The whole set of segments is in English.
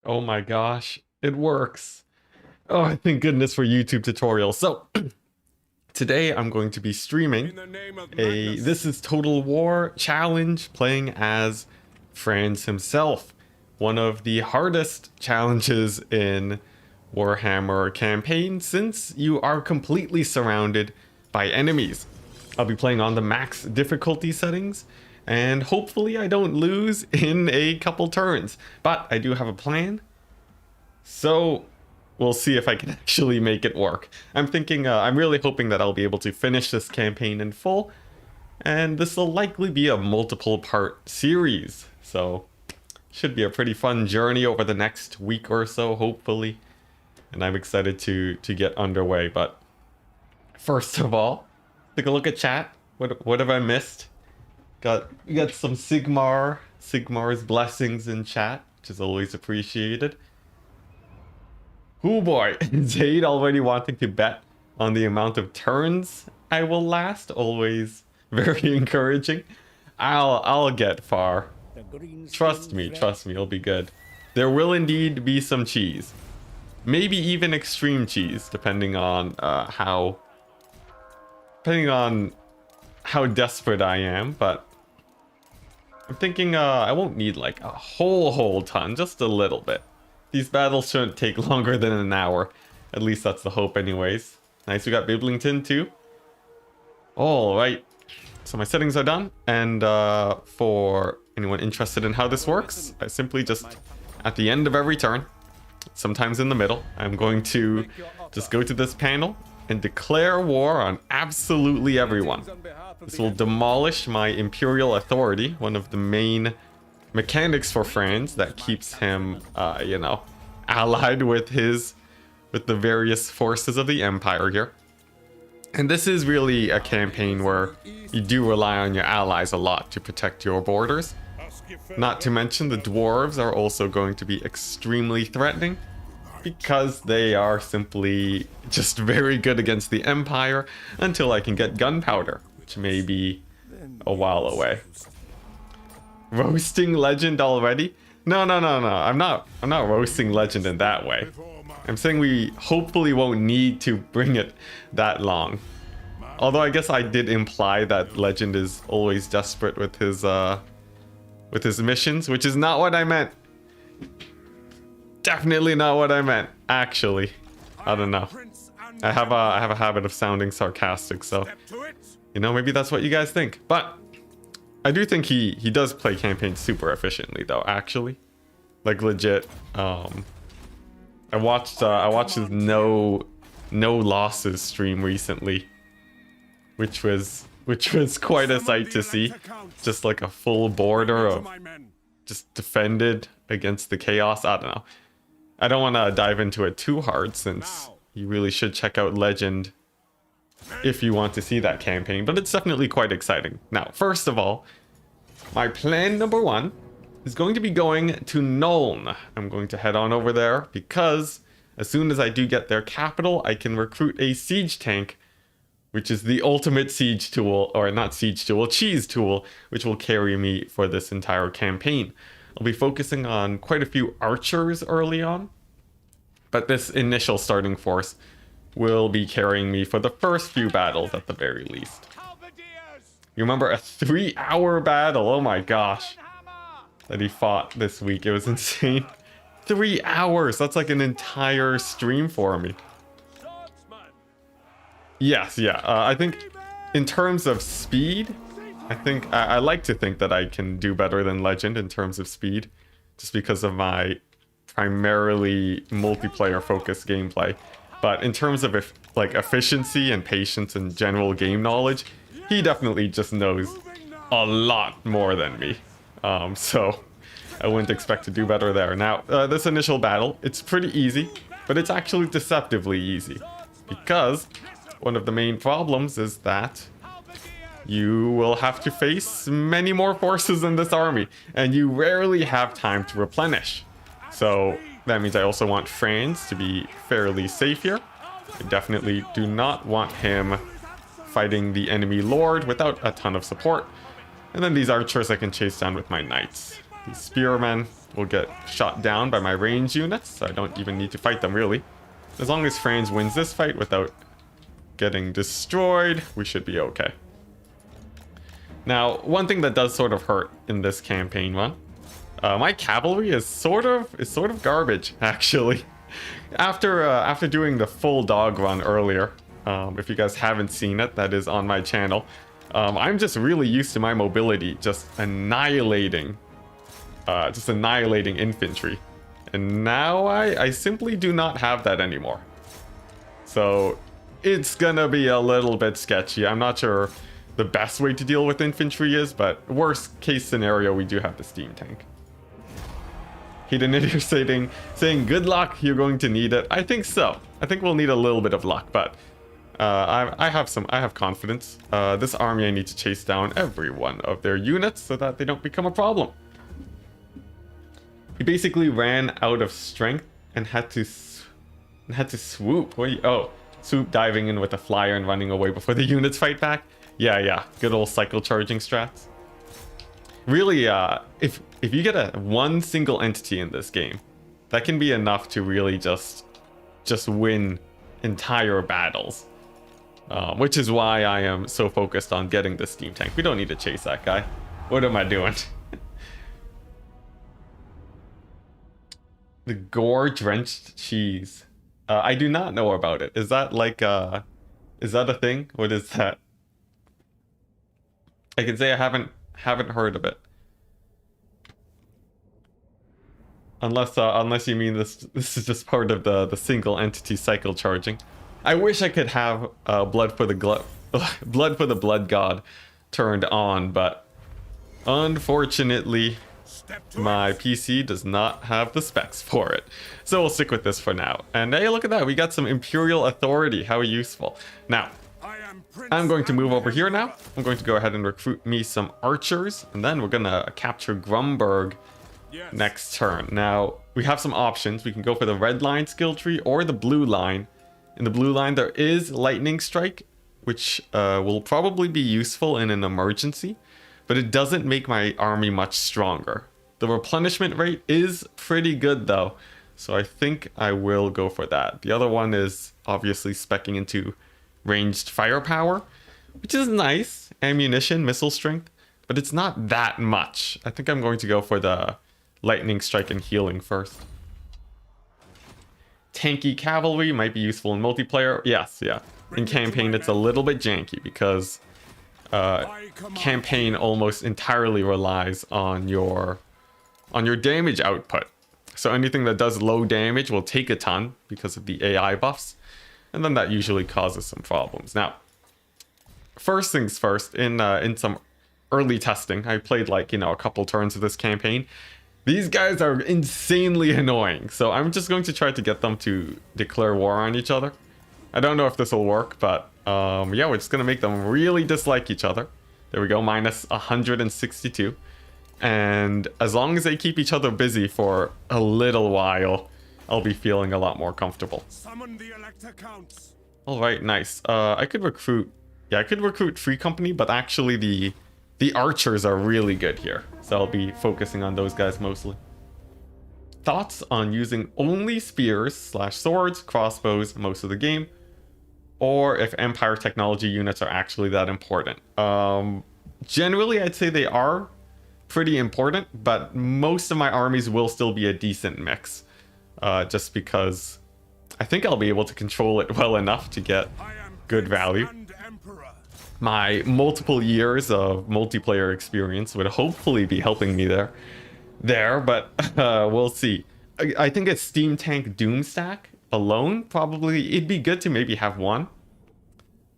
Oh my gosh, it works. Oh, thank goodness for YouTube tutorials. So, today I'm going to be streaming This is Total War challenge playing as Franz himself. One of the hardest challenges in Warhammer campaign since you are completely surrounded by enemies. I'll be playing on the max difficulty settings and hopefully I don't lose in a couple turns. But I do have a plan. So we'll see if I can actually make it work. I'm really hoping that I'll be able to finish this campaign in full, and this will likely be a multiple part series. So should be a pretty fun journey over the next week or so, hopefully. And I'm excited to get underway. But first of all, take a look at chat. What have I missed? We got some Sigmar's blessings in chat, which is always appreciated. Oh boy, Zaid already wanting to bet on the amount of turns I will last. Always very encouraging. I'll get far. Trust me, it'll be good. There will indeed be some cheese. Maybe even extreme cheese, depending on how desperate I am, but I'm thinking I won't need like a whole ton, just a little bit. These battles shouldn't take longer than an hour. At least that's the hope anyways. Nice, we got Biblington too. Alright. So my settings are done. And for anyone interested in how this works, I simply just, at the end of every turn, sometimes in the middle, I'm going to just go to this panel and declare war on absolutely everyone. This will demolish my Imperial authority, one of the main mechanics for Franz that keeps him, allied with the various forces of the Empire here. And this is really a campaign where you do rely on your allies a lot to protect your borders. Not to mention the dwarves are also going to be extremely threatening because they are simply just very good against the Empire until I can get gunpowder, which may be a while away. Roasting Legend already? No. I'm not roasting Legend in that way. I'm saying we hopefully won't need to bring it that long. Although I guess I did imply that Legend is always desperate with his missions, which is not what I meant. Definitely not what I meant. Actually, I don't know. I have a habit of sounding sarcastic, so maybe that's what you guys think. But I do think he does play campaigns super efficiently though, actually. Like legit. I watched his no losses stream recently, which was quite a sight to see. Just like a full border of just defended against the chaos. I don't know. I don't want to dive into it too hard since you really should check out Legend if you want to see that campaign, but it's definitely quite exciting. Now, first of all, my plan number one is going to be going to Nuln. I'm going to head on over there because as soon as I do get their capital, I can recruit a siege tank, which is the ultimate siege tool, or not siege tool, cheese tool, which will carry me for this entire campaign. I'll be focusing on quite a few archers early on, but this initial starting force will be carrying me for the first few battles at the very least. You remember a 3-hour battle? Oh my gosh. That he fought this week. It was insane. 3 hours. That's like an entire stream for me. Yes, yeah. I think in terms of speed, I like to think that I can do better than Legend in terms of speed, just because of my primarily multiplayer focused gameplay. But in terms of efficiency and patience and general game knowledge, he definitely just knows a lot more than me. So I wouldn't expect to do better there. Now, this initial battle, it's pretty easy, but it's actually deceptively easy. Because one of the main problems is that you will have to face many more forces in this army, and you rarely have time to replenish. So that means I also want Franz to be fairly safe here. I definitely do not want him fighting the enemy lord without a ton of support. And then these archers I can chase down with my knights. These spearmen, will get shot down by my range units, so I don't even need to fight them really. As long as Franz wins this fight without getting destroyed, we should be okay. Now, one thing that does sort of hurt in this campaign run, my cavalry is sort of garbage actually. After doing the full dog run earlier, if you guys haven't seen it, that is on my channel. I'm just really used to my mobility just annihilating infantry, and now I simply do not have that anymore. So it's gonna be a little bit sketchy. I'm not sure the best way to deal with infantry is, but worst case scenario, we do have the steam tank. Hedonidier saying good luck, you're going to need it. I think so. I think we'll need a little bit of luck, but I have confidence. This army, I need to chase down every one of their units so that they don't become a problem. He basically ran out of strength and had to swoop. Swoop, diving in with a flyer and running away before the units fight back. Yeah, good old cycle charging strats. Really, if you get one single entity in this game, that can be enough to really just win entire battles. Which is why I am so focused on getting the steam tank. We don't need to chase that guy. What am I doing? The gore-drenched cheese. I do not know about it. Is that like is that a thing? What is that? I can say I haven't heard of it. Unless you mean this is just part of the single entity cycle charging. I wish I could have blood for the blood god turned on, but unfortunately my PC does not have the specs for it. So we'll stick with this for now. And hey, look at that, we got some Imperial authority. How useful. Now, I'm going to move over here now. I'm going to go ahead and recruit me some archers, and then we're gonna capture Grumberg next turn. Now, we have some options. We can go for the red line skill tree or the blue line. In the blue line, there is Lightning Strike, which will probably be useful in an emergency, but it doesn't make my army much stronger. The replenishment rate is pretty good though, so I think I will go for that. The other one is obviously speccing into ranged firepower, which is nice. Ammunition, missile strength, but it's not that much. I think I'm going to go for the Lightning Strike and healing first. Tanky cavalry might be useful in multiplayer. Yes, yeah. In campaign, it's a little bit janky because campaign almost entirely relies on your damage output. So anything that does low damage will take a ton because of the AI buffs, and then that usually causes some problems. Now, first things first, in some early testing, I played like, a couple turns of this campaign. These guys are insanely annoying, so I'm just going to try to get them to declare war on each other. I don't know if this will work, but yeah, we're just gonna make them really dislike each other. There we go, minus 162. And as long as they keep each other busy for a little while, I'll be feeling a lot more comfortable. Summon the Elector Counts. All right, nice. I could recruit Free Company, but actually the archers are really good here, so I'll be focusing on those guys mostly. Thoughts on using only spears / swords, crossbows most of the game, or if Empire technology units are actually that important? Generally, I'd say they are pretty important, but most of my armies will still be a decent mix, just because I think I'll be able to control it well enough to get good value. My multiple years of multiplayer experience would hopefully be helping me there, but we'll see. I think a Steam Tank Doom stack alone, probably, it'd be good to maybe have one,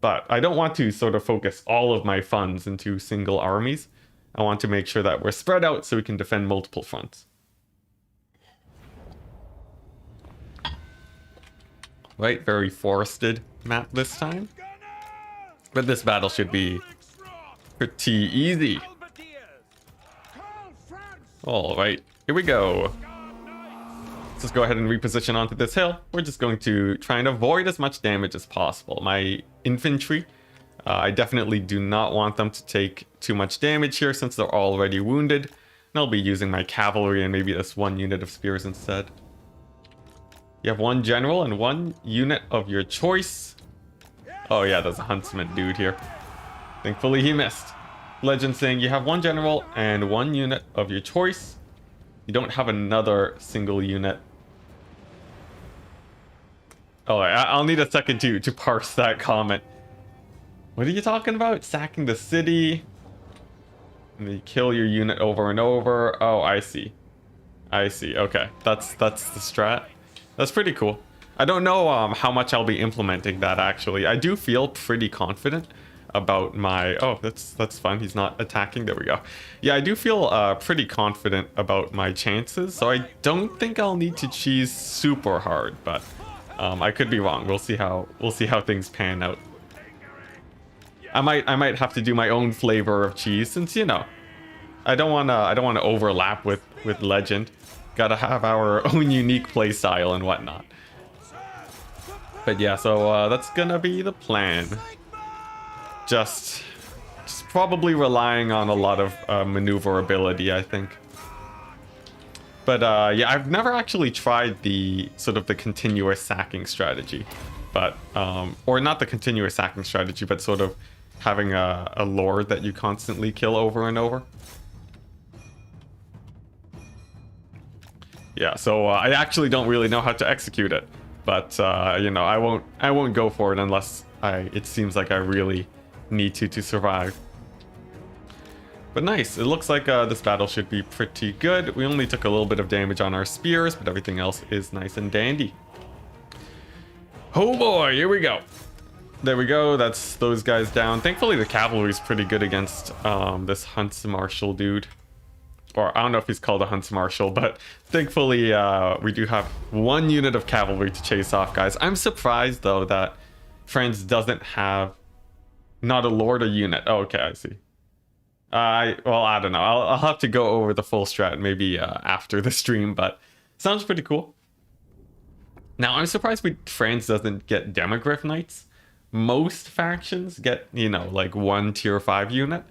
but I don't want to sort of focus all of my funds into single armies. I want to make sure that we're spread out so we can defend multiple fronts. Right, very forested map this time. But this battle should be pretty easy. All right, here we go. Let's just go ahead and reposition onto this hill. We're just going to try and avoid as much damage as possible. My infantry, I definitely do not want them to take too much damage here since they're already wounded. And I'll be using my cavalry and maybe this one unit of spears instead. You have one general and one unit of your choice. Oh yeah, there's a huntsman dude here. Thankfully he missed. Legend saying you have one general and one unit of your choice. You don't have another single unit. Oh, I'll need a second to parse that comment. What are you talking about? Sacking the city. And you kill your unit over and over. Oh, I see. I see. Okay, that's the strat. That's pretty cool. I don't know how much I'll be implementing that actually. I do feel pretty confident about my... Oh, that's fun. He's not attacking. There we go. Yeah, I do feel pretty confident about my chances. So I don't think I'll need to cheese super hard, but I could be wrong. We'll see how things pan out. I might have to do my own flavor of cheese since, you know, I don't wanna overlap with Legend. Gotta have our own unique play style and whatnot. But yeah, so that's gonna be the plan. Just probably relying on a lot of maneuverability, I think. But yeah, I've never actually tried the sort of the continuous sacking strategy, but or not the continuous sacking strategy, but sort of having a lord that you constantly kill over and over. Yeah, so I actually don't really know how to execute it, but you know, I won't go for it unless it seems like I really need to survive. But nice, it looks like this battle should be pretty good. We only took a little bit of damage on our spears, but everything else is nice and dandy. Oh boy, here we go. There we go, that's those guys down. Thankfully the cavalry is pretty good against this Hunts Marshal dude. Or I don't know if he's called a Hunts Marshal, but thankfully we do have one unit of cavalry to chase off guys. I'm surprised though that Franz doesn't have not a lord or unit. Oh, okay, I see. Well, I don't know. I'll have to go over the full strat maybe after the stream, but sounds pretty cool. Now, I'm surprised Franz doesn't get Demogryph Knights. Most factions get, you know, like one tier 5 unit.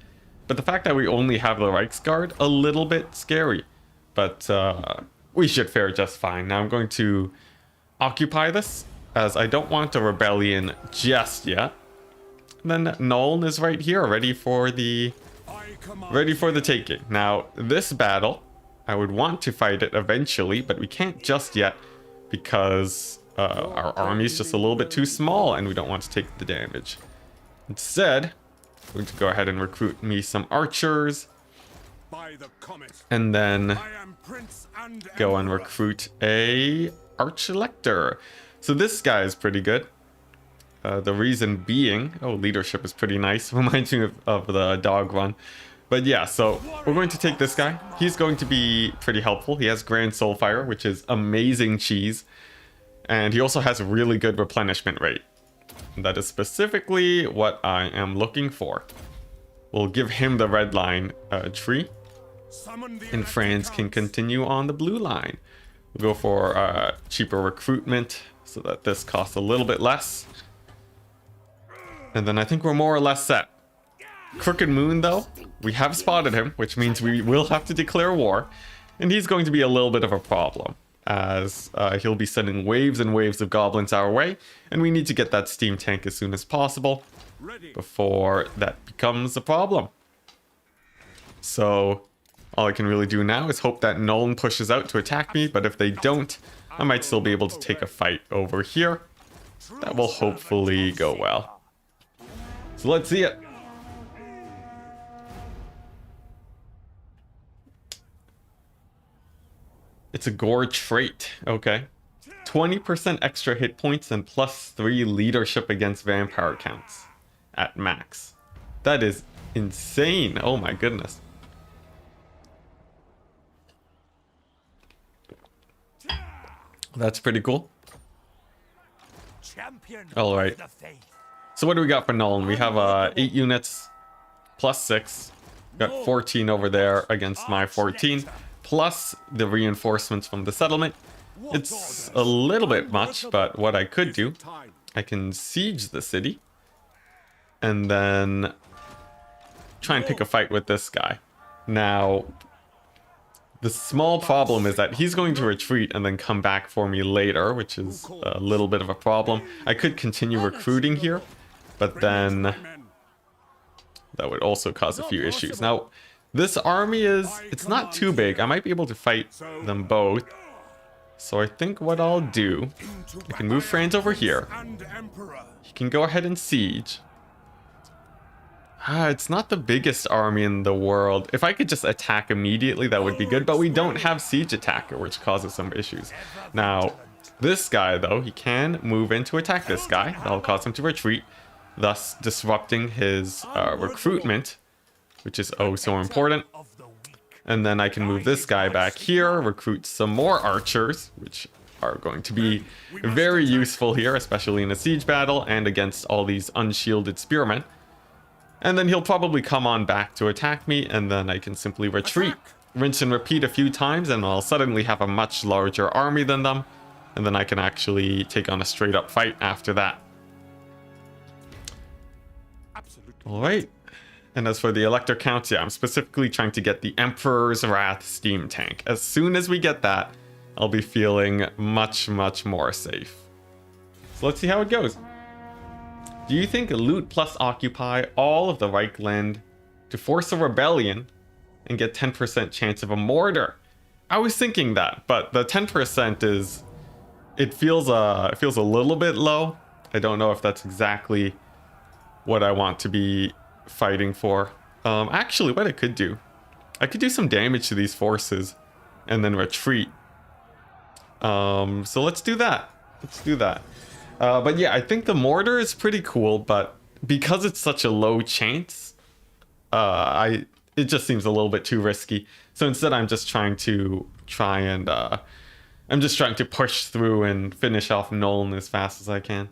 But the fact that we only have the Reichsguard, a little bit scary. But we should fare just fine. Now I'm going to occupy this, as I don't want a rebellion just yet. And then Nuln is right here, ready for the taking. Now, this battle, I would want to fight it eventually, but we can't just yet because our army is just a little bit too small and we don't want to take the damage. Instead, I'm going to go ahead and recruit me some archers and then go and recruit a arch-elector. So this guy is pretty good. The reason being, oh, leadership is pretty nice. Reminds me of the dog run. But yeah, so we're going to take this guy. He's going to be pretty helpful. He has Grand Soulfire, which is amazing cheese. And he also has a really good replenishment rate. That is specifically what I am looking for. We'll give him the red line tree. And Franz can continue on the blue line. We'll go for cheaper recruitment so that this costs a little bit less. And then I think we're more or less set. Crooked Moon, though, we have spotted him, which means we will have to declare war. And he's going to be a little bit of a problem, as he'll be sending waves and waves of goblins our way. And we need to get that steam tank as soon as possible before that becomes a problem. So all I can really do now is hope that Nuln pushes out to attack me. But if they don't, I might still be able to take a fight over here. That will hopefully go well. So let's see it. It's a gore trait. Okay. 20% extra hit points and +3 leadership against vampire counts at max. That is insane. Oh my goodness. That's pretty cool. All right. So what do we got for Nuln? We have 8 units +6. Got 14 over there against my 14. Plus the reinforcements from the settlement. It's a little bit much, but what I could do, I can siege the city. And then try and pick a fight with this guy. Now, The small problem is that he's going to retreat and then come back for me later, which is a little bit of a problem. I could continue recruiting here, but then that would also cause a few issues. Now, this army it's not too big. I might be able to fight them both. So I think what I'll do, I can move Franz over here. He can go ahead and siege. It's not the biggest army in the world. If I could just attack immediately, that would be good. But we don't have siege attacker, which causes some issues. Now, this guy, though, he can move in to attack this guy. That'll cause him to retreat, thus disrupting his recruitment, which is oh so important. And then I can move this guy back here, recruit some more archers, which are going to be very useful here, especially in a siege battle and against all these unshielded spearmen. And then he'll probably come on back to attack me, and then I can simply retreat, rinse and repeat a few times, and I'll suddenly have a much larger army than them. And then I can actually take on a straight up fight after that. Alright. And as for the elector counts, yeah, I'm specifically trying to get the Emperor's Wrath steam tank. As soon as we get that, I'll be feeling much, much more safe. So let's see how it goes. Do you think loot plus occupy all of the Reichland to force a rebellion and get 10% chance of a mortar? I was thinking that, but the 10% is... It feels a little bit low. I don't know if that's exactly what I want to be fighting for. Actually, what I could do some damage to these forces and then retreat. So let's do that. But yeah, I think the mortar is pretty cool, but because it's such a low chance, it just seems a little bit too risky. So instead, I'm just trying to push through and finish off Nolan as fast as I can.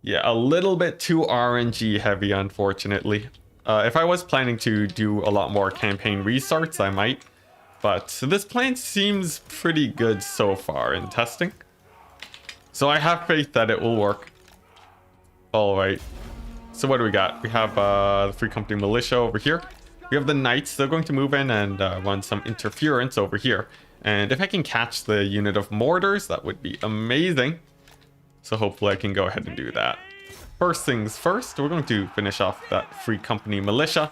Yeah, a little bit too RNG heavy, unfortunately. If I was planning to do a lot more campaign restarts, I might. But this plan seems pretty good so far in testing. So I have faith that it will work. Alright. So what do we got? We have the Free Company Militia over here. We have the Knights. They're going to move in and run some interference over here. And if I can catch the unit of mortars, that would be amazing. So hopefully I can go ahead and do that. First things first, we're going to finish off that Free Company Militia.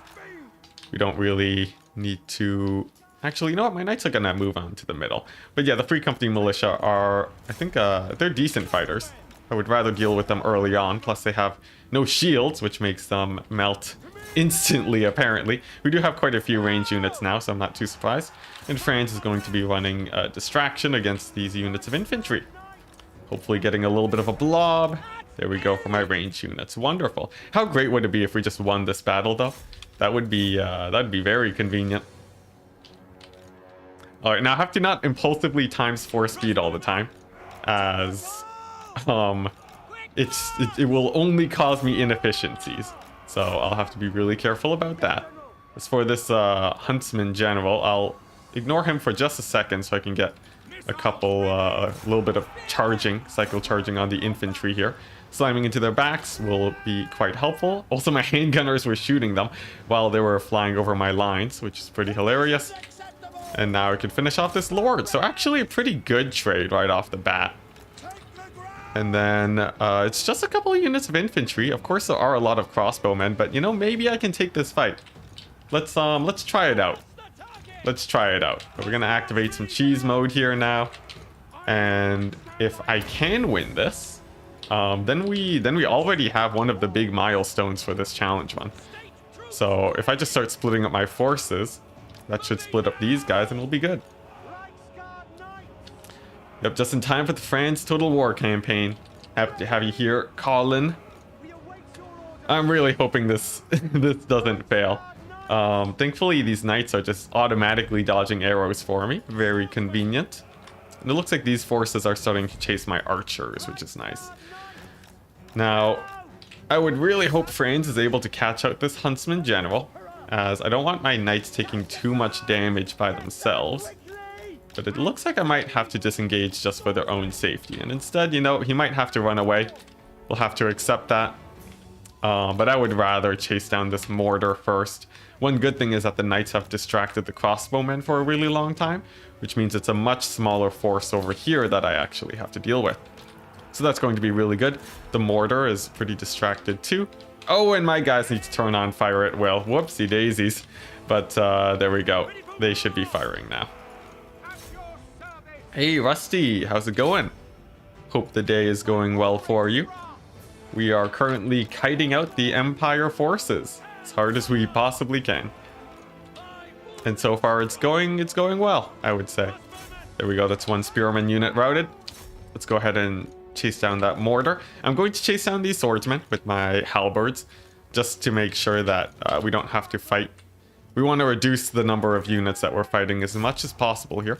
We don't really need to... Actually, you know what? My Knights are going to move on to the middle. But yeah, the Free Company Militia are... I think they're decent fighters. I would rather deal with them early on. Plus they have no shields, which makes them melt instantly, apparently. We do have quite a few range units now, so I'm not too surprised. And Franz is going to be running distraction against these units of infantry. Hopefully getting a little bit of a blob. There we go for my range units. Wonderful. How great would it be if we just won this battle, though? That'd be very convenient. All right, now I have to not impulsively times 4 speed all the time, as it will only cause me inefficiencies. So I'll have to be really careful about that. As for this Huntsman General, I'll ignore him for just a second so I can get a little bit of charging, cycle charging on the infantry here. Slamming into their backs will be quite helpful. Also, my handgunners were shooting them while they were flying over my lines, which is pretty hilarious. And now I can finish off this Lord. So actually a pretty good trade right off the bat. And then it's just a couple of units of infantry. Of course, there are a lot of crossbowmen, but you know, maybe I can take this fight. Let's try it out. Let's try it out. We're gonna activate some cheese mode here now. And if I can win this, then we already have one of the big milestones for this challenge run. So if I just start splitting up my forces, that should split up these guys and we'll be good. Yep, just in time for the Franz Total War campaign. Happy to have you here, Colin. I'm really hoping this this doesn't fail. Thankfully, these knights are just automatically dodging arrows for me. Very convenient. And it looks like these forces are starting to chase my archers, which is nice. Now, I would really hope Franz is able to catch out this Huntsman General, as I don't want my knights taking too much damage by themselves. But it looks like I might have to disengage just for their own safety. And instead, you know, he might have to run away. We'll have to accept that. But I would rather chase down this mortar first. One good thing is that the knights have distracted the crossbowmen for a really long time, which means it's a much smaller force over here that I actually have to deal with. So that's going to be really good. The mortar is pretty distracted too. Oh, and my guys need to turn on fire at will. Whoopsie daisies. But there we go. They should be firing now. Hey, Rusty, how's it going? Hope the day is going well for you. We are currently kiting out the Empire forces as hard as we possibly can. And so far it's going well, I would say. There we go, that's one spearman unit routed. Let's go ahead and chase down that mortar. I'm going to chase down these swordsmen with my halberds just to make sure that we don't have to fight. We want to reduce the number of units that we're fighting as much as possible here.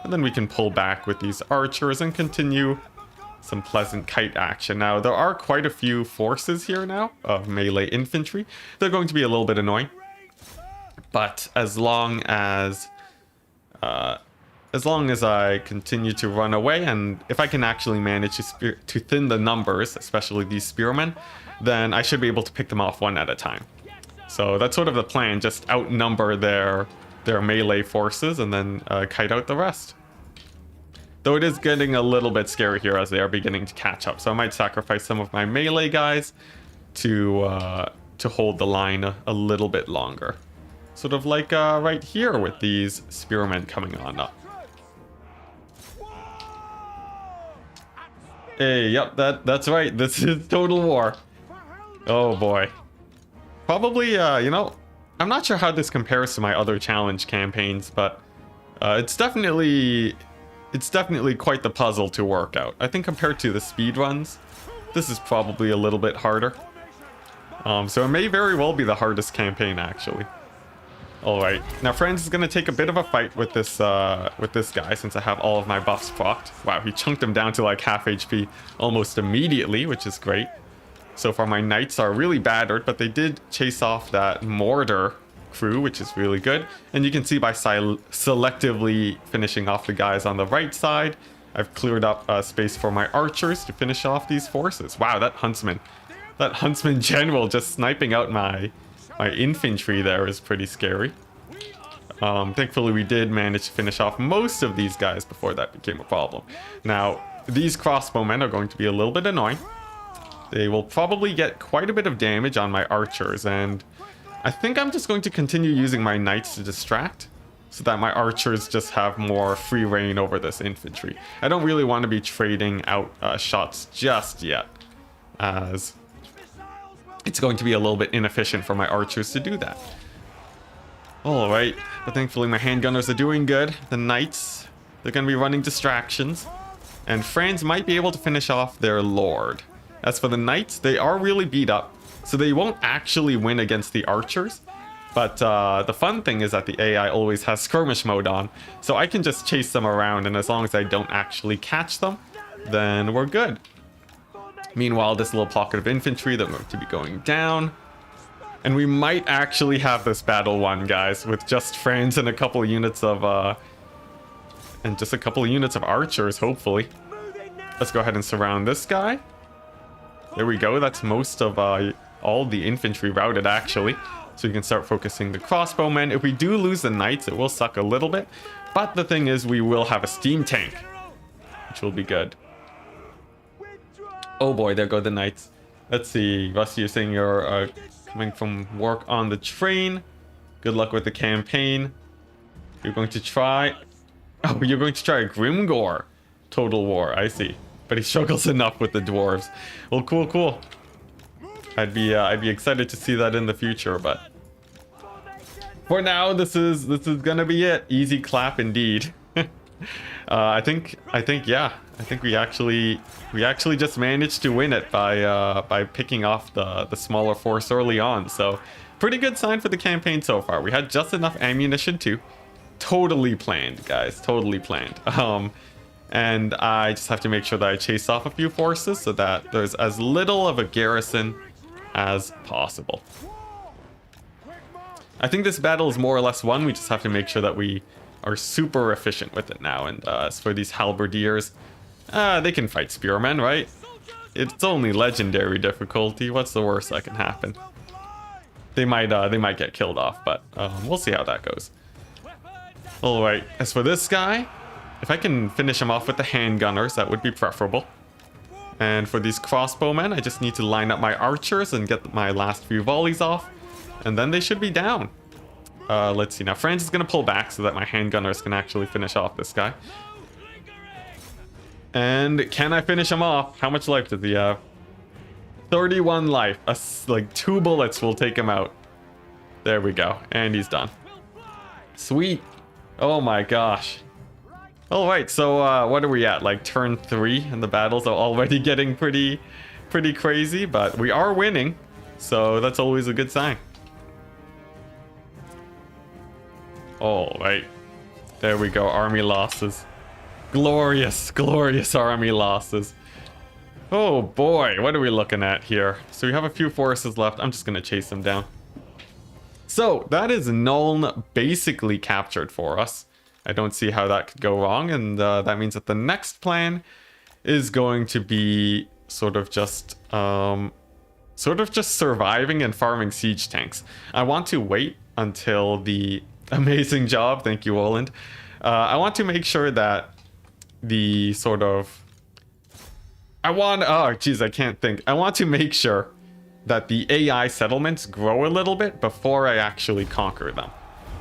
And then we can pull back with these archers and continue some pleasant kite action. Now, there are quite a few forces here now of melee infantry. They're going to be a little bit annoying. But as long as I continue to run away, and if I can actually manage to thin the numbers, especially these spearmen, then I should be able to pick them off one at a time. So that's sort of the plan, just outnumber their melee forces and then kite out the rest. Though it is getting a little bit scary here as they are beginning to catch up. So I might sacrifice some of my melee guys to hold the line a little bit longer. Sort of like right here with these spearmen coming on up. Hey, yep, that's right. This is Total War. Oh boy. Probably, you know, I'm not sure how this compares to my other challenge campaigns, but it's definitely quite the puzzle to work out. I think compared to the speed runs, this is probably a little bit harder. So it may very well be the hardest campaign, actually. Alright, now Franz is going to take a bit of a fight with this guy since I have all of my buffs procced. Wow, he chunked him down to like half HP almost immediately, which is great. So far my knights are really battered, but they did chase off that mortar crew, which is really good. And you can see by selectively finishing off the guys on the right side, I've cleared up space for my archers to finish off these forces. Wow, that huntsman general just sniping out my infantry there is pretty scary. Thankfully we did manage to finish off most of these guys before that became a problem. Now, these crossbowmen are going to be a little bit annoying. They will probably get quite a bit of damage on my archers, and I think I'm just going to continue using my knights to distract so that my archers just have more free reign over this infantry. I don't really want to be trading out shots just yet, as it's going to be a little bit inefficient for my archers to do that. Alright, but thankfully my handgunners are doing good. The knights, they're going to be running distractions, and Franz might be able to finish off their lord. As for the knights, they are really beat up, so they won't actually win against the archers. But the fun thing is that the AI always has skirmish mode on, so I can just chase them around, and as long as I don't actually catch them, then we're good. Meanwhile, this little pocket of infantry, they're going to be going down. And we might actually have this battle won, guys, with just Franz and a couple of units of archers, hopefully. Let's go ahead and surround this guy. There we go. That's most of all the infantry routed, actually. So you can start focusing the crossbowmen. If we do lose the knights, it will suck a little bit. But the thing is, we will have a steam tank, which will be good. Oh boy, there go the knights. Let's see. Rusty, you're saying you're coming from work on the train. Good luck with the campaign. You're going to try... Oh, you're going to try Grimgore Total War. I see. But he struggles enough with the dwarves. Well, cool. I'd be excited to see that in the future, but for now, this is gonna be it. Easy clap indeed. I think we actually just managed to win it by picking off the smaller force early on. So pretty good sign for the campaign so far. We had just enough ammunition too. Totally planned, guys. Totally planned. And I just have to make sure that I chase off a few forces so that there's as little of a garrison as possible. I think this battle is more or less won. We just have to make sure that we are super efficient with it now. And as for these halberdiers, they can fight spearmen, right? It's only legendary difficulty. What's the worst that can happen? they might get killed off, but we'll see how that goes. All right, as for this guy, if I can finish him off with the handgunners, that would be preferable. And for these crossbowmen, I just need to line up my archers and get my last few volleys off, and then they should be down. Let's see, now Franz is going to pull back so that my handgunners can actually finish off this guy. And can I finish him off? How much life does he have? 31 life. Like 2 bullets will take him out. There we go. And he's done. Sweet. Oh my gosh. All right, so what are we at? Like turn 3, and the battles are already getting pretty crazy, but we are winning, so that's always a good sign. All right, there we go. Army losses, glorious army losses. Oh boy, what are we looking at here? So we have a few forces left. I'm just gonna chase them down. So that is Nuln basically captured for us. I don't see how that could go wrong, and that means that the next plan is going to be sort of just surviving and farming siege tanks. I want to wait until the amazing job, thank you, Oland. I want to make sure that the sort of I want to make sure that the AI settlements grow a little bit before I actually conquer them,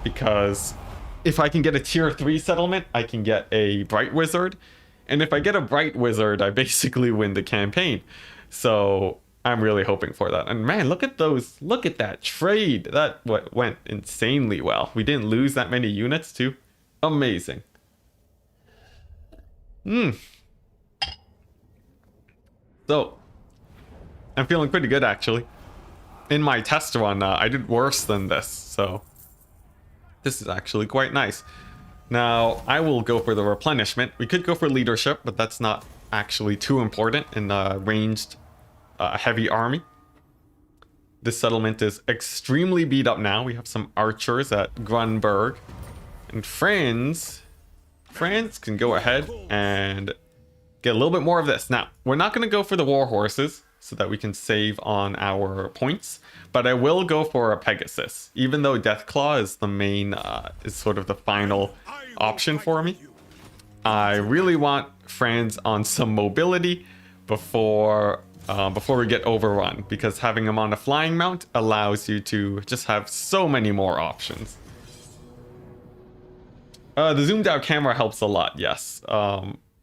because if I can get a tier 3 settlement, I can get a Bright Wizard. And if I get a Bright Wizard, I basically win the campaign. So I'm really hoping for that. And man, look at those. Look at that trade. That went insanely well. We didn't lose that many units too. Amazing. So I'm feeling pretty good actually. In my test run, I did worse than this. So this is actually quite nice. Now, I will go for the replenishment. We could go for leadership, but that's not actually too important in a ranged heavy army. This settlement is extremely beat up now. We have some archers at Grunberg. And Franz can go ahead and get a little bit more of this. Now, we're not going to go for the war horses so that we can save on our points, but I will go for a Pegasus, even though Deathclaw is the main, is sort of the final option for me. I really want Franz on some mobility before we get overrun, because having him on a flying mount allows you to just have so many more options. The zoomed out camera helps a lot, yes.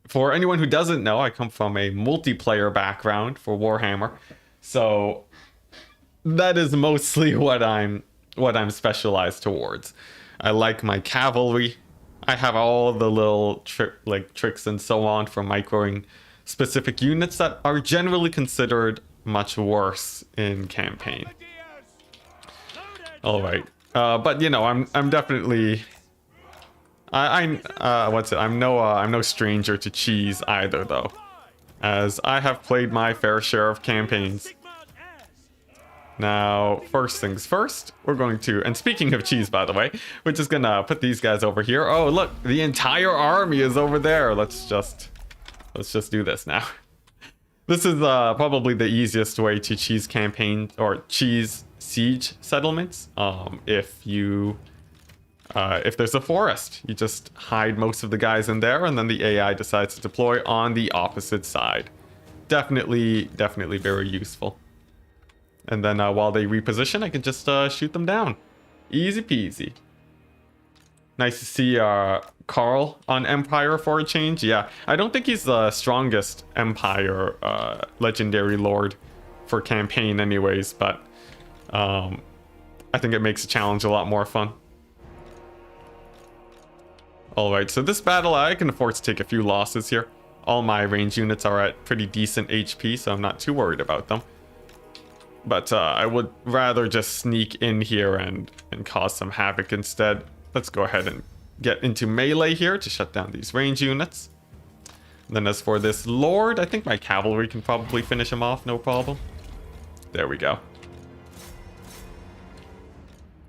For anyone who doesn't know, I come from a multiplayer background for Warhammer, so that is mostly what I'm specialized towards. I like my cavalry. I have all the little tricks and so on for microing specific units that are generally considered much worse in campaign. All right, but you know, I'm definitely. I'm no stranger to cheese either, though, as I have played my fair share of campaigns. Now, first things first, we're going to, and speaking of cheese, by the way, we're just gonna put these guys over here. Oh, look, the entire army is over there. Let's just do this now. This is probably the easiest way to cheese campaign or cheese siege settlements. If there's a forest, you just hide most of the guys in there, and then the AI decides to deploy on the opposite side. Definitely very useful. And then while they reposition, I can just shoot them down. Easy peasy. Nice to see Carl on Empire for a change. Yeah, I don't think he's the strongest Empire legendary lord for campaign anyways, but I think it makes the challenge a lot more fun. Alright, so this battle, I can afford to take a few losses here. All my range units are at pretty decent HP, so I'm not too worried about them. But I would rather just sneak in here and cause some havoc instead. Let's go ahead and get into melee here to shut down these range units. And then as for this lord, I think my cavalry can probably finish him off, no problem. There we go.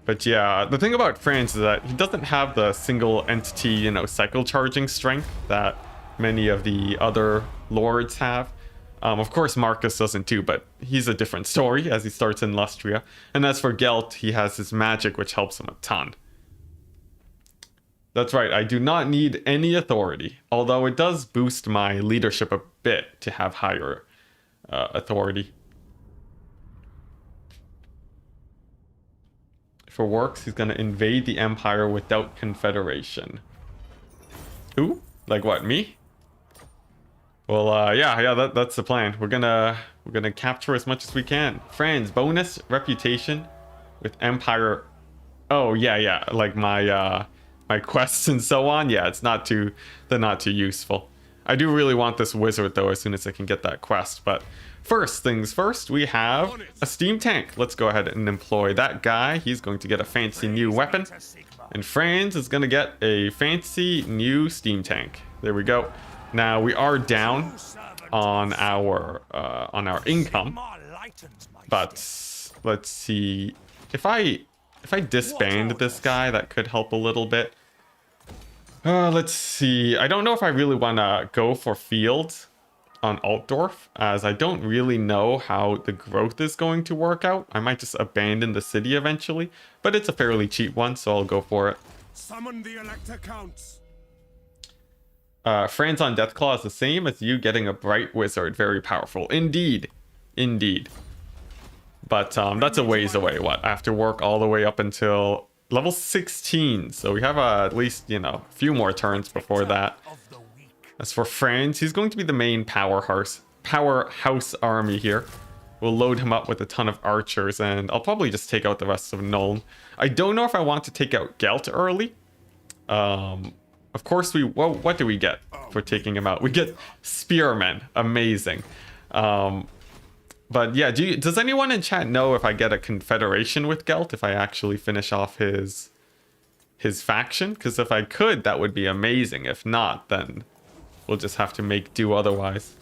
But yeah, the thing about Franz is that he doesn't have the single entity, you know, cycle charging strength that many of the other lords have. Of course, Marcus doesn't too, but he's a different story as he starts in Lustria. And as for Gelt, he has his magic, which helps him a ton. That's right, I do not need any authority, although it does boost my leadership a bit to have higher authority. For works, he's going to invade the Empire without confederation. Who? Like what, me? Well, yeah, that's the plan. We're gonna capture as much as we can. Franz, bonus reputation with Empire. Oh yeah, like my my quests and so on. Yeah, they're not too useful. I do really want this wizard though as soon as I can get that quest. But first things first, we have a steam tank. Let's go ahead and employ that guy. He's going to get a fancy new weapon, and Franz is gonna get a fancy new steam tank. There we go. Now we are down on our income, but let's see if I disband this guy, that could help a little bit. Let's see. I don't know if I really want to go for fields on Altdorf, as I don't really know how the growth is going to work out. I might just abandon the city eventually, but it's a fairly cheap one, so I'll go for it. Summon the Elector Counts. Franz on Deathclaw is the same as you getting a Bright Wizard. Very powerful. Indeed. But that's a ways away. What? I have to work all the way up until level 16. So we have at least, a few more turns before that. As for Franz, he's going to be the main powerhouse army here. We'll load him up with a ton of archers, and I'll probably just take out the rest of Nuln. I don't know if I want to take out Gelt early. Of course, what do we get for taking him out? We get Spearmen. Amazing. But yeah, does anyone in chat know if I get a confederation with Gelt, if I actually finish off his faction? Because if I could, that would be amazing. If not, then we'll just have to make do otherwise.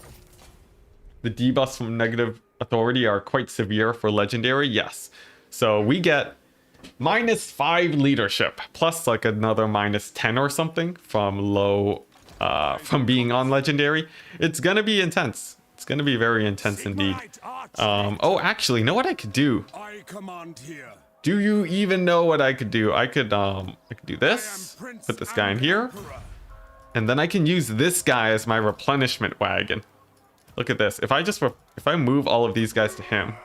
The debuffs from negative authority are quite severe for legendary. Yes. So we get -5 leadership, plus like another -10 or something from from being on legendary. It's gonna be intense. It's gonna be very intense indeed. Oh, actually, know what I could do? I command here. Do you even know what I could do? I could do this, put this guy in here, and then I can use this guy as my replenishment wagon. Look at this. If I move all of these guys to him.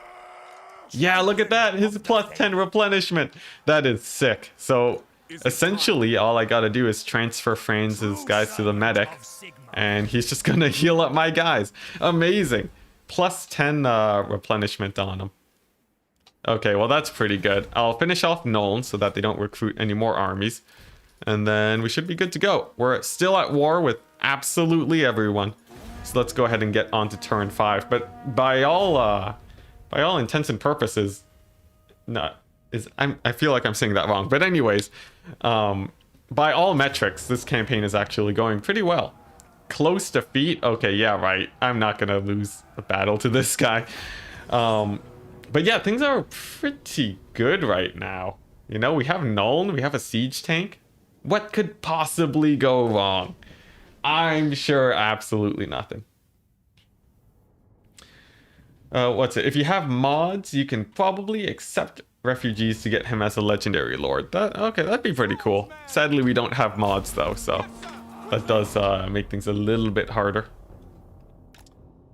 Yeah, look at that. His +10 replenishment. That is sick. So essentially, all I gotta do is transfer Franz's guys to the medic, and he's just gonna heal up my guys. Amazing. +10 replenishment on him. Okay, well, that's pretty good. I'll finish off Nuln so that they don't recruit any more armies, and then we should be good to go. We're still at war with absolutely everyone. So let's go ahead and get on to turn 5. But by all intents and purposes, I feel like I'm saying that wrong. But anyways, by all metrics, this campaign is actually going pretty well. Close defeat. Okay, yeah, right. I'm not gonna lose a battle to this guy. But yeah, things are pretty good right now. We have Nuln, we have a siege tank. What could possibly go wrong? I'm sure absolutely nothing. What's it? If you have mods, you can probably accept refugees to get him as a legendary lord. Okay, that'd be pretty cool. Sadly, we don't have mods though, so that does make things a little bit harder.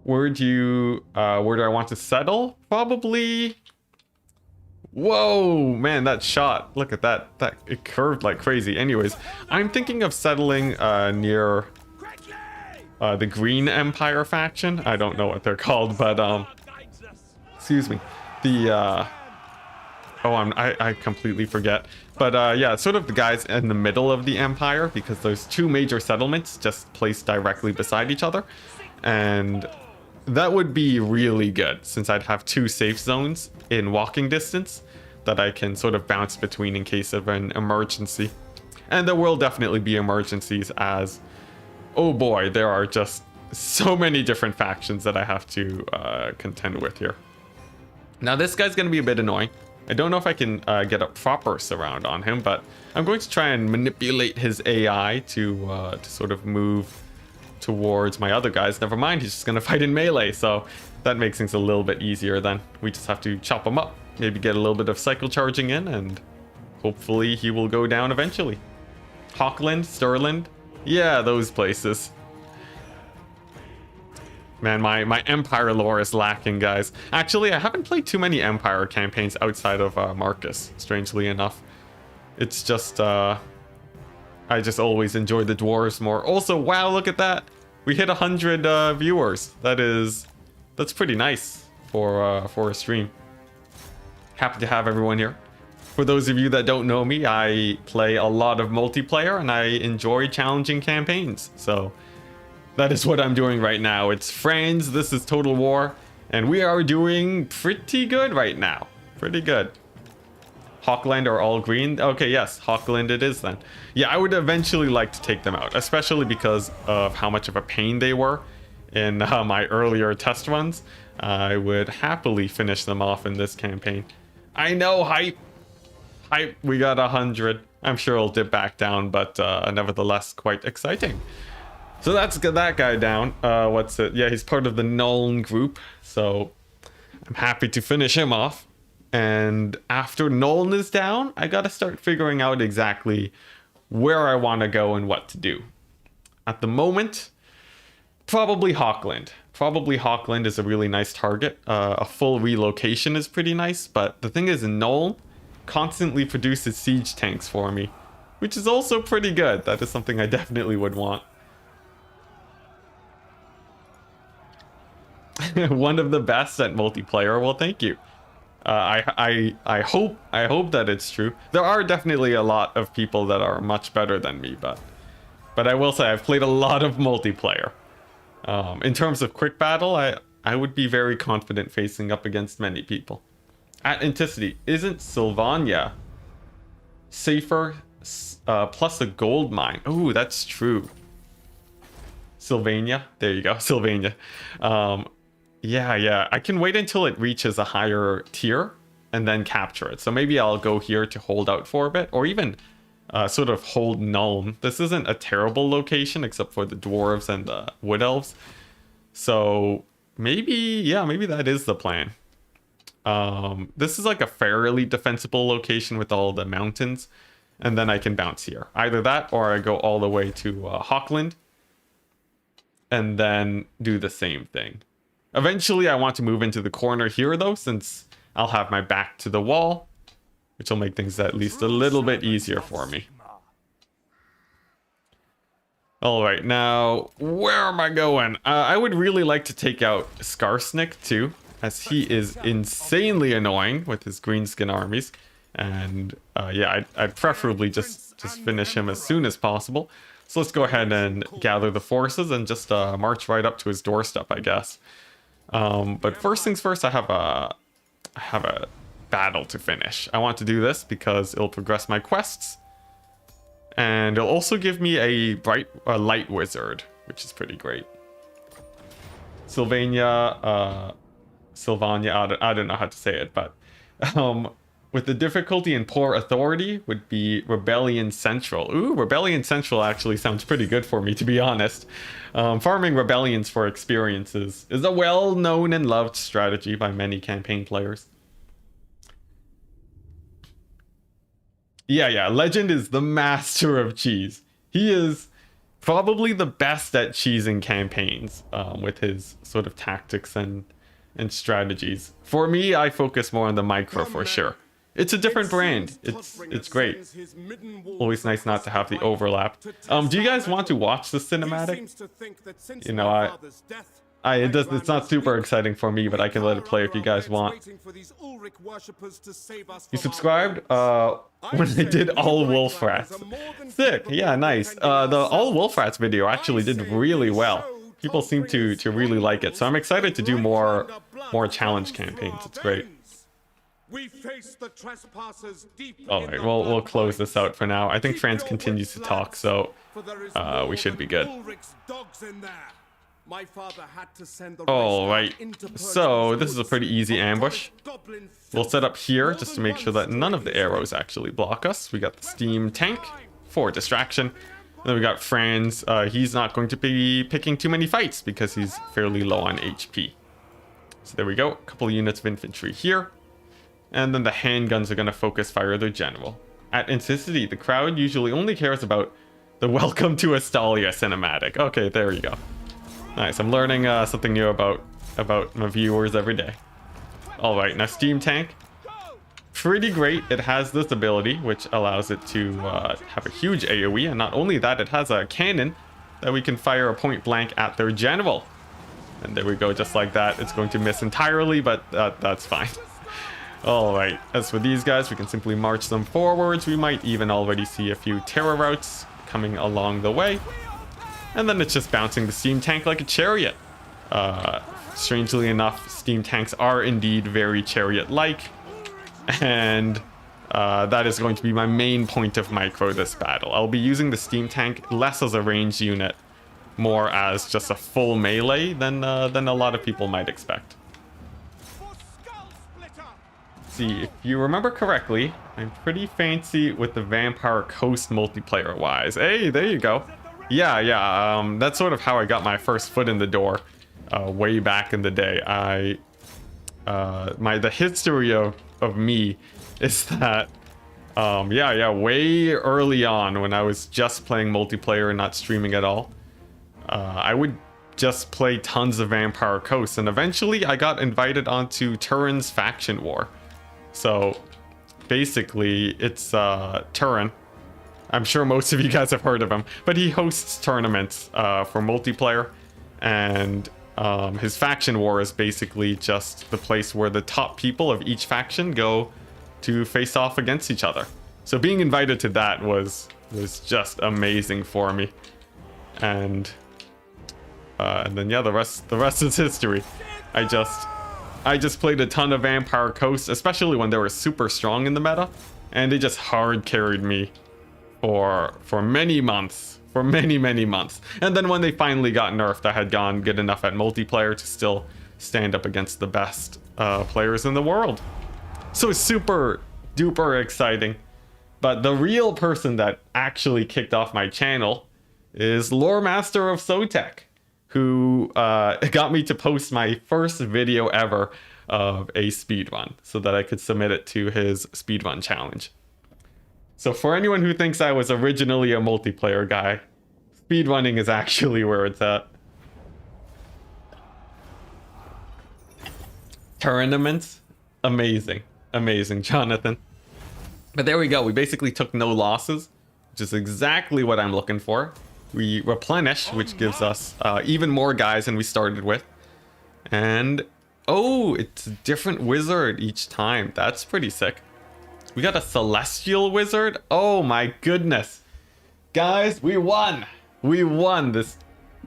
Where do I want to settle? Probably. Whoa, man, that shot. Look at that. It curved like crazy. Anyways, I'm thinking of settling near the Green Empire faction. I don't know what they're called, but excuse me. I completely forget. But yeah, sort of the guys in the middle of the empire, because there's 2 major settlements just placed directly beside each other, and that would be really good since I'd have 2 safe zones in walking distance that I can sort of bounce between in case of an emergency. And there will definitely be emergencies, as oh boy, there are just so many different factions that I have to contend with here. Now this guy's going to be a bit annoying. I don't know if I can get a proper surround on him, but I'm going to try and manipulate his AI to sort of move towards my other guys. Never mind, he's just gonna fight in melee, so that makes things a little bit easier then. We just have to chop him up, maybe get a little bit of cycle charging in, and hopefully he will go down eventually. Hawkland, Stirland, yeah, those places. Man, my Empire lore is lacking, guys. Actually, I haven't played too many Empire campaigns outside of Marcus, strangely enough. It's just, I just always enjoy the dwarves more. Also, wow, look at that. We hit 100 viewers. That's pretty nice for a stream. Happy to have everyone here. For those of you that don't know me, I play a lot of multiplayer and I enjoy challenging campaigns. So that is what I'm doing right now. It's Franz, this is Total War, and we are doing pretty good right now. Pretty good. Hawkland are all green. Okay, yes, Hawkland it is then. Yeah, I would eventually like to take them out, especially because of how much of a pain they were in my earlier test runs. I would happily finish them off in this campaign. I know, hype. Hype, we got 100. I'm sure it'll dip back down, but nevertheless, quite exciting. So that's that guy down. What's it? Yeah, he's part of the Nuln group, so I'm happy to finish him off. And after Nuln is down, I gotta start figuring out exactly where I want to go and what to do. At the moment, probably Hawkland. Probably Hawkland is a really nice target. A full relocation is pretty nice, but the thing is, Nuln constantly produces siege tanks for me, which is also pretty good. That is something I definitely would want. One of the best at multiplayer. Well, thank you. I hope that it's true. There are definitely a lot of people that are much better than me, but I will say I've played a lot of multiplayer. In terms of quick battle, I would be very confident facing up against many people. At Enticity, isn't Sylvania safer plus a gold mine? Oh, that's true. Sylvania, there you go, Sylvania. Yeah, I can wait until it reaches a higher tier and then capture it. So maybe I'll go here to hold out for a bit, or even sort of hold Nuln. This isn't a terrible location except for the dwarves and the wood elves. So maybe, yeah, maybe that is the plan. This is like a fairly defensible location with all the mountains, and then I can bounce here. Either that, or I go all the way to Hawkland and then do the same thing. Eventually, I want to move into the corner here, though, since I'll have my back to the wall, which will make things at least a little bit easier for me. All right, now, where am I going? I would really like to take out Skarsnik, too, as he is insanely annoying with his greenskin armies. And, yeah, I'd preferably just finish him as soon as possible. So let's go ahead and gather the forces and just march right up to his doorstep, I guess. But first things first, I have a battle to finish. I want to do this because it'll progress my quests, and it'll also give me a light wizard, which is pretty great. Sylvania, I don't know how to say it, but with the difficulty and poor authority would be Rebellion Central. Ooh, Rebellion Central actually sounds pretty good for me, to be honest. Farming rebellions for experiences is a well-known and loved strategy by many campaign players. Yeah, Legend is the master of cheese. He is probably the best at cheesing campaigns with his sort of tactics and strategies. For me, I focus more on the micro for sure. It's a different brand. It's great. Always nice not to have the overlap. Do you guys want to watch the cinematic? You know, it's not super exciting for me, but I can let it play if you guys want. You subscribed when I did all wolf rats. Sick. Yeah, nice. The all wolf rats video actually did really well. People seem to really like it, so I'm excited to do more challenge campaigns. It's great. All right, we'll close this out for now. I think Franz continues to talk, so we should be good. All right, so this is a pretty easy ambush. We'll set up here just to make sure that none of the arrows actually block us. We got the steam tank for distraction. Then we got Franz. He's not going to be picking too many fights because he's fairly low on HP. So there we go. A couple of units of infantry here. And then the handguns are going to focus fire their general. At Enticity, the crowd usually only cares about the Welcome to Astalia cinematic. Okay, there you go. Nice. I'm learning something new about my viewers every day. All right, now Steam Tank. Pretty great. It has this ability, which allows it to have a huge AoE. And not only that, it has a cannon that we can fire a point blank at their general. And there we go, just like that. It's going to miss entirely, but that's fine. All right, as for these guys, we can simply march them forwards. We might even already see a few terror routes coming along the way. And then it's just bouncing the steam tank like a chariot. Strangely enough, steam tanks are indeed very chariot-like. And that is going to be my main point of micro this battle. I'll be using the steam tank less as a ranged unit, more as just a full melee than a lot of people might expect. See, if you remember correctly, I'm pretty fancy with the Vampire Coast multiplayer wise. Hey, there you go. Yeah, that's sort of how I got my first foot in the door way back in the day. The history of me is that way early on when I was just playing multiplayer and not streaming at all, I would just play tons of Vampire Coast, and eventually I got invited onto Turin's faction war. So basically it's Turin. I'm sure most of you guys have heard of him, but he hosts tournaments for multiplayer, and his faction war is basically just the place where the top people of each faction go to face off against each other. So being invited to that was just amazing for me. And then yeah, the rest is history. I just played a ton of Vampire Coast, especially when they were super strong in the meta, and they just hard carried me for many months. For many months. And then when they finally got nerfed, I had gone good enough at multiplayer to still stand up against the best players in the world. So it's super duper exciting. But the real person that actually kicked off my channel is Lore Master of Sotek, who got me to post my first video ever of a speedrun so that I could submit it to his speedrun challenge. So for anyone who thinks I was originally a multiplayer guy, speedrunning is actually where it's at. Tournaments, amazing, Jonathan. But there we go, we basically took no losses, which is exactly what I'm looking for. We replenish, which gives us even more guys than we started with. And, oh, it's a different wizard each time. That's pretty sick. We got a celestial wizard. Oh my goodness. Guys, we won. We won. This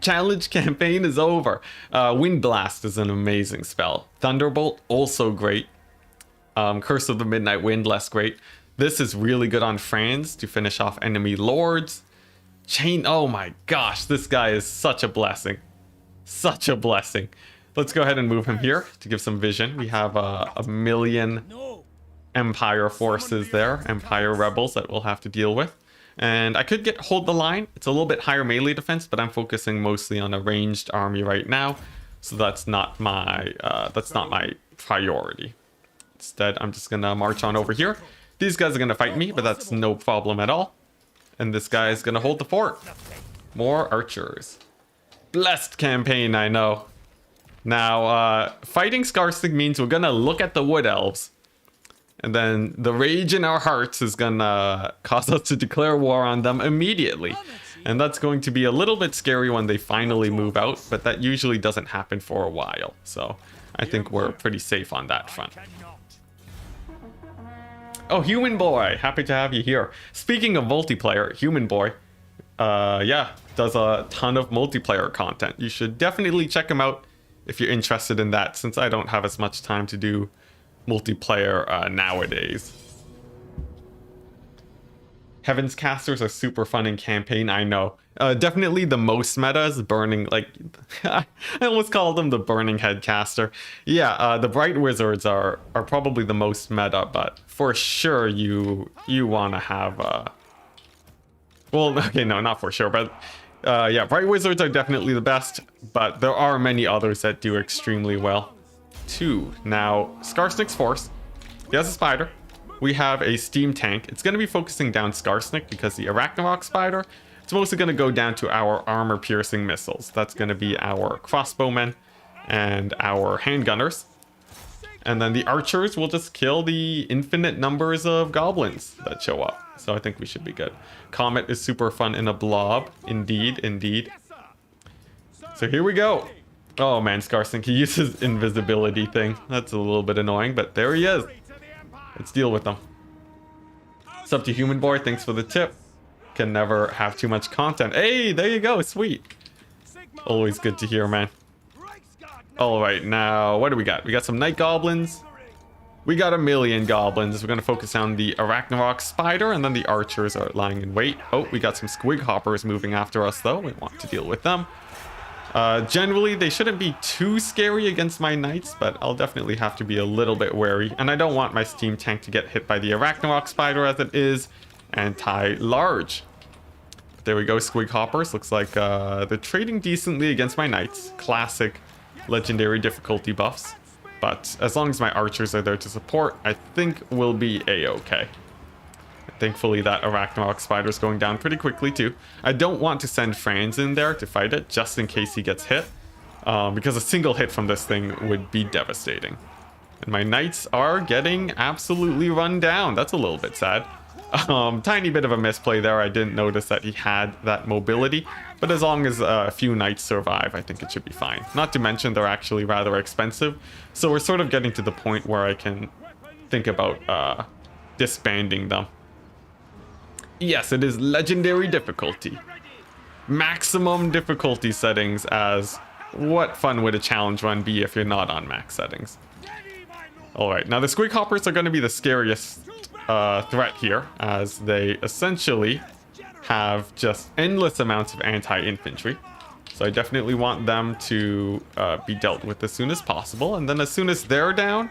challenge campaign is over. Wind Blast is an amazing spell. Thunderbolt, also great. Curse of the Midnight Wind, less great. This is really good on Franz to finish off enemy lords. Chain, oh my gosh, this guy is such a blessing. Such a blessing. Let's go ahead and move him here to give some vision. We have a million Empire forces there, Empire rebels that we'll have to deal with. And I could hold the line. It's a little bit higher melee defense, but I'm focusing mostly on a ranged army right now, so that's not my priority. Instead, I'm just gonna march on over here. These guys are gonna fight me, but that's no problem at all. And this guy is gonna hold the fort. More archers. Blessed campaign, I know. Now, fighting Skarstig means we're gonna look at the wood elves, and then the rage in our hearts is gonna cause us to declare war on them immediately. And that's going to be a little bit scary when they finally move out, but that usually doesn't happen for a while. So I think we're pretty safe on that front. Oh, Human Boy, happy to have you here. Speaking of multiplayer, Human Boy, does a ton of multiplayer content. You should definitely check him out if you're interested in that, since I don't have as much time to do multiplayer nowadays. Heaven's Casters are super fun in campaign, I know. Definitely the most meta is Burning, like, I almost called them the Burning Head Caster. Yeah, the Bright Wizards are probably the most meta, but for sure you want to have Well, okay, no, not for sure, but yeah, Bright Wizards are definitely the best, but there are many others that do extremely well too. Now, Skarsnik's Force, he has a spider. We have a steam tank. It's going to be focusing down Skarsnik because the Arachnarok spider, it's mostly going to go down to our armor-piercing missiles. That's going to be our crossbowmen and our handgunners. And then the archers will just kill the infinite numbers of goblins that show up. So I think we should be good. Comet is super fun in a blob. Indeed, indeed. So here we go. Oh man, Skarsnik, he uses invisibility thing. That's a little bit annoying, but there he is. Let's deal with them. What's up to Human Boy? Thanks for the tip. Can never have too much content. Hey, there you go. Sweet. Always good to hear, man. All right, now what do we got? We got some night goblins. We got a million goblins. We're going to focus on the Arachnarok spider, and then the archers are lying in wait. Oh, we got some squig hoppers moving after us, though. We want to deal with them. Generally, they shouldn't be too scary against my knights, but I'll definitely have to be a little bit wary. And I don't want my steam tank to get hit by the Arachnarok spider, as it is anti-large. But there we go, squig hoppers. Looks like they're trading decently against my knights. Classic legendary difficulty buffs. But as long as my archers are there to support, I think we'll be a-okay. Thankfully, that Arachnarok spider is going down pretty quickly, too. I don't want to send Franz in there to fight it, just in case he gets hit. Because a single hit from this thing would be devastating. And my knights are getting absolutely run down. That's a little bit sad. Tiny bit of a misplay there. I didn't notice that he had that mobility. But as long as a few knights survive, I think it should be fine. Not to mention they're actually rather expensive. So we're sort of getting to the point where I can think about disbanding them. Yes, it is legendary difficulty. Maximum difficulty settings, as what fun would a challenge run be if you're not on max settings? Alright, now the squig hoppers are going to be the scariest threat here, as they essentially have just endless amounts of anti-infantry. So I definitely want them to be dealt with as soon as possible. And then as soon as they're down,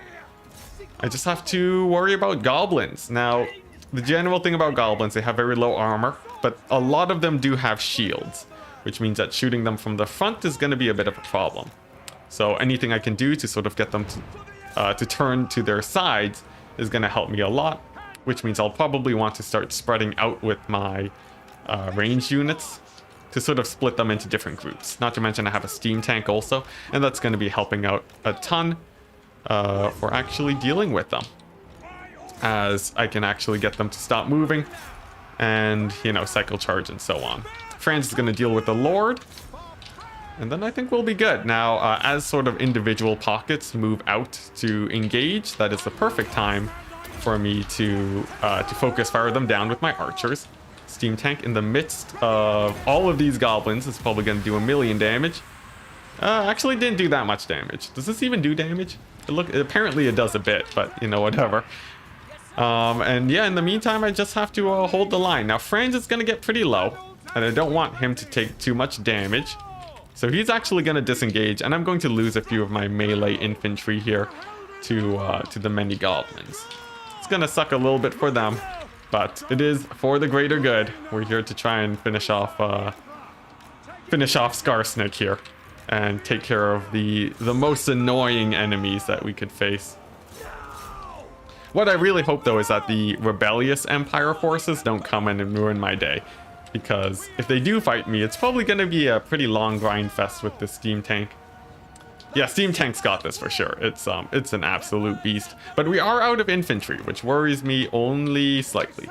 I just have to worry about goblins. Now, the general thing about goblins, they have very low armor, but a lot of them do have shields, which means that shooting them from the front is going to be a bit of a problem. So anything I can do to sort of get them to turn to their sides is going to help me a lot, which means I'll probably want to start spreading out with my ranged units to sort of split them into different groups. Not to mention I have a steam tank also, and that's going to be helping out a ton for actually dealing with them, as I can actually get them to stop moving and, you know, cycle charge and so on. Franz is going to deal with the Lord, and then I think we'll be good. Now, as sort of individual pockets move out to engage, that is the perfect time for me to focus fire them down with my archers. Steam tank in the midst of all of these goblins is probably going to do a million damage. Actually didn't do that much damage. Does this even do damage? Apparently it does a bit, but you know, whatever. And yeah, in the meantime, I just have to hold the line. Now, Franz is going to get pretty low, and I don't want him to take too much damage. So he's actually going to disengage, and I'm going to lose a few of my melee infantry here to the many goblins. It's going to suck a little bit for them, but it is for the greater good. We're here to try and finish off Skarsnik here and take care of the most annoying enemies that we could face. What I really hope, though, is that the rebellious Empire forces don't come in and ruin my day. Because if they do fight me, it's probably going to be a pretty long grind fest with the steam tank. Yeah, steam tank's got this for sure. It's an absolute beast. But we are out of infantry, which worries me only slightly.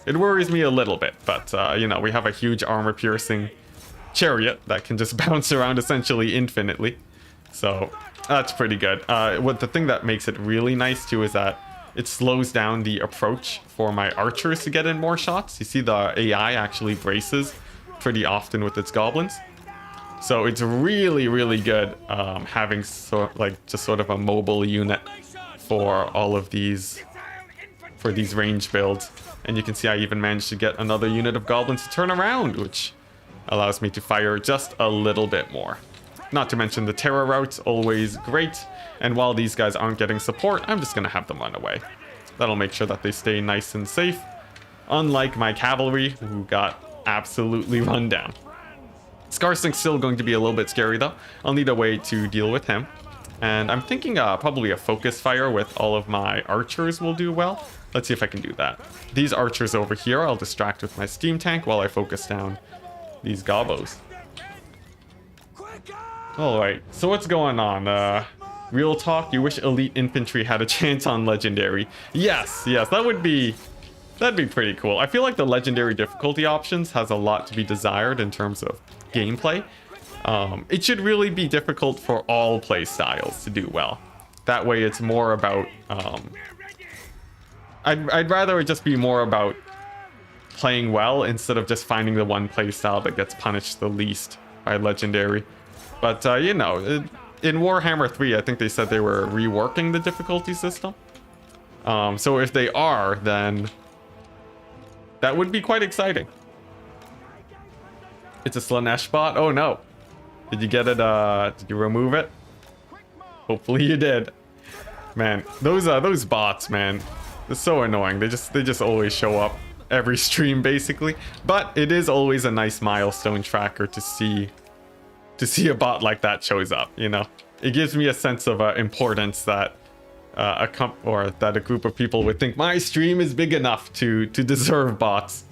It worries me a little bit, but, you know, we have a huge armor-piercing chariot that can just bounce around essentially infinitely. So, that's pretty good. The thing that makes it really nice, too, is that it slows down the approach for my archers to get in more shots. You see the AI actually braces pretty often with its goblins. So it's really, really good having just sort of a mobile unit for all of these, for these range builds. And you can see I even managed to get another unit of goblins to turn around, which allows me to fire just a little bit more. Not to mention the terror route's always great. And while these guys aren't getting support, I'm just going to have them run away. That'll make sure that they stay nice and safe. Unlike my cavalry, who got absolutely run down. Skarsnik's still going to be a little bit scary though. I'll need a way to deal with him. And I'm thinking probably a focus fire with all of my archers will do well. Let's see if I can do that. These archers over here, I'll distract with my steam tank while I focus down these gobos. Alright, so what's going on? Real talk, you wish elite infantry had a chance on legendary. Yes, that'd be pretty cool. I feel like the legendary difficulty options has a lot to be desired in terms of gameplay. It should really be difficult for all play styles to do well. That way it's more about I'd rather it just be more about playing well instead of just finding the one play style that gets punished the least by legendary. But you know, in Warhammer 3 I think they said they were reworking the difficulty system. So if they are, then that would be quite exciting. It's a Slanesh bot? Oh no. Did you get it? Did you remove it? Hopefully you did. Man, those bots, man, they're so annoying. They just always show up every stream basically. But it is always a nice milestone tracker to see a bot like that shows up. You know, it gives me a sense of importance that a group of people would think my stream is big enough to deserve bots.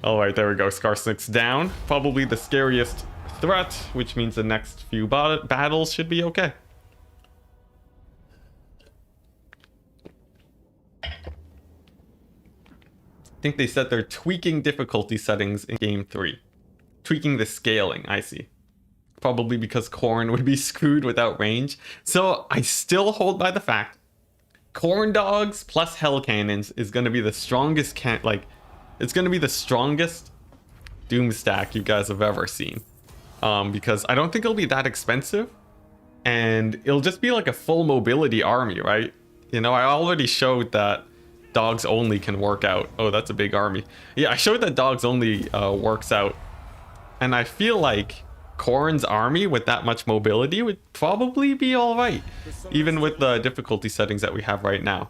All right, there we go. Skarsnik's down. Probably the scariest threat, which means the next few battles should be okay. I think they said they're tweaking difficulty settings in game 3. Tweaking the scaling, I see. Probably because Khorne would be screwed without range. So I still hold by the fact Khorne dogs plus hell cannons is going to be the strongest it's going to be the strongest doom stack you guys have ever seen. Because I don't think it'll be that expensive, and it'll just be like a full mobility army, right? You know, I already showed that dogs only can work out. Oh, that's a big army. Yeah, I showed that dogs only works out, and I feel like Khorne's army with that much mobility would probably be all right, even with the difficulty settings that we have right now.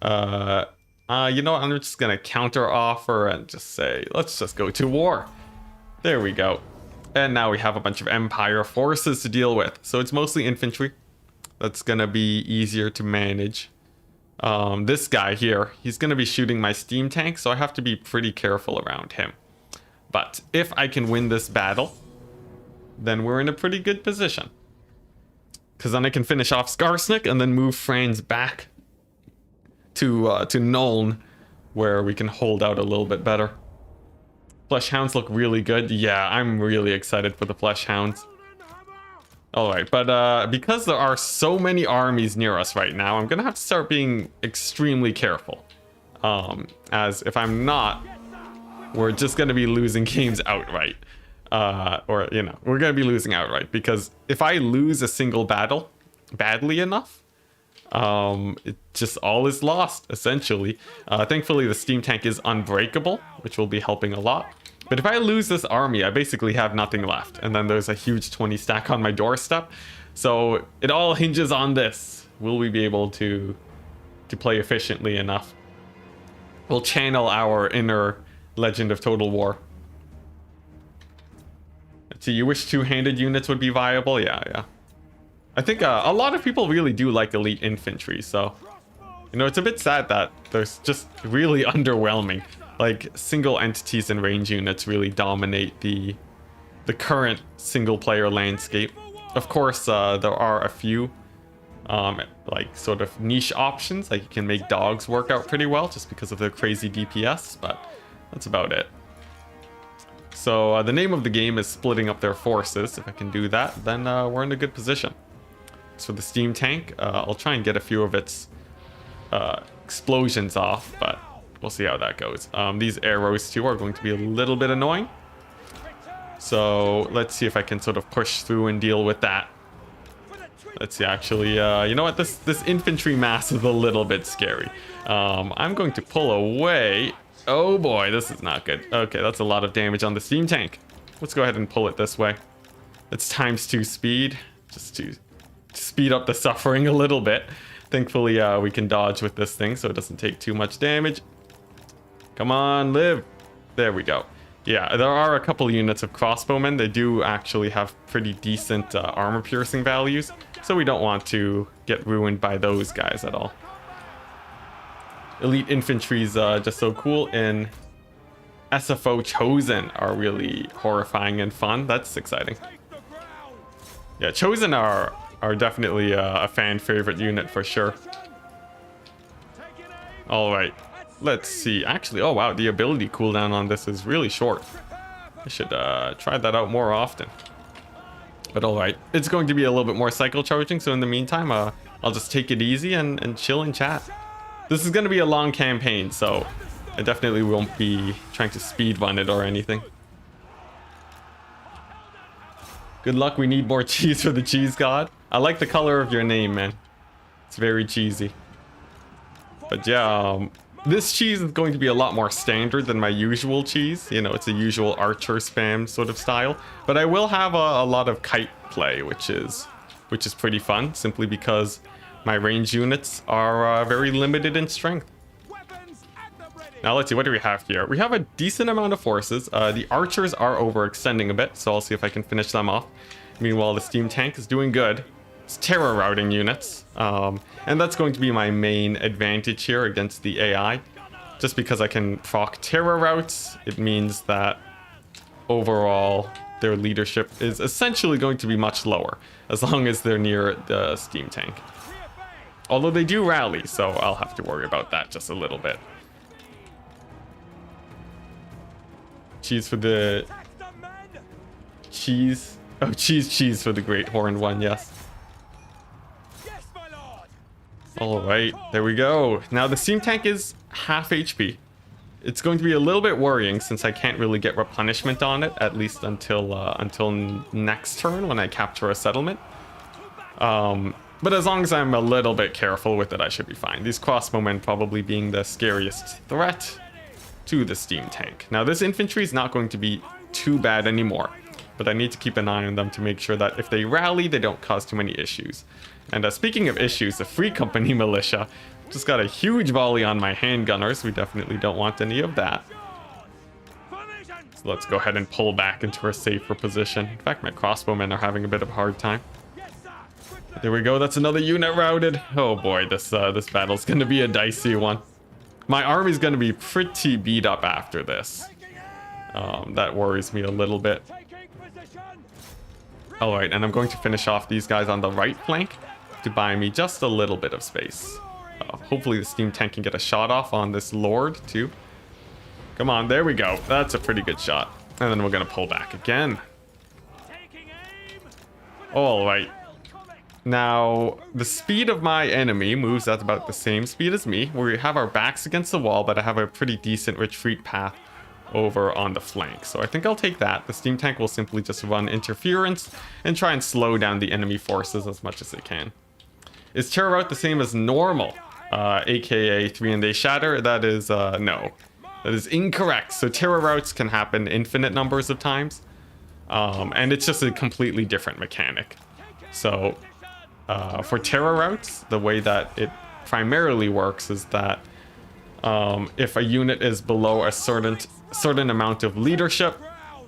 You know what? I'm just gonna counter offer and just say, let's just go to war. There we go. And now we have a bunch of Empire forces to deal with. So it's mostly infantry. That's gonna be easier to manage. This guy here, he's gonna be shooting my steam tank, so I have to be pretty careful around him. But if I can win this battle, then we're in a pretty good position. Because then I can finish off Skarsnik and then move Franz back to Nuln, where we can hold out a little bit better. Flesh Hounds look really good. Yeah, I'm really excited for the Flesh Hounds. Alright, but because there are so many armies near us right now, I'm gonna have to start being extremely careful. As if I'm not, we're just gonna be losing games outright. Or, you know, we're gonna be losing outright, because if I lose a single battle badly enough, it just all is lost, essentially. Thankfully, the steam tank is unbreakable, which will be helping a lot. But if I lose this army, I basically have nothing left. And then there's a huge 20 stack on my doorstep. So it all hinges on this. Will we be able to play efficiently enough? We'll channel our inner Legend of Total War. So you wish two-handed units would be viable? Yeah. I think a lot of people really do like elite infantry, so you know, it's a bit sad that there's just really underwhelming. Like, single entities and range units really dominate the current single-player landscape. Of course, there are a few like sort of niche options, like you can make dogs work out pretty well just because of their crazy DPS, but that's about it. So the name of the game is splitting up their forces. If I can do that, then we're in a good position. So the steam tank, I'll try and get a few of its explosions off, but we'll see how that goes. These arrows too are going to be a little bit annoying. So let's see if I can sort of push through and deal with that. Let's see, actually, you know what? This infantry mass is a little bit scary. I'm going to pull away. Oh boy, this is not good. Okay, that's a lot of damage on the steam tank. Let's go ahead and pull it this way. It's ×2 speed, just to speed up the suffering a little bit. Thankfully, we can dodge with this thing, so it doesn't take too much damage. Come on, live. There we go. Yeah, there are a couple units of crossbowmen. They do actually have pretty decent armor piercing values, so we don't want to get ruined by those guys at all. Elite infantry's just so cool, and SFO Chosen are really horrifying and fun. That's exciting. Yeah, Chosen are definitely a fan favorite unit for sure. All right, let's see. Actually, oh wow, the ability cooldown on this is really short. I should try that out more often. But all right, it's going to be a little bit more cycle charging, so in the meantime, I'll just take it easy and chill and chat. This is going to be a long campaign, so I definitely won't be trying to speed run it or anything. Good luck, we need more cheese for the cheese god. I like the color of your name, man. It's very cheesy. But yeah, this cheese is going to be a lot more standard than my usual cheese. You know, it's a usual archer spam sort of style. But I will have a lot of kite play, which is pretty fun, simply because my range units are very limited in strength. Now let's see, what do we have here? We have a decent amount of forces. The archers are overextending a bit, so I'll see if I can finish them off. Meanwhile, the steam tank is doing good. It's terror routing units, and that's going to be my main advantage here against the AI. Just because I can proc terror routes, it means that overall their leadership is essentially going to be much lower, as long as they're near the steam tank. Although they do rally, so I'll have to worry about that just a little bit. Cheese for the... Cheese? Oh, cheese for the Great Horned One, yes. Alright, there we go. Now the steam tank is half HP. It's going to be a little bit worrying since I can't really get replenishment on it, at least until next turn when I capture a settlement. But as long as I'm a little bit careful with it, I should be fine. These crossbowmen probably being the scariest threat to the steam tank. Now this infantry is not going to be too bad anymore, but I need to keep an eye on them to make sure that if they rally, they don't cause too many issues. And speaking of issues, the Free Company militia just got a huge volley on my handgunners. We definitely don't want any of that. So let's go ahead and pull back into a safer position. In fact, my crossbowmen are having a bit of a hard time. There we go, that's another unit routed. Oh boy, this battle's gonna be a dicey one. My army's gonna be pretty beat up after this. That worries me a little bit. Alright, and I'm going to finish off these guys on the right flank to buy me just a little bit of space. Hopefully the steam tank can get a shot off on this lord too. Come on, there we go. That's a pretty good shot. And then we're gonna pull back again. Alright. Now, the speed of my enemy moves at about the same speed as me. We have our backs against the wall, but I have a pretty decent retreat path over on the flank. So I think I'll take that. The steam tank will simply just run interference and try and slow down the enemy forces as much as it can. Is terror rout the same as normal? AKA 3-day shatter? That is, no. That is incorrect. So terror routs can happen infinite numbers of times. And it's just a completely different mechanic. So... for terror routes, the way that it primarily works is that if a unit is below a certain amount of leadership,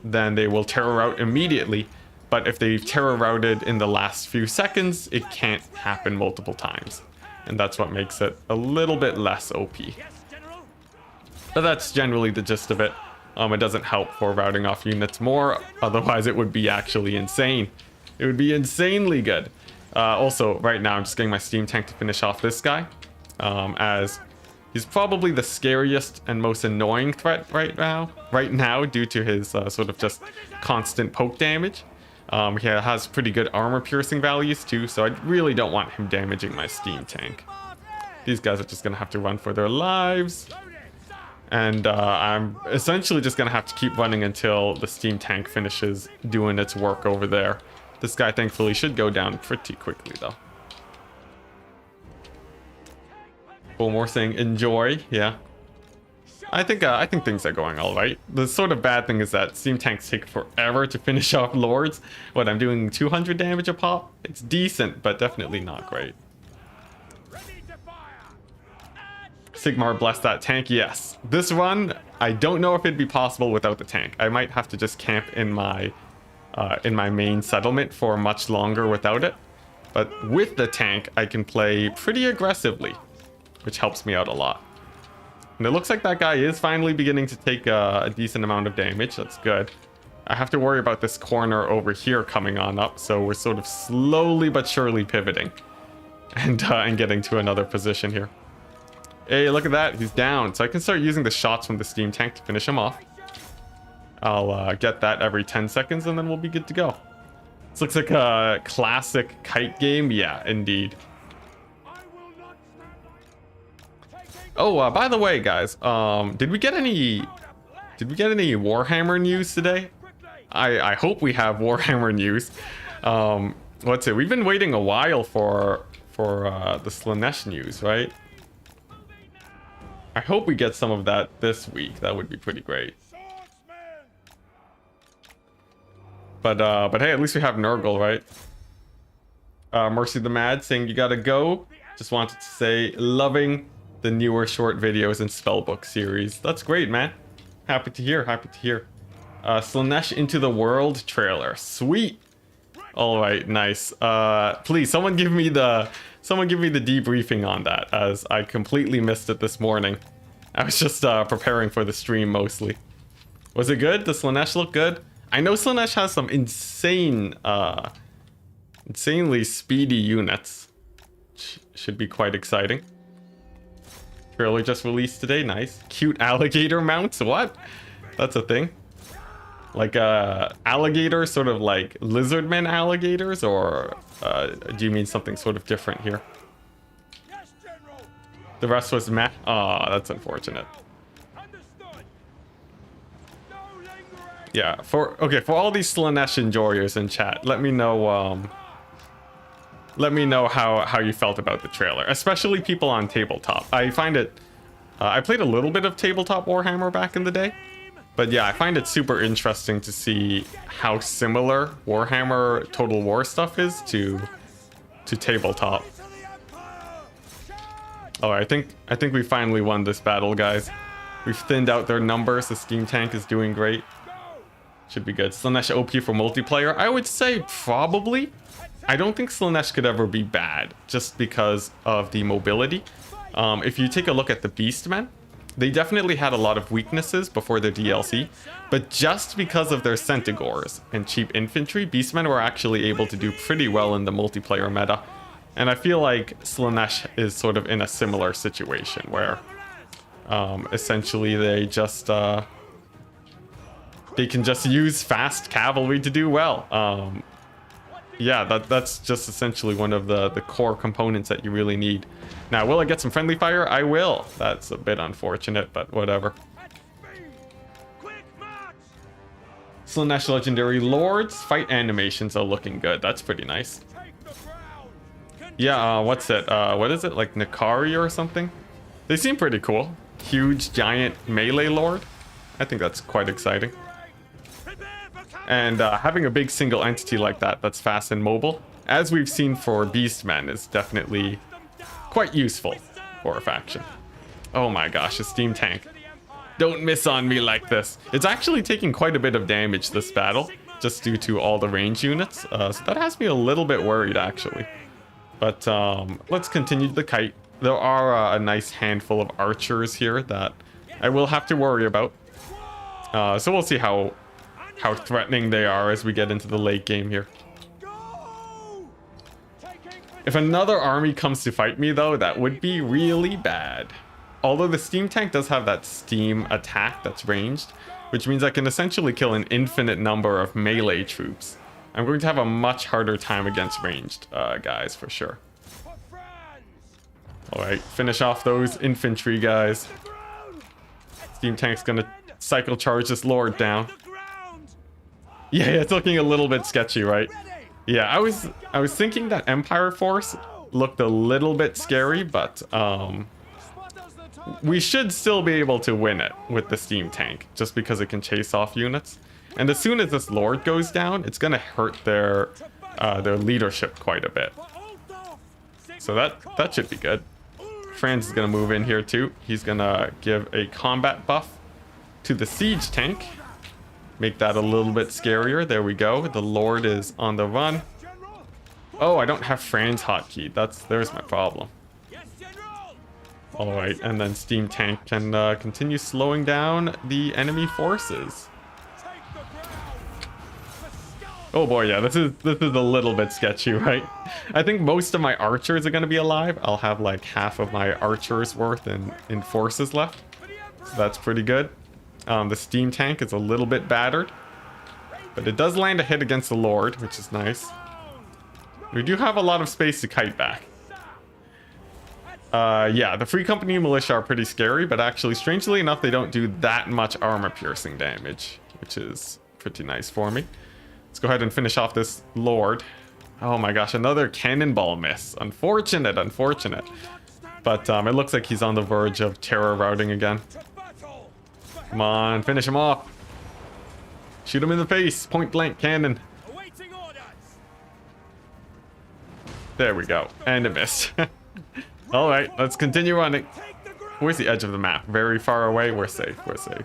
then they will terror rout immediately. But if they've terror routed in the last few seconds, it can't happen multiple times. And that's what makes it a little bit less OP. But that's generally the gist of it. It doesn't help for routing off units more, otherwise it would be actually insane. It would be insanely good. Also, right now, I'm just getting my steam tank to finish off this guy, as he's probably the scariest and most annoying threat right now, due to his sort of just constant poke damage. He has pretty good armor piercing values too, so I really don't want him damaging my steam tank. These guys are just gonna have to run for their lives, and I'm essentially just gonna have to keep running until the steam tank finishes doing its work over there. This guy thankfully should go down pretty quickly though. Bullmore saying enjoy, yeah. I think things are going all right. The sort of bad thing is that steam tanks take forever to finish off lords. What, I'm doing 200 damage a pop? It's decent, but definitely not great. Sigmar, bless that tank. Yes. This run, I don't know if it'd be possible without the tank. I might have to just camp in my main settlement for much longer without it. But with the tank, I can play pretty aggressively, which helps me out a lot. And it looks like that guy is finally beginning to take a decent amount of damage. That's good. I have to worry about this corner over here coming on up, so we're sort of slowly but surely pivoting and getting to another position here. Hey, look at that. He's down. So I can start using the shots from the steam tank to finish him off. I'll get that every 10 seconds, and then we'll be good to go. This looks like a classic kite game. Yeah, indeed. Oh, by the way, guys, did we get any Warhammer news today? I hope we have Warhammer news. What's it? We've been waiting a while for the Slaanesh news, right? I hope we get some of that this week. That would be pretty great. But hey, at least we have Nurgle, right? Mercy the Mad saying you gotta go. Just wanted to say, loving the newer short videos and spellbook series. That's great, man. Happy to hear. Happy to hear. Slaanesh Into the World trailer. Sweet. All right, nice. Please, someone give me the debriefing on that, as I completely missed it this morning. I was just preparing for the stream mostly. Was it good? Does Slaanesh look good? I know Slaanesh has some insanely speedy units. Should be quite exciting. Trailer just released today. Nice. Cute alligator mounts. What? That's a thing. Like alligator, sort of like lizardmen alligators, or do you mean something sort of different here? The rest was meh. Oh, that's unfortunate. Yeah, for all these Slaanesh enjoyers in chat, let me know how you felt about the trailer, especially people on tabletop. I find it I played a little bit of tabletop Warhammer back in the day, but yeah, I find it super interesting to see how similar Warhammer Total War stuff is to tabletop. Oh, I think we finally won this battle, guys. We've thinned out their numbers. The steam tank is doing great. Should be good. Slaanesh OP for multiplayer? I would say probably. I don't think Slaanesh could ever be bad, just because of the mobility. If you take a look at the Beastmen, they definitely had a lot of weaknesses before their DLC, but just because of their Centaurs and cheap infantry, Beastmen were actually able to do pretty well in the multiplayer meta. And I feel like Slaanesh is sort of in a similar situation where essentially they can just use fast cavalry to do well. Yeah, that's just essentially one of the core components that you really need. Now, will I get some friendly fire? I will. That's a bit unfortunate, but whatever. Slaanesh Legendary Lords. Fight animations are looking good. That's pretty nice. Yeah, what's it? What is it? Like Nikari or something? They seem pretty cool. Huge, giant melee lord. I think that's quite exciting. And having a big single entity like that that's fast and mobile, as we've seen for Beastmen, is definitely quite useful for a faction. Oh my gosh, a steam tank. Don't miss on me like this. It's actually taking quite a bit of damage this battle, just due to all the range units. So that has me a little bit worried, actually. But let's continue the kite. There are a nice handful of archers here that I will have to worry about. So we'll see how threatening they are as we get into the late game here. If another army comes to fight me, though, that would be really bad. Although the steam tank does have that steam attack that's ranged, which means I can essentially kill an infinite number of melee troops. I'm going to have a much harder time against ranged guys, for sure. Alright, finish off those infantry guys. Steam tank's gonna cycle charge this lord down. Yeah, it's looking a little bit sketchy, right? Yeah, I was thinking that Empire Force looked a little bit scary, but we should still be able to win it with the steam tank, just because it can chase off units. And as soon as this lord goes down, it's gonna hurt their leadership quite a bit. So that should be good. Franz is gonna move in here too. He's gonna give a combat buff to the siege tank. Make that a little bit scarier. There we go. The Lord is on the run. Oh, I don't have Franz hotkey. There's my problem. All right, and then Steam Tank can continue slowing down the enemy forces. Oh boy, yeah, this is a little bit sketchy, right? I think most of my archers are gonna be alive. I'll have like half of my archers worth in forces left. So that's pretty good. The Steam Tank is a little bit battered, but it does land a hit against the Lord, which is nice. We do have a lot of space to kite back. Yeah, the Free Company Militia are pretty scary, but actually, strangely enough, they don't do that much armor-piercing damage, which is pretty nice for me. Let's go ahead and finish off this Lord. Oh my gosh, another cannonball miss. Unfortunate, unfortunate. But it looks like he's on the verge of terror routing again. Come on, finish him off. Shoot him in the face. Point blank cannon. There we go. And it missed. All right, let's continue running. Where's the edge of the map? Very far away. We're safe. We're safe.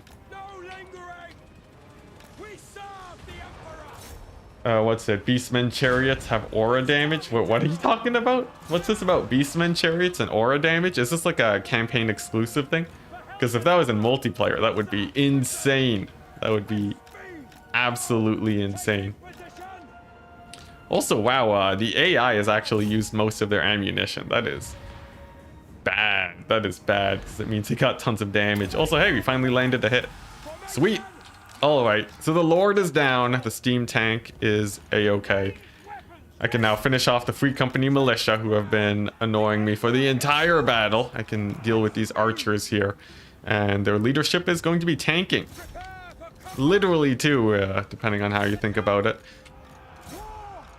What's it? Beastmen chariots have aura damage? What are you talking about? What's this about Beastmen chariots and aura damage? Is this like a campaign exclusive thing? Because if that was in multiplayer, that would be insane. That would be absolutely insane. Also, wow, the AI has actually used most of their ammunition. That is bad. That is bad, because it means he got tons of damage. Also, hey, we finally landed a hit. Sweet. All right, so the Lord is down. The Steam Tank is a-okay. I can now finish off the Free Company Militia, who have been annoying me for the entire battle. I can deal with these archers here. And their leadership is going to be tanking. Literally, too, depending on how you think about it.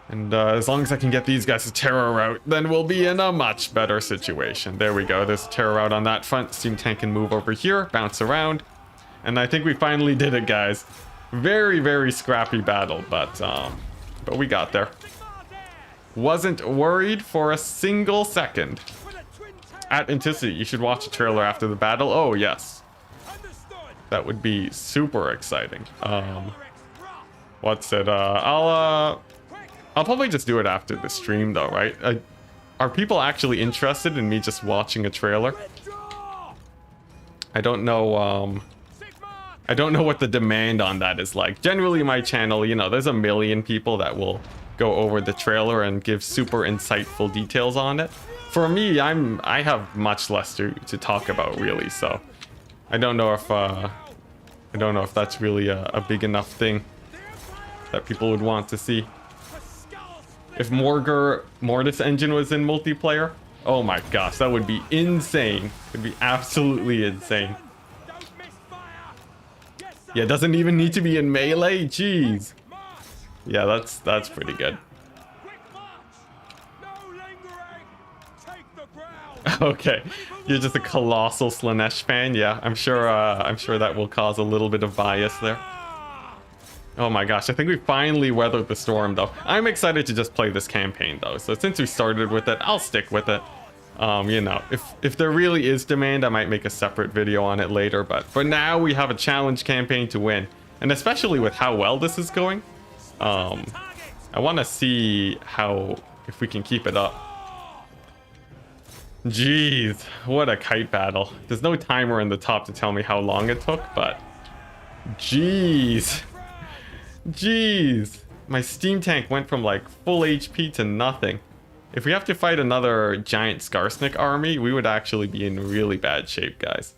And as long as I can get these guys to terror route, then we'll be in a much better situation. There we go. There's a terror route on that front. Steam Tank can move over here, bounce around. And I think we finally did it, guys. Very, very scrappy battle, but we got there. Wasn't worried for a single second. At Enticity, you should watch a trailer after the battle. Oh, yes. That would be super exciting. What's it? I'll probably just do it after the stream, though, right? Are people actually interested in me just watching a trailer? I don't know, I don't know what the demand on that is like. Generally, my channel, you know, there's a million people that will go over the trailer and give super insightful details on it. For me, I have much less to talk about, really, so I don't know if that's really a big enough thing that people would want to see. If Mortis Engine was in multiplayer, oh my gosh, that would be insane. It'd be absolutely insane. Yeah, it doesn't even need to be in melee. Jeez. Yeah, that's pretty good. Okay, you're just a colossal Slanesh fan. Yeah, I'm sure that will cause a little bit of bias there. Oh my gosh, I think we finally weathered the storm, though. I'm excited to just play this campaign, though. So since we started with it, I'll stick with it. You know, if there really is demand, I might make a separate video on it later. But for now, we have a challenge campaign to win. And especially with how well this is going, I want to see if we can keep it up. Jeez, what a kite battle. There's no timer in the top to tell me how long it took, but jeez. Jeez. My Steam Tank went from like full HP to nothing. If we have to fight another giant Skarsnik army, we would actually be in really bad shape, guys.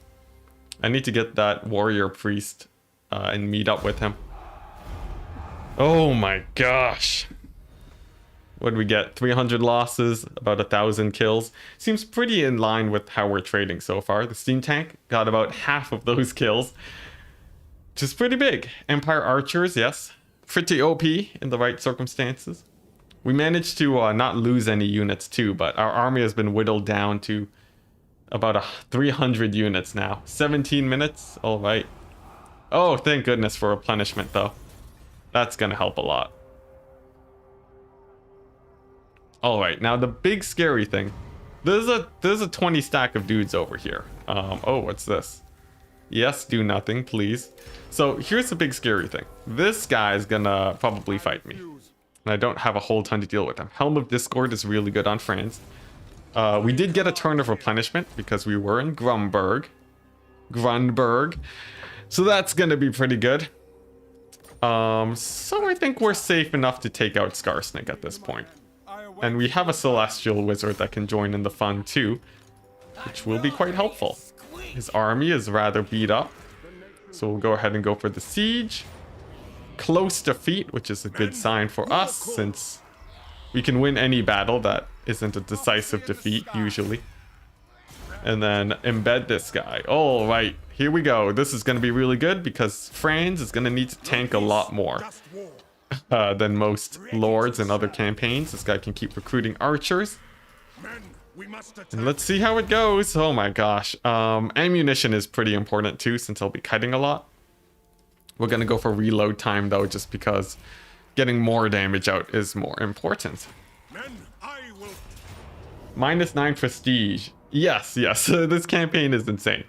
I need to get that warrior priest and meet up with him. Oh my gosh. What did we get? 300 losses, about 1,000 kills. Seems pretty in line with how we're trading so far. The Steam Tank got about half of those kills, which is pretty big. Empire archers, yes. Pretty OP in the right circumstances. We managed to not lose any units too, but our army has been whittled down to about 300 units now. 17 minutes, all right. Oh, thank goodness for replenishment, though. That's gonna help a lot. All right, now the big scary thing There's a 20 stack of dudes over here. Oh, what's this? Yes, do nothing, please. So here's the big scary thing. This guy is gonna probably fight me. And I don't have a whole ton to deal with him. Helm of Discord is really good on Franz. We did get a turn of replenishment because we were in Grunberg. So that's gonna be pretty good. So I think we're safe enough to take out Skarsnik at this point. And we have a Celestial Wizard that can join in the fun too, which will be quite helpful. His army is rather beat up, so we'll go ahead and go for the siege. Close defeat, which is a good sign for us, since we can win any battle that isn't a decisive defeat, usually. And then embed this guy. All right, here we go. This is going to be really good, because Franz is going to need to tank a lot more than most lords in other campaigns. This guy can keep recruiting archers. And let's see how it goes. Oh my gosh. Ammunition is pretty important too, since I'll be kiting a lot. We're gonna go for reload time though, just because getting more damage out is more important. -9 prestige. Yes. This campaign is insane.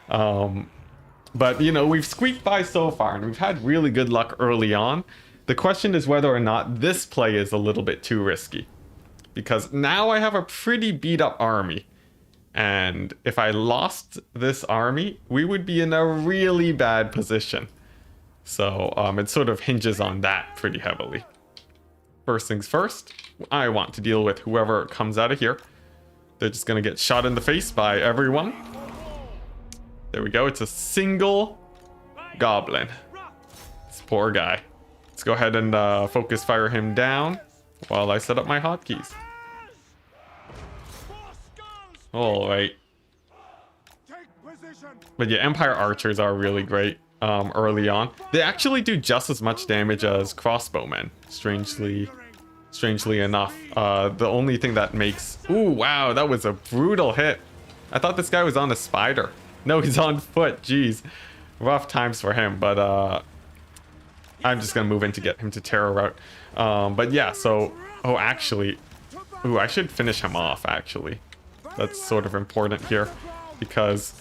But you know, we've squeaked by so far, and we've had really good luck early on. The question is whether or not this play is a little bit too risky. Because now I have a pretty beat up army. And if I lost this army, we would be in a really bad position. So it sort of hinges on that pretty heavily. First things first, I want to deal with whoever comes out of here. They're just going to get shot in the face by everyone. There we go. It's a single goblin. This poor guy. Let's go ahead and focus fire him down while I set up my hotkeys. All right. But yeah, Empire archers are really great early on. They actually do just as much damage as crossbowmen, strangely enough. The only thing that makes... Ooh, wow, that was a brutal hit. I thought this guy was on a spider. No, he's on foot. Jeez. Rough times for him, but I'm just going to move in to get him to terror route. But yeah, so... Oh, actually... Ooh, I should finish him off, actually. That's sort of important here, because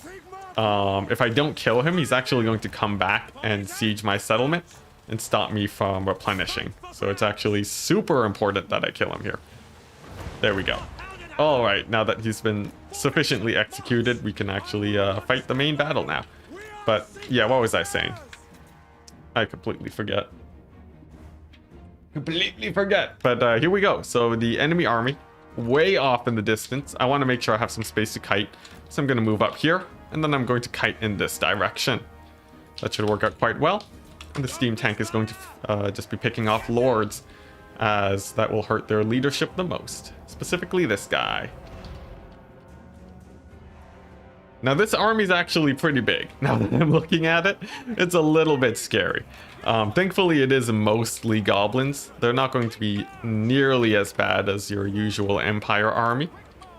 if I don't kill him, he's actually going to come back and siege my settlement and stop me from replenishing. So it's actually super important that I kill him here. There we go. All right, now that he's been sufficiently executed, we can actually fight the main battle now. But yeah, what was I saying? I completely forget. But here we go. So the enemy army, way off in the distance. I want to make sure I have some space to kite. So I'm going to move up here, and then I'm going to kite in this direction. That should work out quite well. And the steam tank is going to just be picking off lords, as that will hurt their leadership the most. Specifically this guy. Now this army is actually pretty big. Now that I'm looking at it, it's a little bit scary. Thankfully it is mostly goblins. They're not going to be nearly as bad as your usual Empire army.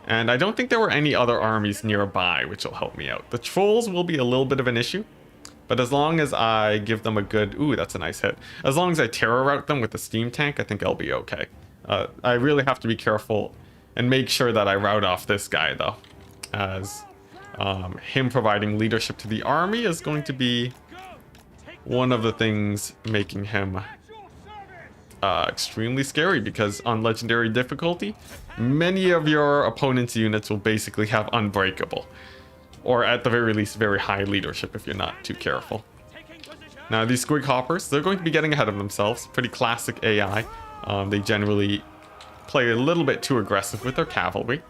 And I don't think there were any other armies nearby, which will help me out. The trolls will be a little bit of an issue, but as long as I give them a good... Ooh, that's a nice hit. As long as I terror route them with the steam tank, I think I'll be okay. I really have to be careful and make sure that I route off this guy, though, as him providing leadership to the army is going to be one of the things making him extremely scary, because on legendary difficulty, many of your opponent's units will basically have unbreakable, or at the very least very high leadership if you're not too careful. Now these squig hoppers, they're going to be getting ahead of themselves. Pretty classic AI. They generally play a little bit too aggressive with their cavalry.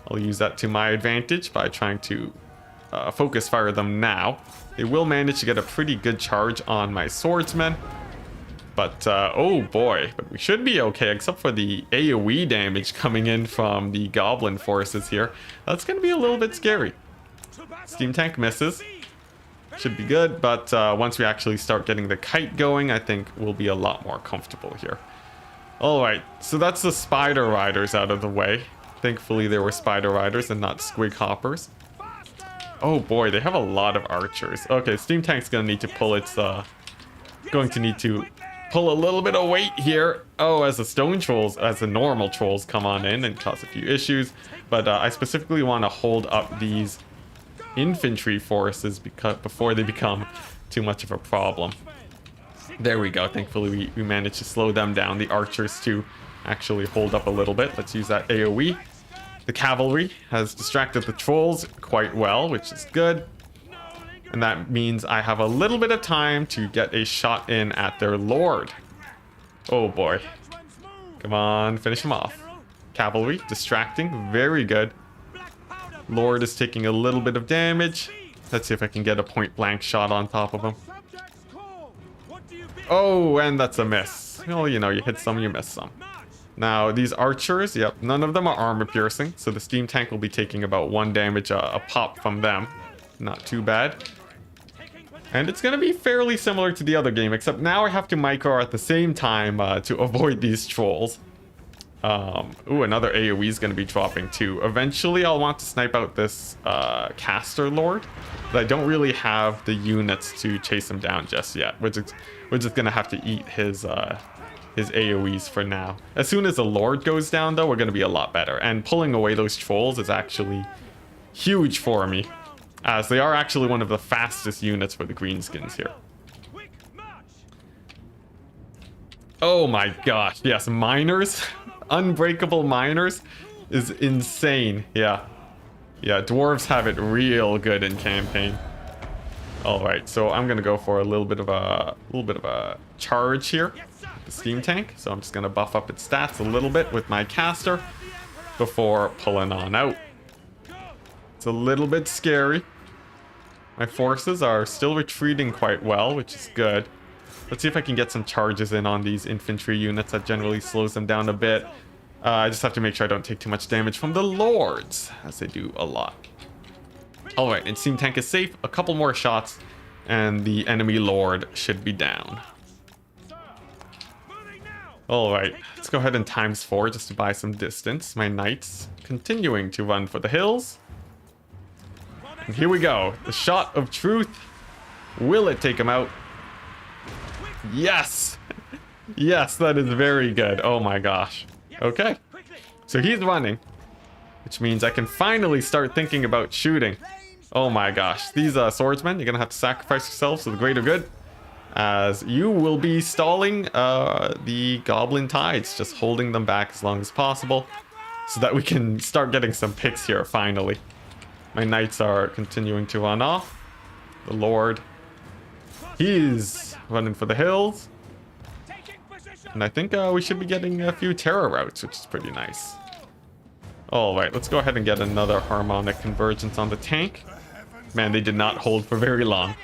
I'll use that to my advantage by trying to focus fire them now. They will manage to get a pretty good charge on my swordsmen. But, oh boy, but we should be okay, except for the AoE damage coming in from the goblin forces here. That's going to be a little bit scary. Steam tank misses. Should be good, but once we actually start getting the kite going, I think we'll be a lot more comfortable here. Alright, so that's the spider riders out of the way. Thankfully there were spider riders and not squig hoppers. Oh boy, they have a lot of archers. Okay, steam tank's gonna need to pull its going to need to pull a little bit of weight here. Oh, as the normal trolls come on in and cause a few issues. But I specifically want to hold up these infantry forces before they become too much of a problem. There we go. Thankfully, we managed to slow them down. The archers to actually hold up a little bit. Let's use that AoE. The cavalry has distracted the trolls quite well, which is good. And that means I have a little bit of time to get a shot in at their lord. Oh boy. Come on, finish him off. Cavalry, distracting, very good. Lord is taking a little bit of damage. Let's see if I can get a point blank shot on top of him. Oh, and that's a miss. Well, you know, you hit some, you miss some. Now, these archers, yep, none of them are armor piercing, so the steam tank will be taking about 1 damage a pop from them. Not too bad. And it's going to be fairly similar to the other game, except now I have to micro at the same time to avoid these trolls. Ooh, another AoE is going to be dropping too. Eventually, I'll want to snipe out this caster lord, but I don't really have the units to chase him down just yet. We're just going to have to eat his AoEs for now. As soon as the lord goes down, though, we're going to be a lot better. And pulling away those trolls is actually huge for me, as they are actually one of the fastest units for the greenskins here. Oh my gosh, yes, miners. Unbreakable miners is insane. Yeah, dwarves have it real good in campaign. All right, so I'm gonna go for a little bit of a charge here, the steam tank. So I'm just gonna buff up its stats a little bit with my caster before pulling on out. It's a little bit scary. My forces are still retreating quite well, which is good. Let's see if I can get some charges in on these infantry units. That generally slows them down a bit. I just have to make sure I don't take too much damage from the lords, as they do a lot. Alright, and steam tank is safe. A couple more shots, and the enemy lord should be down. Alright, let's go ahead and ×4 just to buy some distance. My knights continuing to run for the hills. And here we go. The shot of truth. Will it take him out? Yes! Yes, that is very good. Oh my gosh. Okay. So he's running, which means I can finally start thinking about shooting. Oh my gosh. These swordsmen, you're going to have to sacrifice yourselves for the greater good, as you will be stalling the goblin tides, just holding them back as long as possible so that we can start getting some picks here finally. My knights are continuing to run off. The lord, he's running for the hills. And I think we should be getting a few terror routes, which is pretty nice. Alright, let's go ahead and get another harmonic convergence on the tank. Man, they did not hold for very long.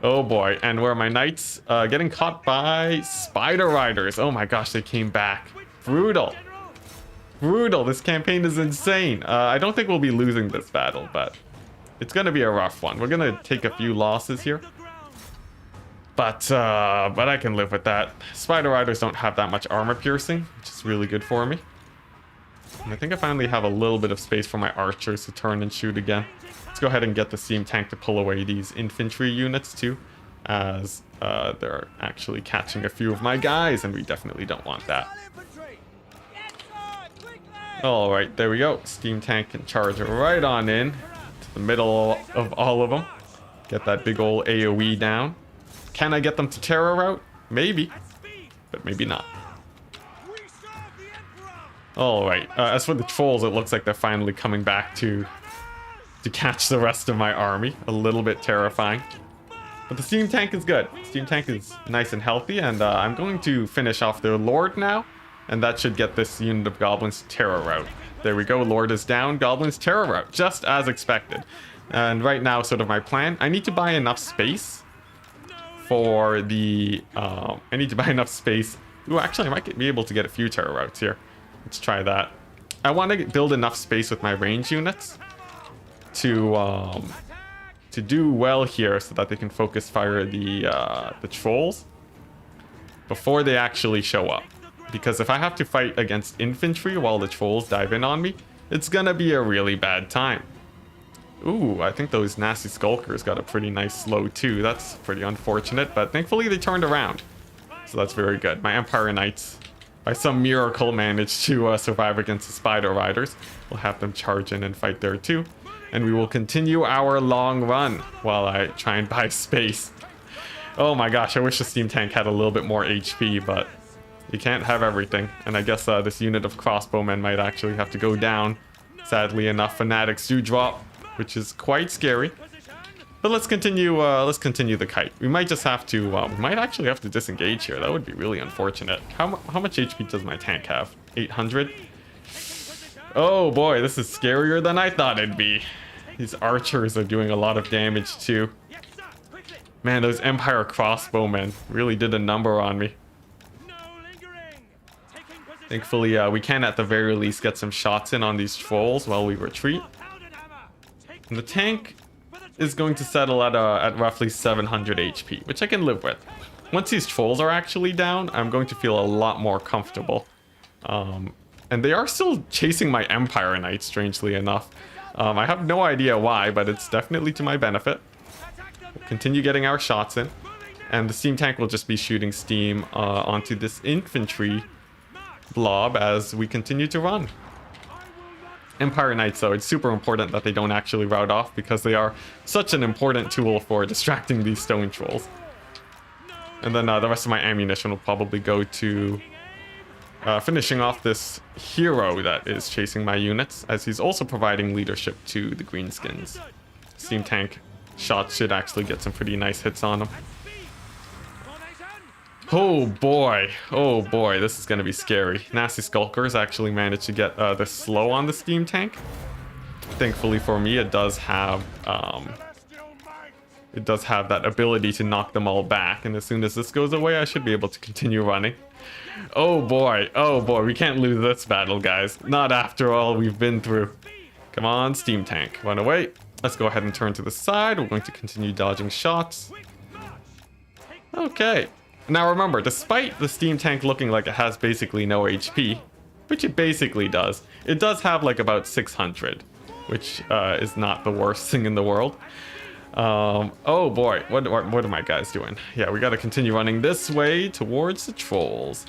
Oh boy, and where are my knights? Getting caught by spider riders. Oh my gosh, they came back. Brutal. Brutal, this campaign is insane. I don't think we'll be losing this battle, but it's gonna be a rough one. We're gonna take a few losses here. But I can live with that. Spider riders don't have that much armor piercing, which is really good for me. And I think I finally have a little bit of space for my archers to turn and shoot again. Let's go ahead and get the steam tank to pull away these infantry units too, as they're actually catching a few of my guys, and we definitely don't want that. Alright, there we go. Steam tank can charge right on in to the middle of all of them. Get that big old AoE down. Can I get them to terror route? Maybe, but maybe not. Alright, as for the trolls, it looks like they're finally coming back to catch the rest of my army. A little bit terrifying. But the steam tank is good. Steam tank is nice and healthy, and I'm going to finish off their lord now, and that should get this unit of goblins to terror route. There we go, lord is down, goblins terror route, just as expected. And right now, sort of my plan, I need to buy enough space for the, I need to buy enough space. Ooh, actually, I might be able to get a few terror routes here. Let's try that. I want to build enough space with my range units to do well here so that they can focus fire the trolls before they actually show up. Because if I have to fight against infantry while the trolls dive in on me, it's gonna be a really bad time. Ooh, I think those nasty skulkers got a pretty nice slow too. That's pretty unfortunate, but thankfully they turned around. So that's very good. My Empire Knights, by some miracle, managed to survive against the Spider Riders. We'll have them charge in and fight there too. And we will continue our long run while I try and buy space. Oh my gosh, I wish the steam tank had a little bit more HP, but you can't have everything. And I guess this unit of crossbowmen might actually have to go down. Sadly enough, fanatics do drop, which is quite scary. But let's continue the kite. We might just have to, we might actually have to disengage here. That would be really unfortunate. How much HP does my tank have? 800? Oh boy, this is scarier than I thought it'd be. These archers are doing a lot of damage too. Man, those Empire crossbowmen really did a number on me. Thankfully, we can at the very least get some shots in on these trolls while we retreat. And the tank is going to settle at roughly 700 HP, which I can live with. Once these trolls are actually down, I'm going to feel a lot more comfortable. And they are still chasing my Empire Knight, strangely enough. I have no idea why, but it's definitely to my benefit. We'll continue getting our shots in, and the steam tank will just be shooting steam onto this infantry blob as we continue to run. Empire Knights, though, it's super important that they don't actually rout off because they are such an important tool for distracting these stone trolls. And then the rest of my ammunition will probably go to finishing off this hero that is chasing my units, as he's also providing leadership to the greenskins. Steam tank shots should actually get some pretty nice hits on him. Oh boy, this is gonna be scary. Nasty Skulkers actually managed to get the slow on the steam tank. Thankfully for me, it does have that ability to knock them all back, and as soon as this goes away, I should be able to continue running. Oh boy, we can't lose this battle, guys. Not after all we've been through. Come on, steam tank, run away. Let's go ahead and turn to the side. We're going to continue dodging shots. Okay. Now remember, despite the steam tank looking like it has basically no HP, which it basically does, it does have like about 600, which is not the worst thing in the world. Oh boy, what are my guys doing? Yeah, we got to continue running this way towards the trolls.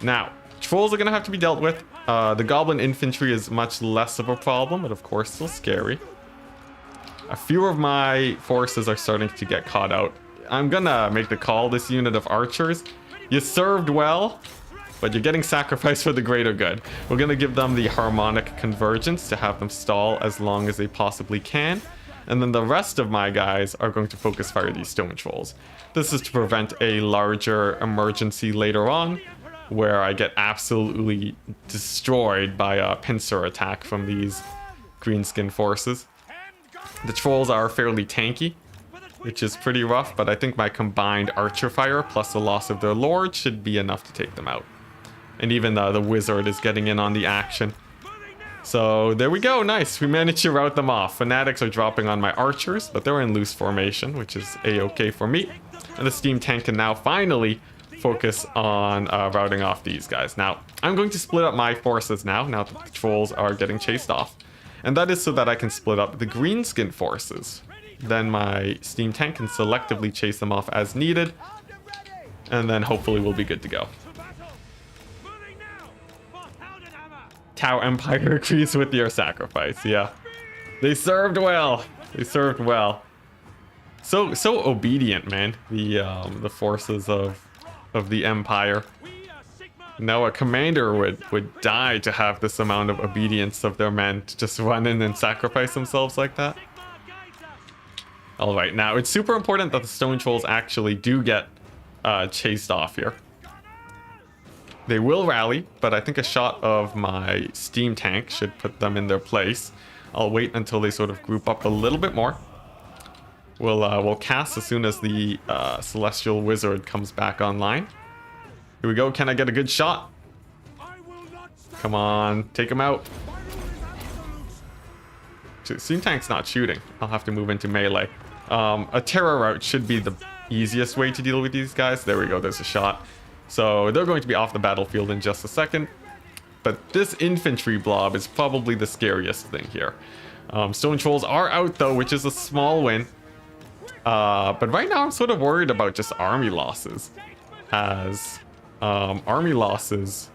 Now, trolls are going to have to be dealt with. The goblin infantry is much less of a problem, but of course still scary. A few of my forces are starting to get caught out. I'm gonna make the call, this unit of archers. You served well, but you're getting sacrificed for the greater good. We're gonna give them the harmonic convergence to have them stall as long as they possibly can. And then the rest of my guys are going to focus fire these stone trolls. This is to prevent a larger emergency later on, where I get absolutely destroyed by a pincer attack from these greenskin forces. The trolls are fairly tanky, which is pretty rough, but I think my combined archer fire plus the loss of their lord should be enough to take them out. And even the wizard is getting in on the action. So there we go, nice. We managed to rout them off. Fanatics are dropping on my archers, but they're in loose formation, which is a-okay for me. And the steam tank can now finally focus on routing off these guys. Now, I'm going to split up my forces now that the trolls are getting chased off. And that is so that I can split up the greenskin forces. Then my steam tank can selectively chase them off as needed. And then hopefully we'll be good to go. Tau Empire agrees with your sacrifice, yeah. They served well. They served well. So obedient, man. The forces of the Empire. No, a commander would die to have this amount of obedience of their men to just run in and sacrifice themselves like that. Alright, now it's super important that the stone trolls actually do get chased off here. They will rally, but I think a shot of my steam tank should put them in their place. I'll wait until they sort of group up a little bit more. We'll cast as soon as the celestial wizard comes back online. Here we go. Can I get a good shot? Come on, take him out. Steam tank's not shooting. I'll have to move into melee. A terror route should be the easiest way to deal with these guys. There we go. There's a shot. So they're going to be off the battlefield in just a second. But this infantry blob is probably the scariest thing here. Stone trolls are out though, which is a small win. But right now I'm sort of worried about just army losses. as army losses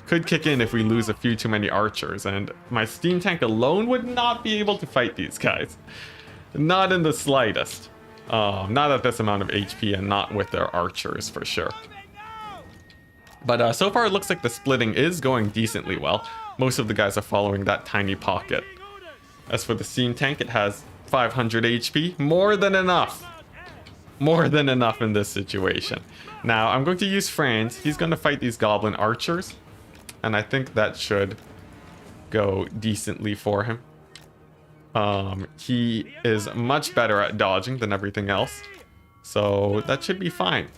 could kick in if we lose a few too many archers, and my steam tank alone would not be able to fight these guys. Not in the slightest. Not at this amount of HP and not with their archers for sure. But so far it looks like the splitting is going decently well. Most of the guys are following that tiny pocket. As for the steam tank, it has 500 HP. More than enough. More than enough in this situation. Now I'm going to use Franz. He's going to fight these goblin archers. And I think that should go decently for him. He is much better at dodging than everything else. So that should be fine.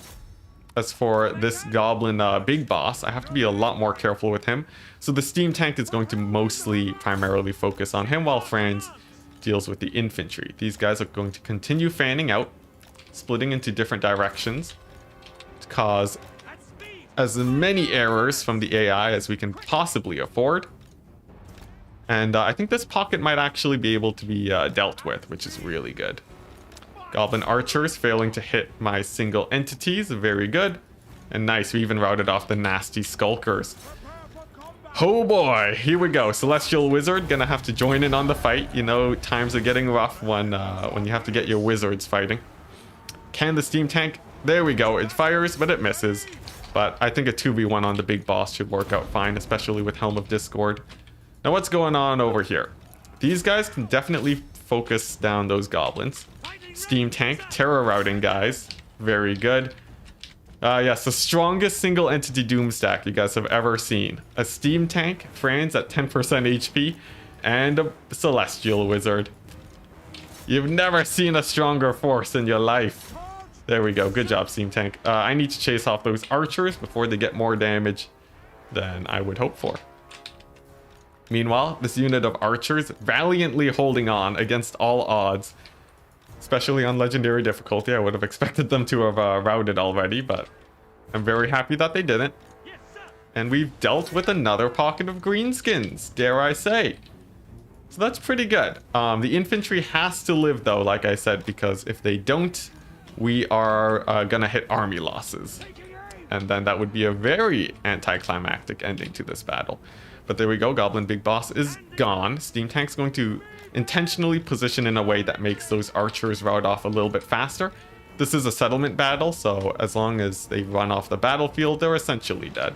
As for this goblin big boss, I have to be a lot more careful with him. So the steam tank is going to primarily focus on him while Franz deals with the infantry. These guys are going to continue fanning out, splitting into different directions to cause as many errors from the AI as we can possibly afford. And I think this pocket might actually be able to be dealt with, which is really good. Goblin archers failing to hit my single entities. Very good. And nice, we even routed off the nasty skulkers. Oh boy, here we go. Celestial Wizard gonna have to join in on the fight. You know, times are getting rough when you have to get your wizards fighting. Can the steam tank? There we go. It fires, but it misses. But I think a 2v1 on the big boss should work out fine, especially with Helm of Discord. Now what's going on over here? These guys can definitely focus down those goblins. Steam tank, terror routing guys. Very good. Yes, the strongest single entity doom stack you guys have ever seen. A steam tank, Franz at 10% HP, and a celestial wizard. You've never seen a stronger force in your life. There we go. Good job, steam tank. I need to chase off those archers before they get more damage than I would hope for. Meanwhile, this unit of archers valiantly holding on against all odds. Especially on legendary difficulty. I would have expected them to have routed already, but I'm very happy that they didn't. And we've dealt with another pocket of greenskins, dare I say. So that's pretty good. The infantry has to live though, like I said, because if they don't, we are gonna hit army losses. And then that would be a very anticlimactic ending to this battle. But there we go, Goblin Big Boss is gone. Steam Tank's going to intentionally position in a way that makes those archers rout off a little bit faster. This is a settlement battle, so as long as they run off the battlefield, they're essentially dead.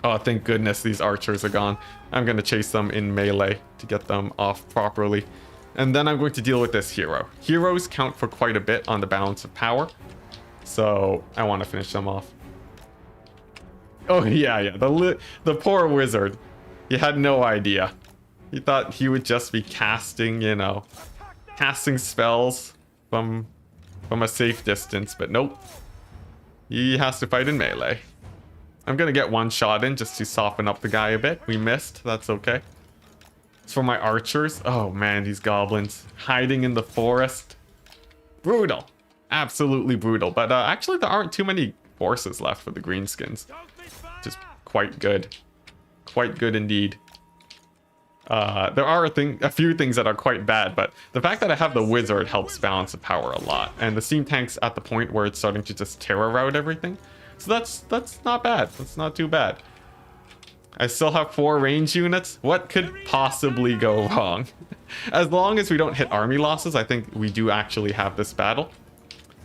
Oh, thank goodness these archers are gone. I'm going to chase them in melee to get them off properly. And then I'm going to deal with this hero. Heroes count for quite a bit on the balance of power, so I want to finish them off. Oh, yeah, the poor wizard. He had no idea. He thought he would just be casting, you know, casting spells from a safe distance, but nope. He has to fight in melee. I'm gonna get one shot in just to soften up the guy a bit. We missed, that's okay. As for my archers, oh man, these goblins hiding in the forest. Brutal, absolutely brutal. But actually there aren't too many forces left for the greenskins. Just quite good indeed. There are a few things that are quite bad, but the fact that I have the wizard helps balance the power a lot. And the steam tank's at the point where it's starting to just terror rout everything. So that's not bad. That's not too bad. I still have 4 range units. What could possibly go wrong? As long as we don't hit army losses, I think we do actually have this battle.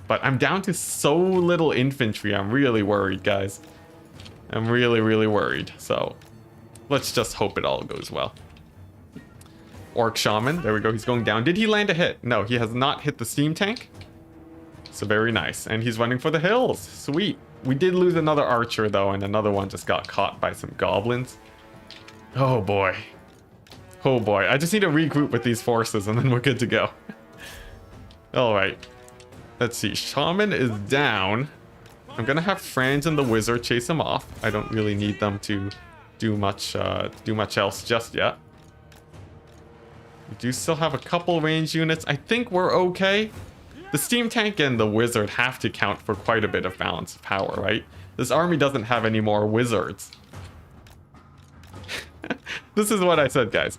But I'm down to so little infantry. I'm really worried, guys. I'm really worried. So let's just hope it all goes well. Orc Shaman, there we go, he's going down. Did he land a hit? No, he has not hit the steam tank. So very nice. And he's running for the hills. Sweet. We did lose another archer though, and another one just got caught by some goblins. Oh boy. Oh boy. I just need to regroup with these forces and then we're good to go. Alright. Let's see. Shaman is down. I'm gonna have Franz and the wizard chase him off. I don't really need them to do much else just yet. We do still have a couple range units. I think we're okay. The steam tank and the wizard have to count for quite a bit of balance of power, right? This army doesn't have any more wizards. This is what I said, guys.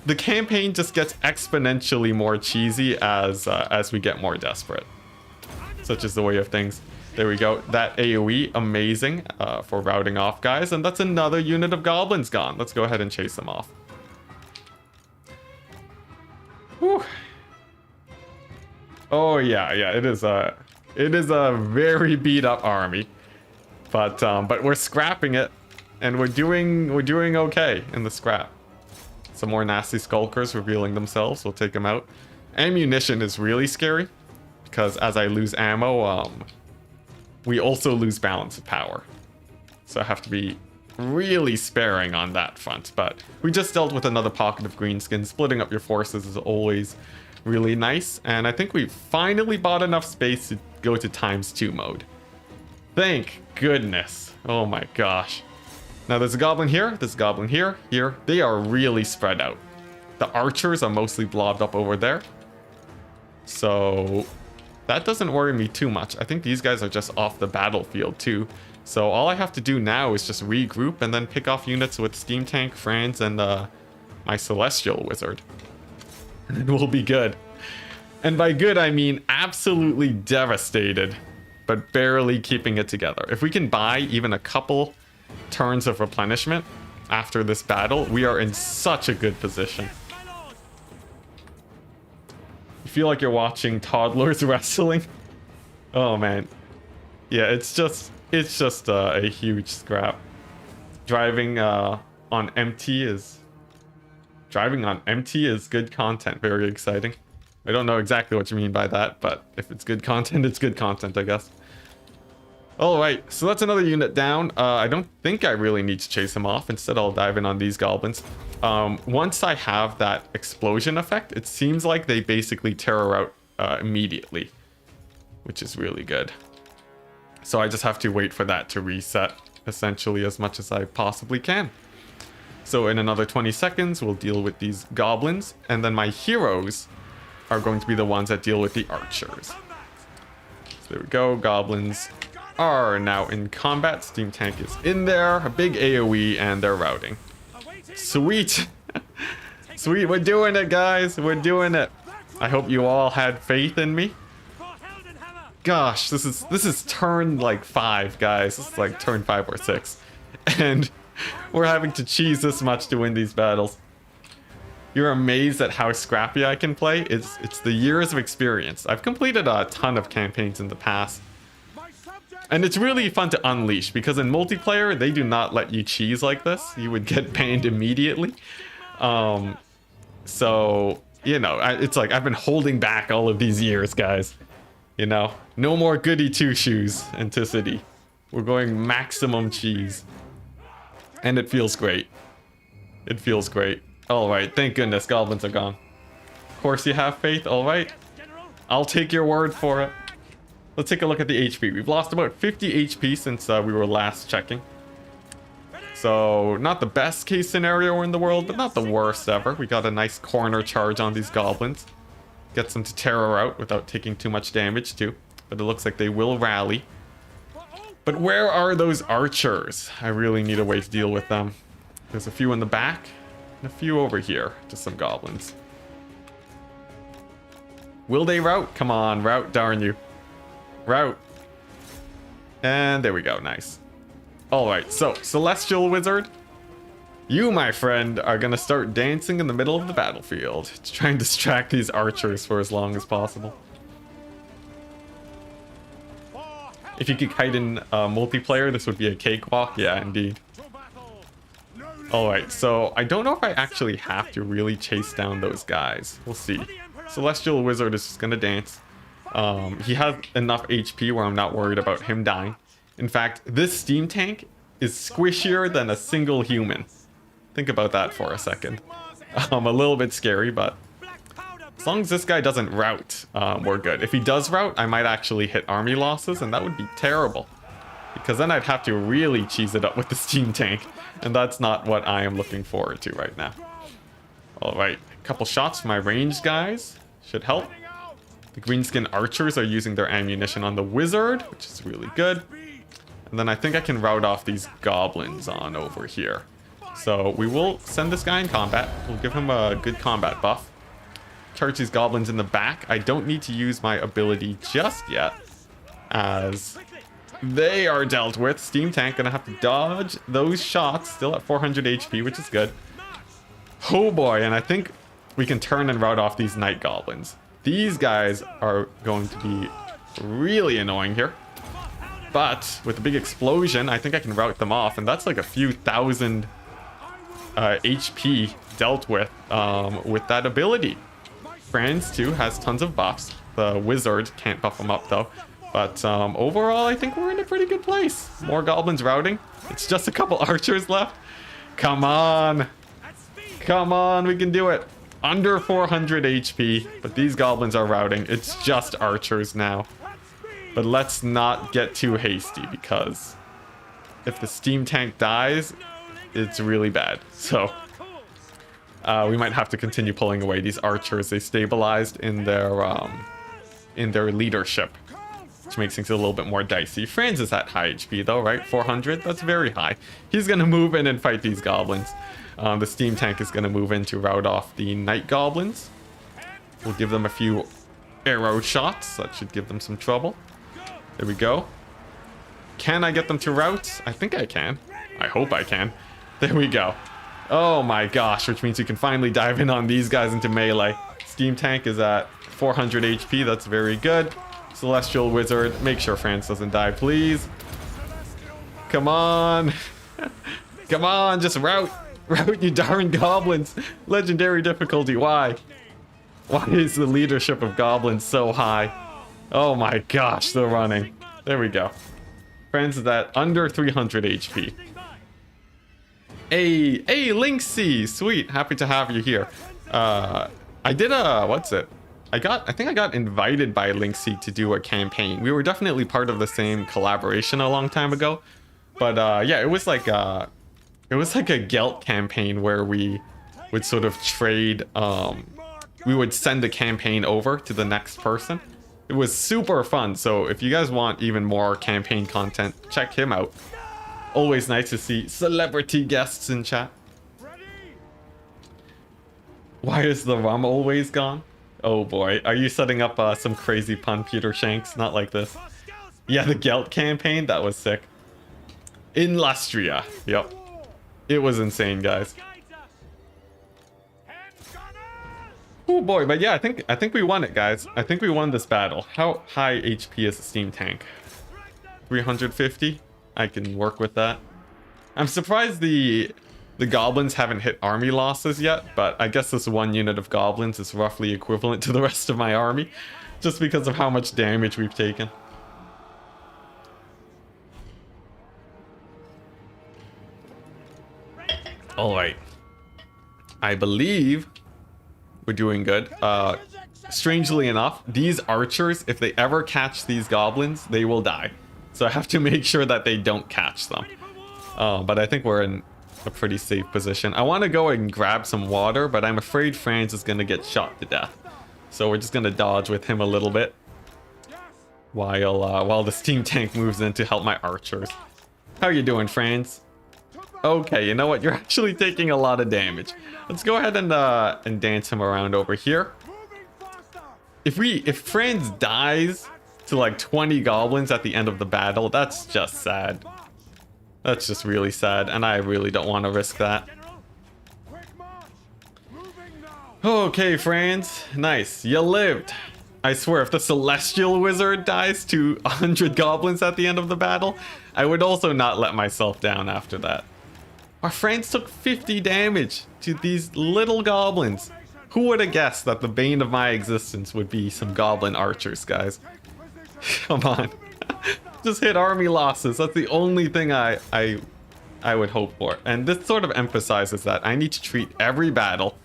The campaign just gets exponentially more cheesy as we get more desperate. Such is the way of things. There we go. That AoE, amazing for routing off guys. And that's another unit of goblins gone. Let's go ahead and chase them off. Whew. Oh yeah, it is a very beat up army. But we're scrapping it, and we're doing okay in the scrap. Some more nasty skulkers revealing themselves. We'll take them out. Ammunition is really scary because as I lose ammo, we also lose balance of power. So I have to be really sparing on that front. But we just dealt with another pocket of greenskin. Splitting up your forces is always really nice. And I think we've finally bought enough space to go to ×2 mode. Thank goodness. Oh my gosh. Now there's a goblin here. There's a goblin here. Here. They are really spread out. The archers are mostly blobbed up over there. So that doesn't worry me too much. I think these guys are just off the battlefield too. So all I have to do now is just regroup and then pick off units with Steam Tank, Franz, and my Celestial Wizard. And we'll be good. And by good, I mean absolutely devastated, but barely keeping it together. If we can buy even a couple turns of replenishment after this battle, we are in such a good position. You feel like you're watching toddlers wrestling? Oh man. Yeah, it's just a huge scrap. Driving on empty is good content. Very exciting. I don't know exactly what you mean by that, but if it's good content, it's good content, I guess. Alright, so that's another unit down. I don't think I really need to chase him off. Instead, I'll dive in on these goblins. Once I have that explosion effect, it seems like they basically terror out immediately, which is really good. So I just have to wait for that to reset, essentially, as much as I possibly can. So in another 20 seconds, we'll deal with these goblins, and then my heroes are going to be the ones that deal with the archers. So there we go, goblins are now in combat. Steam Tank is in there, a big AoE, and they're routing. Sweet. Sweet, we're doing it, guys. We're doing it. I hope you all had faith in me. Gosh, this is turn like 5, guys. This is like turn 5 or 6. And we're having to cheese this much to win these battles. You're amazed at how scrappy I can play. It's the years of experience. I've completed a ton of campaigns in the past. And it's really fun to unleash, because in multiplayer, they do not let you cheese like this. You would get banned immediately. So, you know, it's like I've been holding back all of these years, guys. You know, no more goody two-shoes, Enticity. We're going maximum cheese. And it feels great. It feels great. Alright, thank goodness goblins are gone. Of course you have faith, alright. I'll take your word for it. Let's take a look at the HP. We've lost about 50 HP since we were last checking. So, not the best case scenario in the world, but not the worst ever. We got a nice corner charge on these goblins. Gets them to terror out without taking too much damage too. But it looks like they will rally. But where are those archers? I really need a way to deal with them. There's a few in the back, and a few over here. Just some goblins. Will they rout? Come on, rout, darn you. Route. And there we go, nice. Alright, so Celestial Wizard, you, my friend, are gonna start dancing in the middle of the battlefield to try and distract these archers for as long as possible. If you could kite in multiplayer, this would be a cakewalk. Yeah, indeed. Alright, so I don't know if I actually have to really chase down those guys. We'll see. Celestial Wizard is just gonna dance. He has enough HP where I'm not worried about him dying. In fact, this Steam Tank is squishier than a single human. Think about that for a second. A little bit scary, but as long as this guy doesn't rout, we're good. If he does rout, I might actually hit army losses, and that would be terrible. Because then I'd have to really cheese it up with the Steam Tank, and that's not what I am looking forward to right now. Alright, a couple shots from my ranged guys should help. The greenskin archers are using their ammunition on the wizard, which is really good. And then I think I can rout off these goblins on over here. So we will send this guy in combat. We'll give him a good combat buff. Charge these goblins in the back. I don't need to use my ability just yet, as They are dealt with. Steam Tank gonna have to dodge those shots. Still at 400 HP, which is good. Oh boy, and I think we can turn and rout off these Night Goblins. These guys are going to be really annoying here. But with the big explosion, I think I can rout them off. And that's like a few thousand HP dealt with that ability. Franz, too, has tons of buffs. The wizard can't buff him up, though. But overall, I think we're in a pretty good place. More goblins routing. It's just a couple archers left. Come on. Come on, we can do it. Under 400 HP, but these goblins are routing. It's just archers now. But let's not get too hasty, because if the steam tank dies, it's really bad. So we might have to continue pulling away these archers. They stabilized in their leadership, which makes things a little bit more dicey. Franz is at high HP though, right? 400, that's very high. He's gonna move in and fight these goblins. The steam tank is gonna move in to rout off the night goblins. We'll give them a few arrow shots. That should give them some trouble. There we go. Can I get them to rout? I think I can. I hope I can. There we go. Oh my gosh, which means you can finally dive in on these guys into melee. Steam tank is at 400 HP. That's very good. Celestial Wizard. Make sure Franz doesn't die, please. Come on. Come on, just rout. Rout, you darn goblins. Legendary difficulty. Why? Why is the leadership of goblins so high? Oh my gosh, they're running. There we go. Franz is at under 300 HP. Hey, Linksy. Sweet. Happy to have you here. I did a... What's it? I think I got invited by Linksy to do a campaign. We were definitely part of the same collaboration a long time ago. But yeah, it was like a Gelt campaign where we would sort of trade, we would send a campaign over to the next person. It was super fun. So if you guys want even more campaign content, check him out. Always nice to see celebrity guests in chat. Why is the rum always gone? Oh boy, are you setting up some crazy pun, Peter Shanks? Not like this. Yeah, the Gelt campaign, that was sick. In Lustria, yep. It was insane, guys. Oh boy, but yeah, I think we won it, guys. I think we won this battle. How high HP is the steam tank? 350? I can work with that. I'm surprised the goblins haven't hit army losses yet, but I guess this one unit of goblins is roughly equivalent to the rest of my army, just because of how much damage we've taken. All right. I believe we're doing good. Strangely enough, these archers, if they ever catch these goblins, they will die. So I have to make sure that they don't catch them. But I think we're in a pretty safe position. I want to go and grab some water, but I'm afraid Franz is going to get shot to death. So we're just going to dodge with him a little bit while the steam tank moves in to help my archers. How you doing, Franz? Okay, you know what? You're actually taking a lot of damage. Let's go ahead and dance him around over here. If Franz dies to like 20 goblins at the end of the battle, that's just sad. That's just really sad, and I really don't want to risk that. Okay, Franz. Nice. You lived. I swear, if the Celestial Wizard dies to 100 goblins at the end of the battle, I would also not let myself down after that. Our Franz took 50 damage to these little goblins. Who would have guessed that the bane of my existence would be some goblin archers, guys? Come on. Just hit army losses. That's the only thing I would hope for. And this sort of emphasizes that I need to treat every battle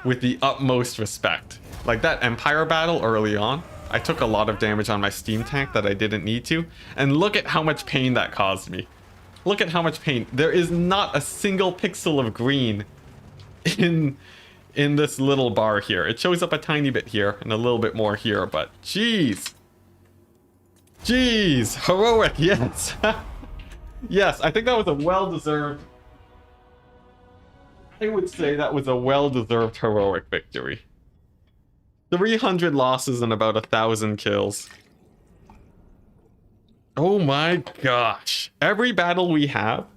with the utmost respect. Like that Empire battle early on, I took a lot of damage on my steam tank that I didn't need to. And look at how much pain that caused me. Look at how much pain. There is not a single pixel of green in this little bar here. It shows up a tiny bit here and a little bit more here, but jeez. Jeez, heroic, yes. Yes, I think that was a well-deserved... I would say that was a well-deserved heroic victory. 300 losses and about 1,000 kills. Oh my gosh. Every battle we have,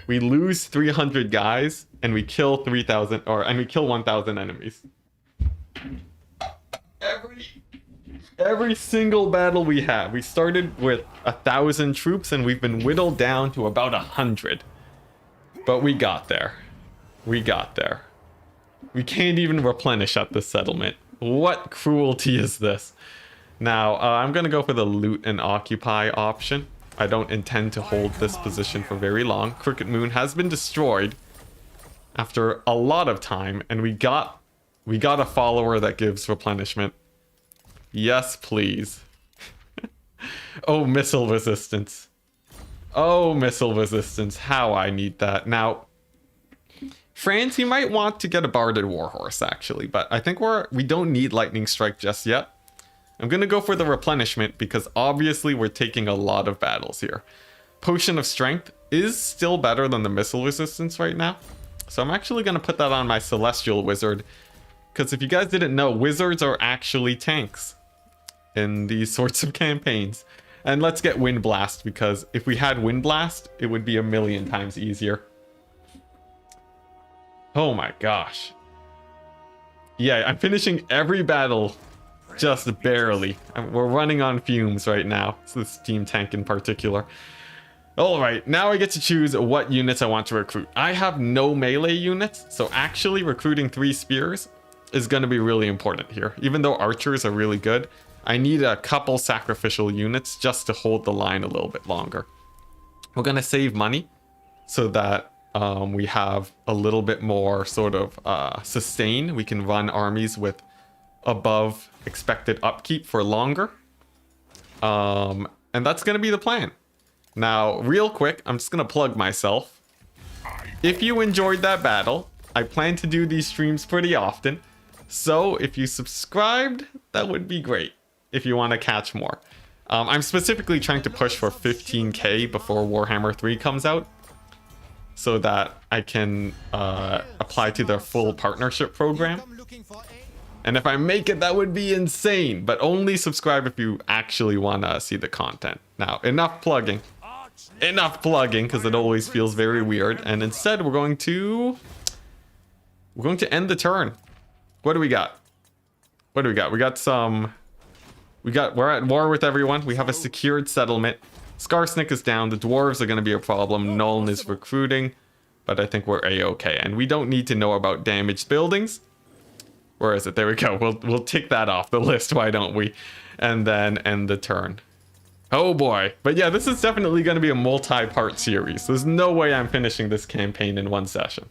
we lose 300 guys and we kill 3,000 and we kill 1,000 enemies. Every single battle we have, we started with 1,000 troops and we've been whittled down to about 100. But we got there. We got there. We can't even replenish at this settlement. What cruelty is this? Now, I'm going to go for the loot and occupy option. I don't intend to hold this position for very long. Crooked Moon has been destroyed after a lot of time, and we got a follower that gives replenishment. Yes, please. Oh, missile resistance. Oh, missile resistance. How I need that. Now, France, you might want to get a Barded Warhorse, actually, but I think we don't need Lightning Strike just yet. I'm going to go for the replenishment because obviously we're taking a lot of battles here. Potion of Strength is still better than the missile resistance right now. So I'm actually going to put that on my Celestial Wizard. Because if you guys didn't know, wizards are actually tanks in these sorts of campaigns. And let's get Wind Blast, because if we had Wind Blast, it would be a million times easier. Oh my gosh. Yeah, I'm finishing every battle just barely. We're running on fumes right now. It's the steam tank in particular. Alright, now I get to choose what units I want to recruit. I have no melee units, so actually recruiting 3 spears is going to be really important here. Even though archers are really good, I need a couple sacrificial units just to hold the line a little bit longer. We're going to save money so that we have a little bit more sort of sustain. We can run armies with above expected upkeep for longer. And that's going to be the plan. Now, real quick, I'm just going to plug myself. If you enjoyed that battle, I plan to do these streams pretty often. So if you subscribed, that would be great if you want to catch more. I'm specifically trying to push for 15k before Warhammer 3 comes out, so that I can apply to their full partnership program. And if I make it, that would be insane. But only subscribe if you actually want to see the content. Now, enough plugging. Enough plugging, because it always feels very weird. And instead, we're going to end the turn. What do we got? What do we got? We're at war with everyone. We have a secured settlement. Skarsnik is down. The dwarves are going to be a problem. Nuln is recruiting, but I think we're a-okay. And we don't need to know about damaged buildings. Where is it? There we go. We'll tick that off the list. Why don't we? And then end the turn. Oh boy. But yeah, this is definitely going to be a multi-part series. There's no way I'm finishing this campaign in one session.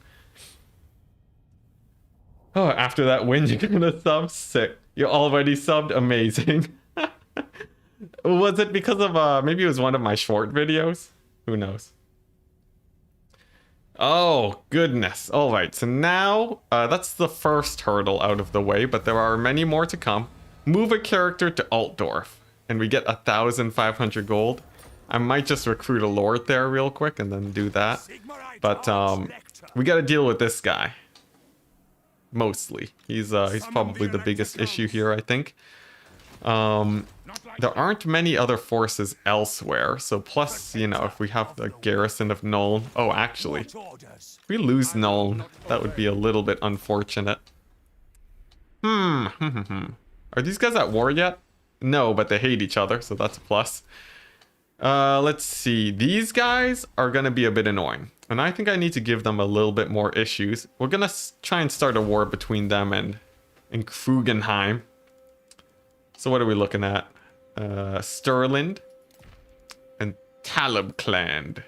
Oh, after that win, you're going to sub? Sick. You already subbed? Amazing. Was it because of, maybe it was one of my short videos? Who knows? Oh, goodness. All right, so now that's the first hurdle out of the way, but there are many more to come. Move a character to Altdorf, and we get 1,500 gold. I might just recruit a lord there real quick and then do that. But we got to deal with this guy. Mostly. He's probably the biggest issue here, I think. There aren't many other forces elsewhere, so plus, you know, if we have the garrison of Nuln... Oh, actually, if we lose Nuln, that would be a little bit unfortunate. Are these guys at war yet? No, but they hate each other, so that's a plus. Let's see. These guys are going to be a bit annoying, and I think I need to give them a little bit more issues. We're going to try and start a war between them and Krugenheim. So what are we looking at? Stirland and Talabcland.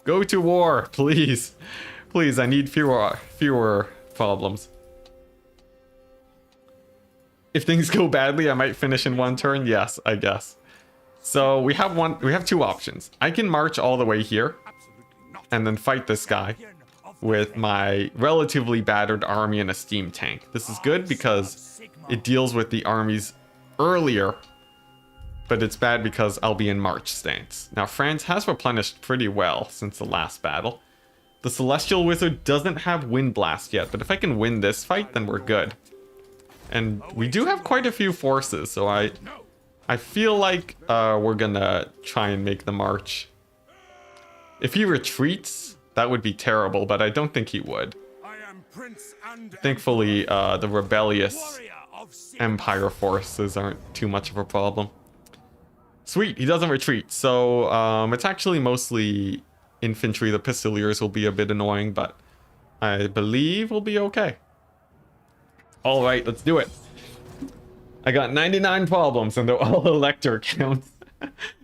Go to war, please. Please, I need fewer problems. If things go badly, I might finish in one turn. Yes, I guess. So we have 2 options. I can march all the way here and then fight this guy with my relatively battered army and a steam tank. This is good because it deals with the armies earlier, but it's bad because I'll be in march stance. Now, France has replenished pretty well since the last battle. The Celestial Wizard doesn't have Wind Blast yet, but if I can win this fight, then we're good. And we do have quite a few forces, so I I feel like we're gonna try and make the march. If he retreats, that would be terrible, but I don't think he would. I am Prince and Thankfully, the rebellious warrior of sea. Empire forces aren't too much of a problem. Sweet, he doesn't retreat. So it's actually mostly infantry. The Pistoliers will be a bit annoying, but I believe we'll be okay. All right, let's do it. I got 99 problems and they're all elector counts.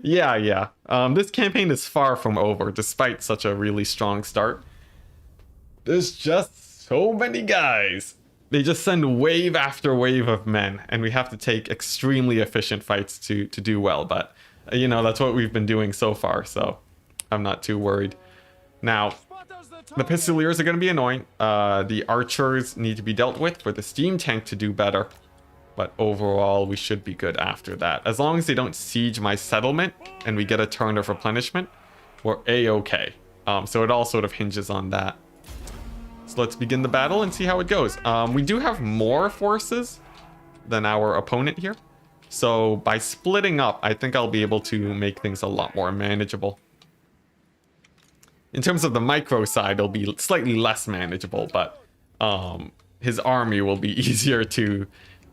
Yeah. This campaign is far from over despite such a really strong start. There's just so many guys. They just send wave after wave of men, and we have to take extremely efficient fights to do well. But, you know, that's what we've been doing so far, so I'm not too worried. Now, the Pistoliers are going to be annoying. The Archers need to be dealt with for the Steam Tank to do better. But overall, we should be good after that. As long as they don't siege my settlement and we get a turn of replenishment, we're A-okay. So it all sort of hinges on that. So let's begin the battle and see how it goes. We do have more forces than our opponent here. So by splitting up, I think I'll be able to make things a lot more manageable. In terms of the micro side, it'll be slightly less manageable, but his army will be easier to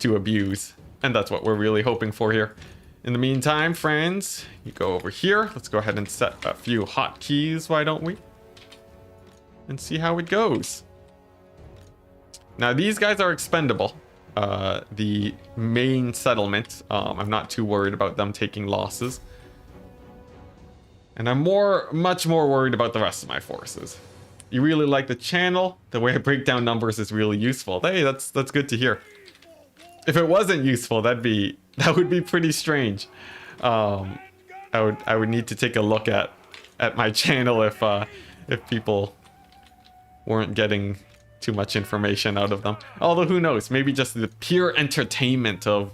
abuse. And that's what we're really hoping for here. In the meantime, friends, you go over here. Let's go ahead and set a few hotkeys, why don't we? And see how it goes. Now, these guys are expendable. The main settlement, I'm not too worried about them taking losses. And I'm much more worried about the rest of my forces. You really like the channel? The way I break down numbers is really useful. Hey, that's good to hear. If it wasn't useful, that would be pretty strange. I would need to take a look at my channel if people weren't getting too much information out of them. Although who knows, maybe just the pure entertainment of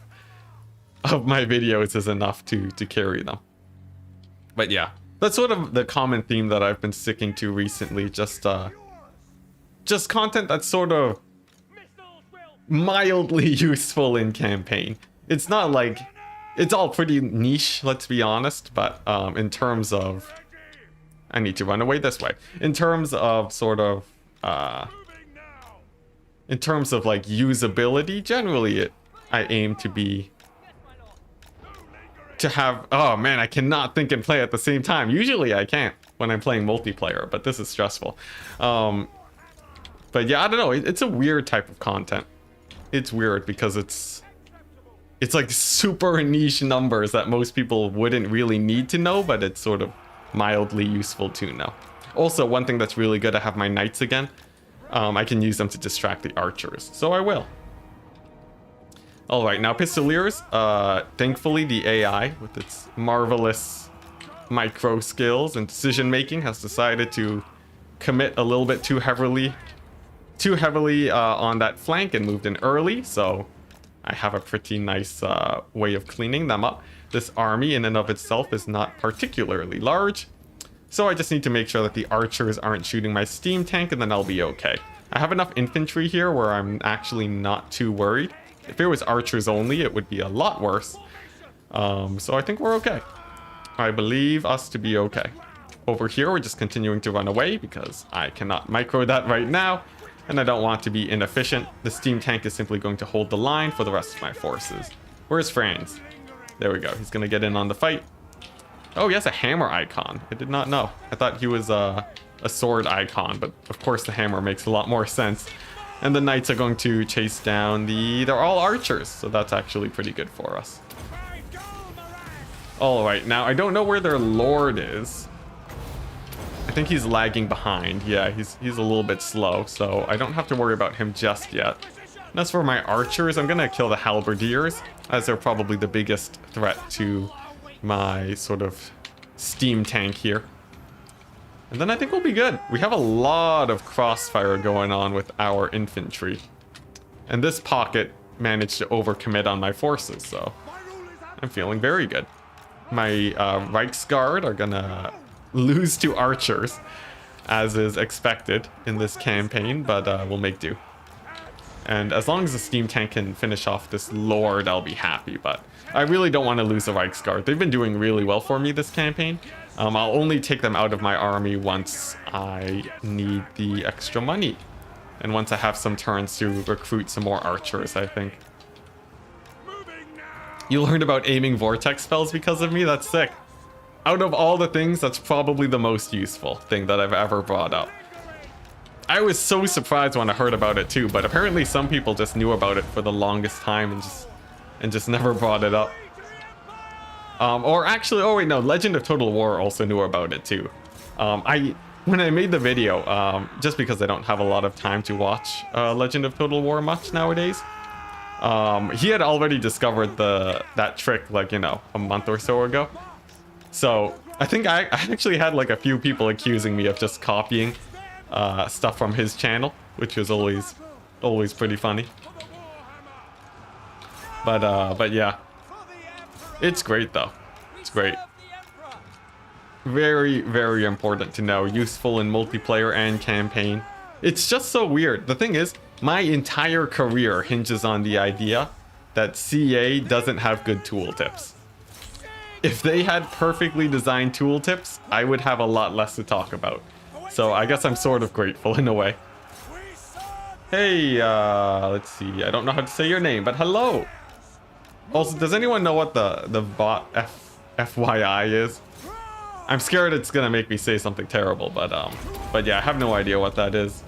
my videos is enough to carry them. But yeah, that's sort of the common theme that I've been sticking to recently. Just content that's sort of mildly useful in campaign. It's not like it's all pretty niche, let's be honest, but in terms of I need to run away this way. In terms of sort of in terms of like usability, generally I aim to have, oh man, I cannot think and play at the same time. Usually I can't when I'm playing multiplayer, but this is stressful. But yeah, I don't know, it's a weird type of content. It's weird because it's like super niche numbers that most people wouldn't really need to know, but it's sort of mildly useful to know. Also, one thing that's really good, I have my knights again. I can use them to distract the archers, so I will. All right, now Pistoliers. Thankfully, the AI, with its marvelous micro skills and decision making, has decided to commit a little bit too heavily on that flank and moved in early. So I have a pretty nice way of cleaning them up. This army in and of itself is not particularly large. So I just need to make sure that the archers aren't shooting my steam tank, and then I'll be okay. I have enough infantry here where I'm actually not too worried. If it was archers only, it would be a lot worse. So I think we're okay. I believe us to be okay. Over here, we're just continuing to run away because I cannot micro that right now, and I don't want to be inefficient. The steam tank is simply going to hold the line for the rest of my forces. Where's Franz? There we go. He's going to get in on the fight. Oh, he has a hammer icon. I did not know. I thought he was a sword icon, but of course the hammer makes a lot more sense. And the knights are going to chase down they're all archers, so that's actually pretty good for us. All right, now I don't know where their lord is. I think he's lagging behind. Yeah, he's a little bit slow, so I don't have to worry about him just yet. And as for my archers, I'm gonna kill the halberdiers, as they're probably the biggest threat to my sort of steam tank here. And then I think we'll be good. We have a lot of crossfire going on with our infantry. And this pocket managed to overcommit on my forces, so I'm feeling very good. My Reichsguard are gonna lose to archers, as is expected in this campaign, but we'll make do. And as long as the steam tank can finish off this lord, I'll be happy. But I really don't want to lose the Reichsguard. They've been doing really well for me this campaign. I'll only take them out of my army once I need the extra money. And once I have some turns to recruit some more archers, I think. You learned about aiming vortex spells because of me? That's sick. Out of all the things, that's probably the most useful thing that I've ever brought up. I was so surprised when I heard about it too, but apparently some people just knew about it for the longest time and just never brought it up. Or actually, oh wait, no, Legend of Total War also knew about it too. When I made the video, just because I don't have a lot of time to watch Legend of Total War much nowadays, he had already discovered that trick, like, you know, a month or so ago. So I think I actually had like a few people accusing me of just copying stuff from his channel, which was always pretty funny. But yeah, it's great though. It's great. Very, very important to know. Useful in multiplayer and campaign. It's just so weird. The thing is, my entire career hinges on the idea that CA doesn't have good tooltips. If they had perfectly designed tooltips, I would have a lot less to talk about. So I guess I'm sort of grateful in a way. Hey, let's see. I don't know how to say your name, but hello. Also, does anyone know what the bot FYI is? I'm scared it's gonna make me say something terrible, but yeah, I have no idea what that is.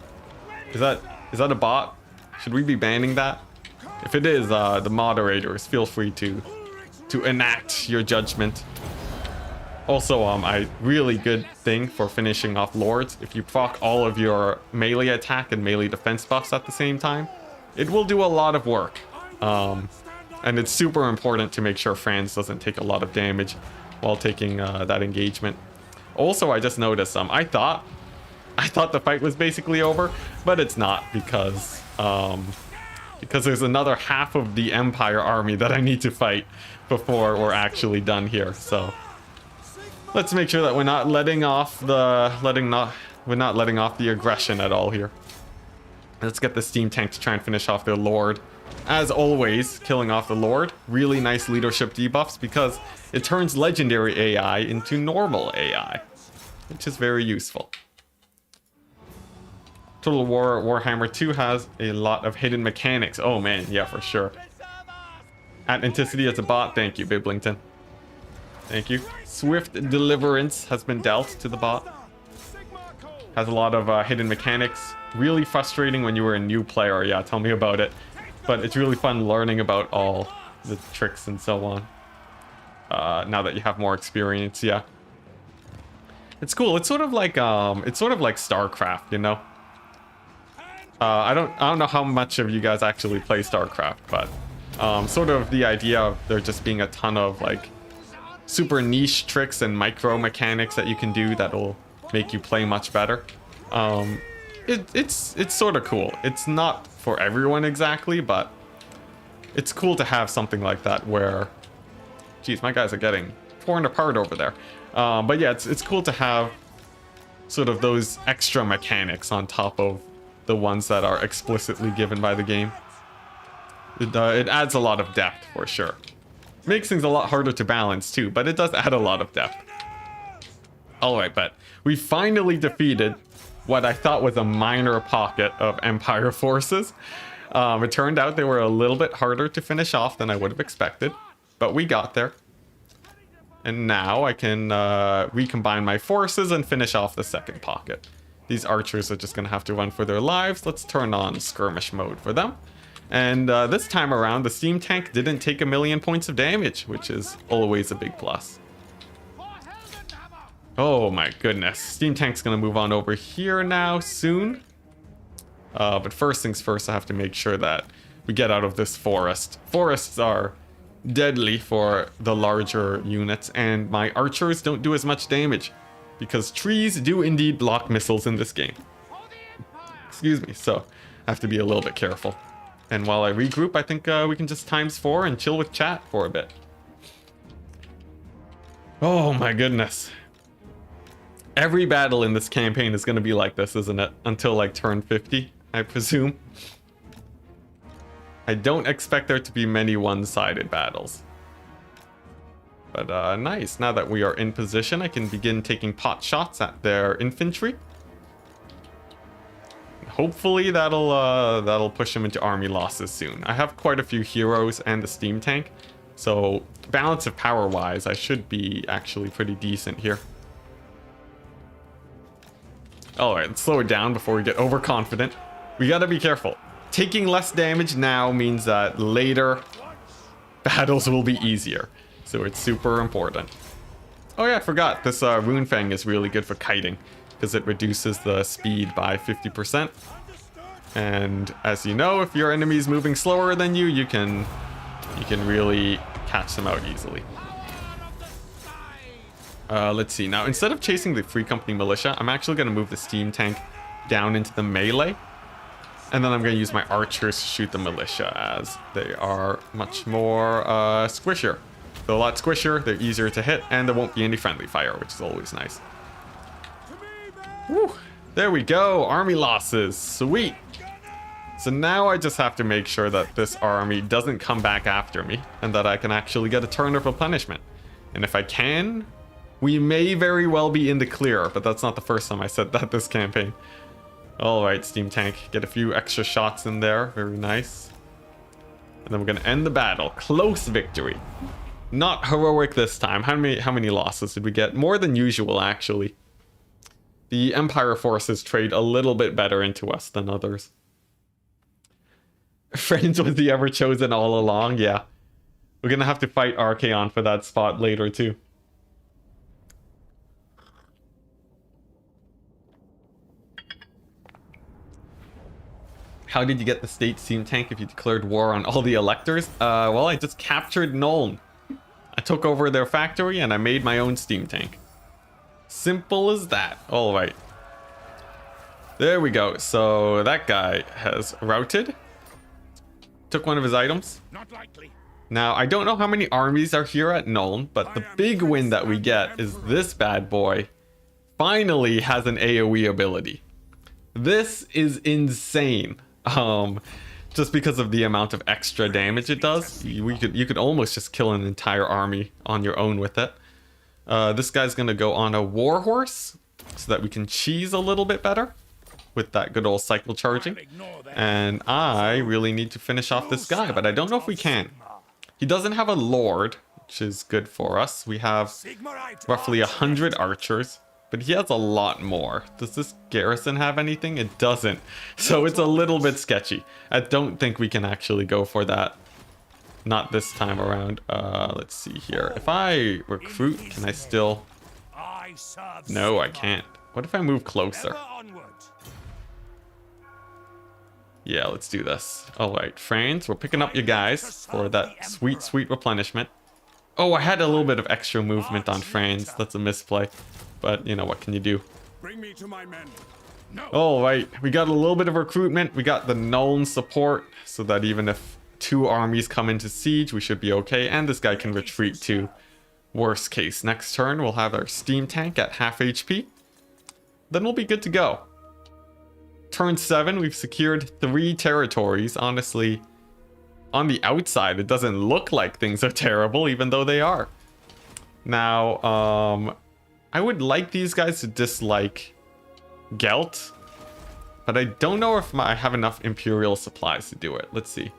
Is that a bot? Should we be banning that? If it is, the moderators, feel free to enact your judgment. Also, a really good thing for finishing off lords, if you proc all of your melee attack and melee defense buffs at the same time, it will do a lot of work. And it's super important to make sure Franz doesn't take a lot of damage while taking that engagement. Also, I just noticed, I thought the fight was basically over, but it's not, because there's another half of the Empire army that I need to fight before we're actually done here. So let's make sure that we're not letting off the aggression at all here. Let's get the steam tank to try and finish off their lord. As always, killing off the lord, really nice leadership debuffs because it turns legendary AI into normal AI, which is very useful. Total War Warhammer 2 has a lot of hidden mechanics. Oh man, yeah, for sure. At Enticity as a bot, thank you, Biblington. Thank you. Swift Deliverance has been dealt to the bot. Has a lot of hidden mechanics. Really frustrating when you were a new player. Yeah, tell me about it. But it's really fun learning about all the tricks and so on. Now that you have more experience, yeah. It's cool. It's sort of like StarCraft, you know. I don't know how much of you guys actually play StarCraft, but sort of the idea of there just being a ton of like super niche tricks and micro mechanics that you can do that'll make you play much better. It's sort of cool. It's not for everyone exactly, but it's cool to have something like that where, geez, my guys are getting torn apart over there. But yeah, it's cool to have sort of those extra mechanics on top of the ones that are explicitly given by the game. It adds a lot of depth for sure. Makes things a lot harder to balance too, but it does add a lot of depth. Alright, but we finally defeated what I thought was a minor pocket of Empire forces. It turned out they were a little bit harder to finish off than I would have expected, but we got there. And now I can recombine my forces and finish off the second pocket. These archers are just going to have to run for their lives. Let's turn on skirmish mode for them. And this time around, the steam tank didn't take 1,000,000 points of damage, which is always a big plus. Oh my goodness. Steam tank's going to move on over here now soon. But first things first, I have to make sure that we get out of this forest. Forests are deadly for the larger units, and my archers don't do as much damage because trees do indeed block missiles in this game. Excuse me, so I have to be a little bit careful. And while I regroup, I think we can just ×4 and chill with chat for a bit. Oh my goodness. Every battle in this campaign is going to be like this, isn't it? Until like turn 50, I presume. I don't expect there to be many one-sided battles. But nice. Now that we are in position, I can begin taking pot shots at their infantry. Hopefully that'll push them into army losses soon. I have quite a few heroes and the steam tank, so balance of power wise I should be actually pretty decent here. Alright, let's slow it down before we get overconfident. We gotta be careful. Taking less damage now means that later battles will be easier, so it's super important. Oh yeah, I forgot, this Rune Fang is really good for kiting, because it reduces the speed by 50%. And as you know, if your enemy is moving slower than you, you can really catch them out easily. Let's see. Now, instead of chasing the Free Company Militia, I'm actually going to move the steam tank down into the melee. And then I'm going to use my archers to shoot the militia, as they are much more squishier. They're a lot squishier, they're easier to hit, and there won't be any friendly fire, which is always nice. Whew, there we go, army losses, sweet. So now I just have to make sure that this army doesn't come back after me, and that I can actually get a turn of replenishment. And if I can, we may very well be in the clear, but that's not the first time I said that this campaign. Alright, steam tank, get a few extra shots in there, very nice. And then we're gonna end the battle, close victory. Not heroic this time. How many losses did we get? More than usual, actually. The Empire forces trade a little bit better into us than others. Franz was the ever chosen all along, yeah. We're gonna have to fight Archaon for that spot later too. How did you get the state steam tank if you declared war on all the electors? Well, I just captured Nuln. I took over their factory and I made my own steam tank. Simple as that. All right. There we go. So that guy has routed. Took one of his items. Not likely. Now, I don't know how many armies are here at Nuln, but the big win that we get is this bad boy finally has an AoE ability. This is insane. Just because of the amount of extra damage it does, you could almost just kill an entire army on your own with it. This guy's gonna go on a war horse so that we can cheese a little bit better with that good old cycle charging. And I really need to finish off this guy, but I don't know if we can. He doesn't have a lord, which is good for us. We have roughly 100 archers, but he has a lot more. Does this garrison have anything? It doesn't. So it's a little bit sketchy. I don't think we can actually go for that. Not this time around. Let's see here. If I recruit, can I still... No, I can't. What if I move closer? Yeah, let's do this. Alright, Franz, we're picking up your guys for that sweet, sweet replenishment. Oh, I had a little bit of extra movement on Franz. That's a misplay. But, you know, what can you do? Bring me to my men. No. Alright, we got a little bit of recruitment. We got the Nuln support, so that even if 2 armies come into siege, we should be okay. And this guy can retreat too. Worst case, next turn we'll have our steam tank at half HP. Then we'll be good to go. Turn 7, we've secured 3 territories. Honestly, on the outside, it doesn't look like things are terrible, even though they are. Now, I would like these guys to dislike Gelt, but I don't know if I have enough Imperial supplies to do it. Let's see.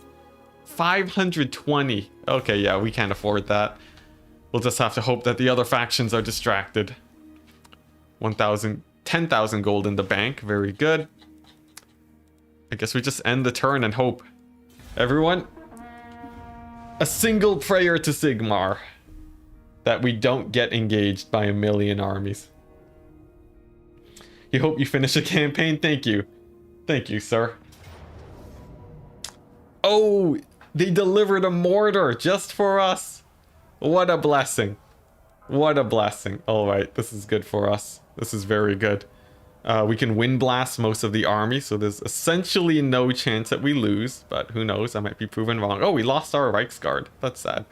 520. Okay, yeah, we can't afford that. We'll just have to hope that the other factions are distracted. 10,000 gold in the bank. Very good. I guess we just end the turn and hope. Everyone, a single prayer to Sigmar that we don't get engaged by a million armies. You hope you finish a campaign? Thank you. Thank you, sir. Oh, they delivered a mortar just for us. What a blessing. What a blessing. All right, this is good for us. This is very good. We can wind blast most of the army, so there's essentially no chance that we lose, but who knows, I might be proven wrong. Oh, we lost our Reichsguard. That's sad.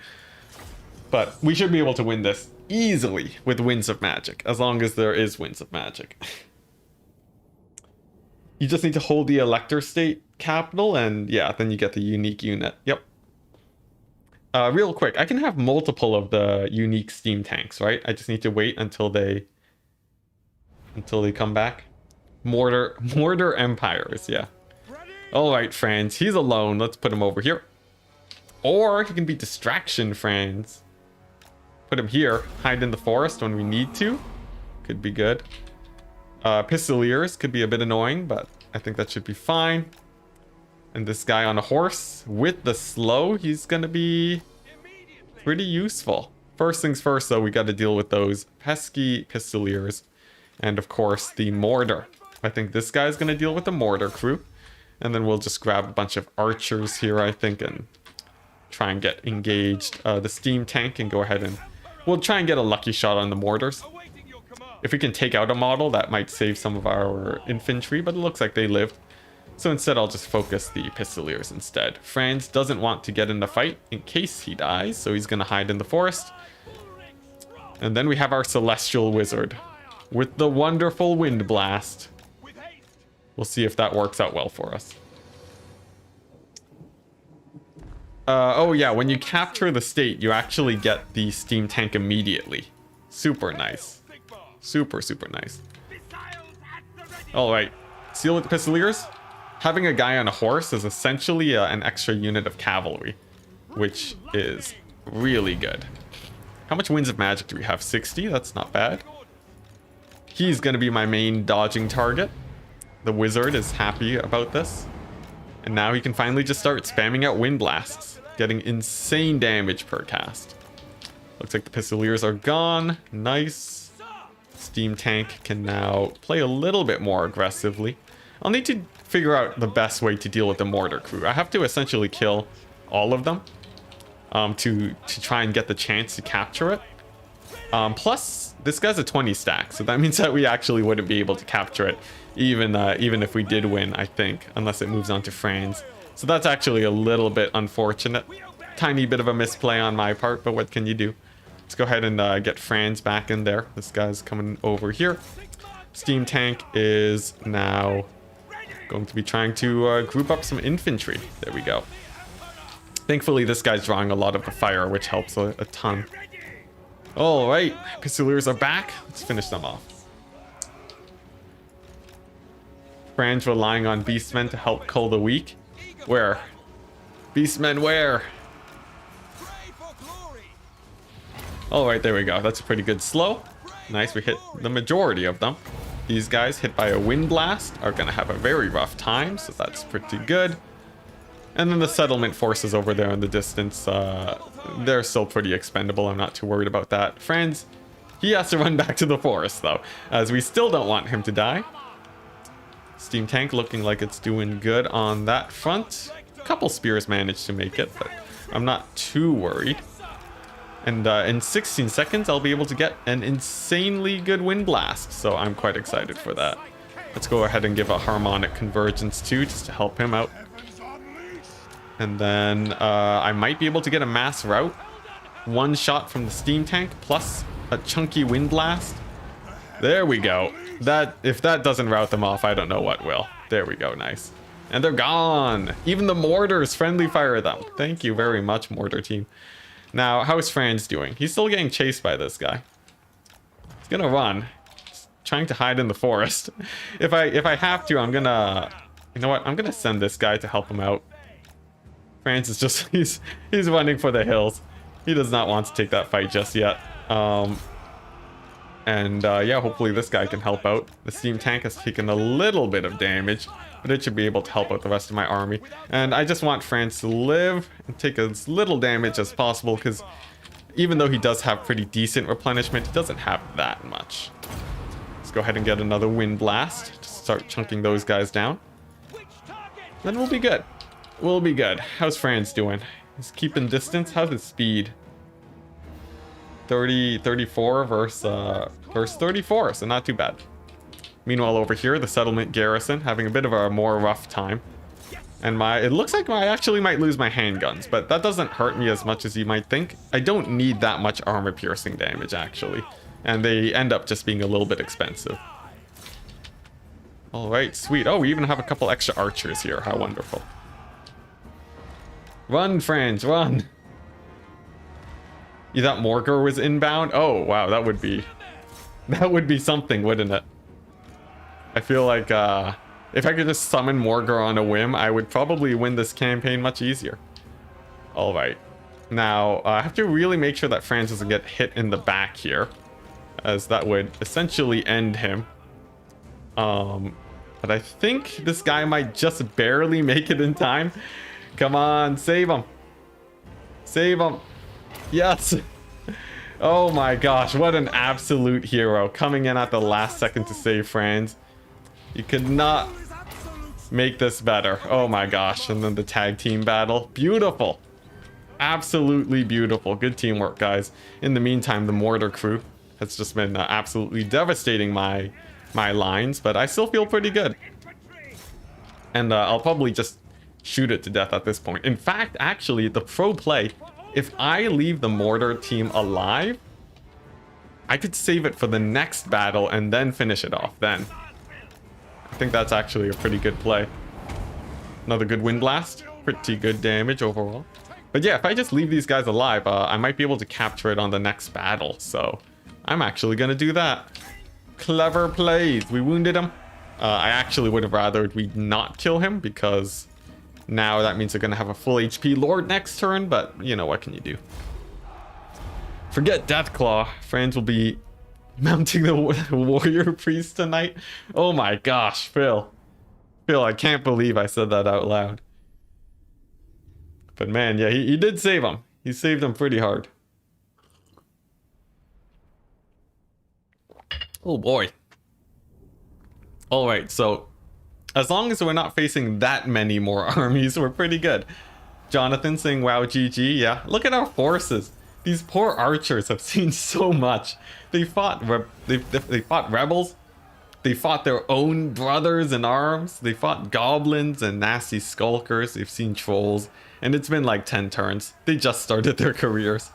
But we should be able to win this easily with Winds of Magic, as long as there is Winds of Magic. You just need to hold the Elector State capital, and yeah, then you get the unique unit. Yep. Real quick, I can have multiple of the unique steam tanks, right? I just need to wait until they come back. Mortar Empires, yeah. All right, Franz, he's alone. Let's put him over here. Or he can be distraction, Franz. Put him here, hide in the forest when we need to. Could be good. Pistoliers could be a bit annoying, but I think that should be fine. And this guy on a horse with the slow, he's gonna be pretty useful. First things first, though, we got to deal with those pesky pistoliers. And of course, the mortar. I think this guy's gonna deal with the mortar crew. And then we'll just grab a bunch of archers here, I think, and try and get engaged. The steam tank and go ahead and... We'll try and get a lucky shot on the mortars. If we can take out a model, that might save some of our infantry, but it looks like they lived. So instead, I'll just focus the pistoliers instead. Franz doesn't want to get in the fight in case he dies, so he's going to hide in the forest. And then we have our Celestial Wizard with the wonderful Wind Blast. We'll see if that works out well for us. Oh yeah, when you capture the state, you actually get the steam tank immediately. Super nice. Super nice. Alright, seal with the pistoliers. Having a guy on a horse is essentially an extra unit of cavalry, which is really good. How much Winds of Magic do we have? 60? That's not bad. He's going to be my main dodging target. The wizard is happy about this. And now he can finally just start spamming out Wind Blasts, getting insane damage per cast. Looks like the pistoliers are gone. Nice. Steam tank can now play a little bit more aggressively. I'll need to figure out the best way to deal with the mortar crew. I have to essentially kill all of them to try and get the chance to capture it. Plus, this guy's a 20 stack, so that means that we actually wouldn't be able to capture it, even if we did win, I think, unless it moves on to Franz. So that's actually a little bit unfortunate. Tiny bit of a misplay on my part, but what can you do? Let's go ahead and get Franz back in there. This guy's coming over here. Steam tank is now going to be trying to group up some infantry. There we go. Thankfully, this guy's drawing a lot of the fire, which helps a ton. All right, pistoliers are back. Let's finish them off. Franz relying on beastmen to help cull the weak. Where? Beastmen, where? All right, there we go. That's a pretty good slow. Nice, we hit the majority of them. These guys hit by a wind blast are going to have a very rough time, so that's pretty good. And then the settlement forces over there in the distance, they're still pretty expendable. I'm not too worried about that. Franz, he has to run back to the forest, though, as we still don't want him to die. Steam tank looking like it's doing good on that front. A couple spears managed to make it, but I'm not too worried. And in 16 seconds, I'll be able to get an insanely good wind blast, so I'm quite excited for that. Let's go ahead and give a harmonic convergence too, just to help him out. And then I might be able to get a mass rout. One shot from the steam tank plus a chunky wind blast. There we go. If that doesn't rout them off, I don't know what will. There we go, nice. And they're gone. Even the mortars friendly fire them. Thank you very much, mortar team. Now, how's Franz doing? He's still getting chased by this guy. He's gonna run. He's trying to hide in the forest. If I have to, I'm gonna... You know what? I'm gonna send this guy to help him out. Franz is just... He's running for the hills. He does not want to take that fight just yet. Yeah, hopefully this guy can help out. The steam tank has taken a little bit of damage, but it should be able to help out the rest of my army. And I just want Franz to live and take as little damage as possible, because even though he does have pretty decent replenishment, he doesn't have that much. Let's go ahead and get another wind blast to start chunking those guys down. Then we'll be good. We'll be good. How's Franz doing? He's keeping distance. How's his speed? 34 versus 34, so not too bad. Meanwhile, over here, the settlement garrison having a bit of a more rough time. And it looks like I actually might lose my handguns, but that doesn't hurt me as much as you might think. I don't need that much armor piercing damage, actually. And they end up just being a little bit expensive. All right, sweet. Oh, we even have a couple extra archers here. How wonderful. Run, Franz, run. You thought Morgar was inbound? Oh, wow, that would be something, wouldn't it? I feel like if I could just summon Morgar on a whim, I would probably win this campaign much easier. All right. Now, I have to really make sure that Franz doesn't get hit in the back here, as that would essentially end him. But I think this guy might just barely make it in time. Come on, save him. Save him. Yes. Oh my gosh, what an absolute hero. Coming in at the last second to save Franz. You could not make this better. Oh my gosh. And then the tag team battle. Beautiful. Absolutely beautiful. Good teamwork, guys. In the meantime, the mortar crew has just been absolutely devastating my lines, but I still feel pretty good. And I'll probably just shoot it to death at this point. In fact, actually, the pro play, if I leave the mortar team alive, I could save it for the next battle and then finish it off then. I think that's actually a pretty good play. Another good wind blast. Pretty good damage overall. But yeah, if I just leave these guys alive, I might be able to capture it on the next battle. So I'm actually going to do that. Clever plays. We wounded him. I actually would have rather we not kill him, because now that means they're going to have a full HP Lord next turn. But you know, what can you do? Forget Deathclaw. Franz will be mounting the warrior priest tonight. Oh my gosh, Phil. Phil, I can't believe I said that out loud. But man, yeah, he did save him. He saved him pretty hard. Oh boy. Alright, so as long as we're not facing that many more armies, we're pretty good. Jonathan saying, wow, GG. Yeah, look at our forces. These poor archers have seen so much. They fought they fought rebels. They fought their own brothers in arms. They fought goblins and nasty skulkers. They've seen trolls. And it's been like 10 turns. They just started their careers.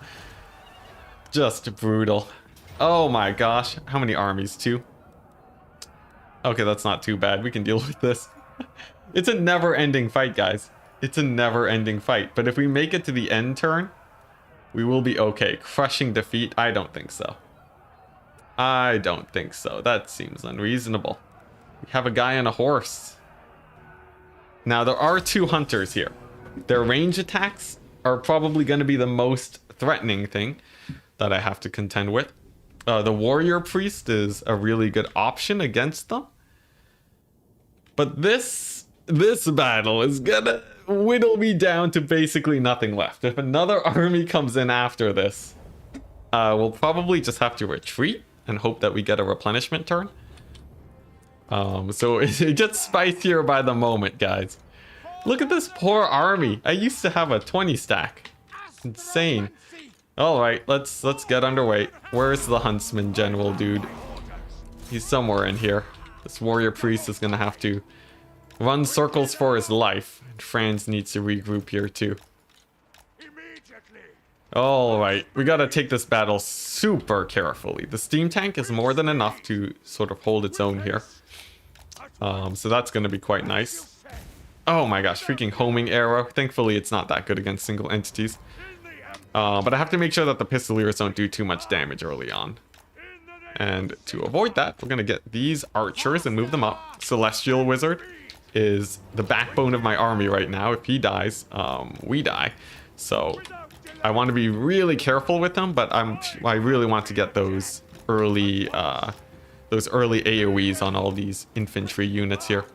Just brutal. Oh my gosh. How many armies? 2? Okay, that's not too bad. We can deal with this. It's a never-ending fight, guys. It's a never-ending fight. But if we make it to the end turn, we will be okay. Crushing defeat? I don't think so. I don't think so. That seems unreasonable. We have a guy on a horse. Now, there are 2 hunters here. Their range attacks are probably going to be the most threatening thing that I have to contend with. The warrior priest is a really good option against them. But this battle is gonna whittle me down to basically nothing left. If another army comes in after this, we'll probably just have to retreat and hope that we get a replenishment turn. So it gets spicier by the moment, guys. Look at this poor army. I used to have a 20 stack. It's insane. All right, let's get underway. Where's the huntsman general dude? He's somewhere in here. This warrior priest is gonna have to run circles for his life. And Franz needs to regroup here too. All right, we gotta take this battle super carefully. The steam tank is more than enough to sort of hold its own here. So that's gonna be quite nice. Oh my gosh, freaking homing arrow. Thankfully, it's not that good against single entities. But I have to make sure that the pistoliers don't do too much damage early on. And to avoid that, we're going to get these archers and move them up. Celestial Wizard is the backbone of my army right now. If he dies, we die. So I want to be really careful with them, but I really want to get those early AoEs on all these infantry units here.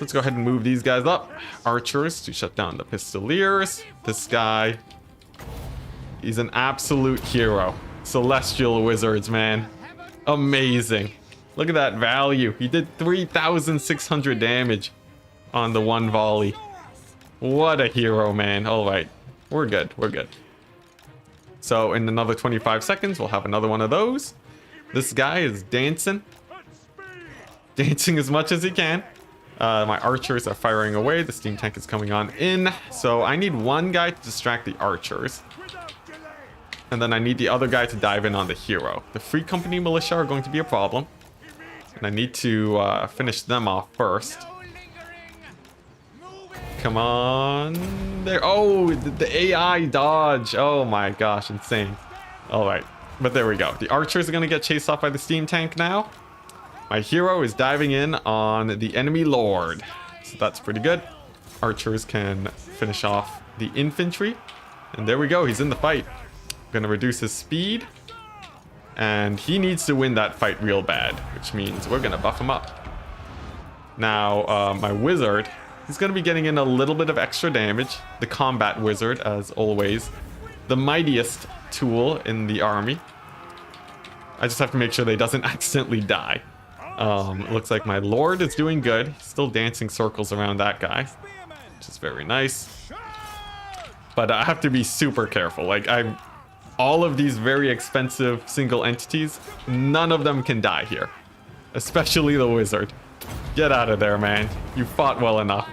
Let's go ahead and move these guys up. Archers to shut down the pistoliers. This guy, he's an absolute hero. Celestial Wizards, man. Amazing. Look at that value. He did 3,600 damage on the one volley. What a hero, man. All right. We're good. We're good. So in another 25 seconds, we'll have another one of those. This guy is dancing. Dancing as much as he can. My archers are firing away. The steam tank is coming on in. So I need one guy to distract the archers. And then I need the other guy to dive in on the hero. The Free Company militia are going to be a problem. And I need to finish them off first. Come on. There. Oh, the AI dodge. Oh my gosh, insane. All right, but there we go. The archers are going to get chased off by the steam tank now. My hero is diving in on the enemy lord. So that's pretty good. Archers can finish off the infantry. And there we go. He's in the fight. Going to reduce his speed. And he needs to win that fight real bad, which means we're going to buff him up. Now, my wizard, he's going to be getting in a little bit of extra damage. The combat wizard, as always. The mightiest tool in the army. I just have to make sure that he doesn't accidentally die. Looks like my lord is doing good. He's still dancing circles around that guy, which is very nice. But I have to be super careful. Like, all of these very expensive single entities, none of them can die here. Especially the wizard. Get out of there, man. You fought well enough.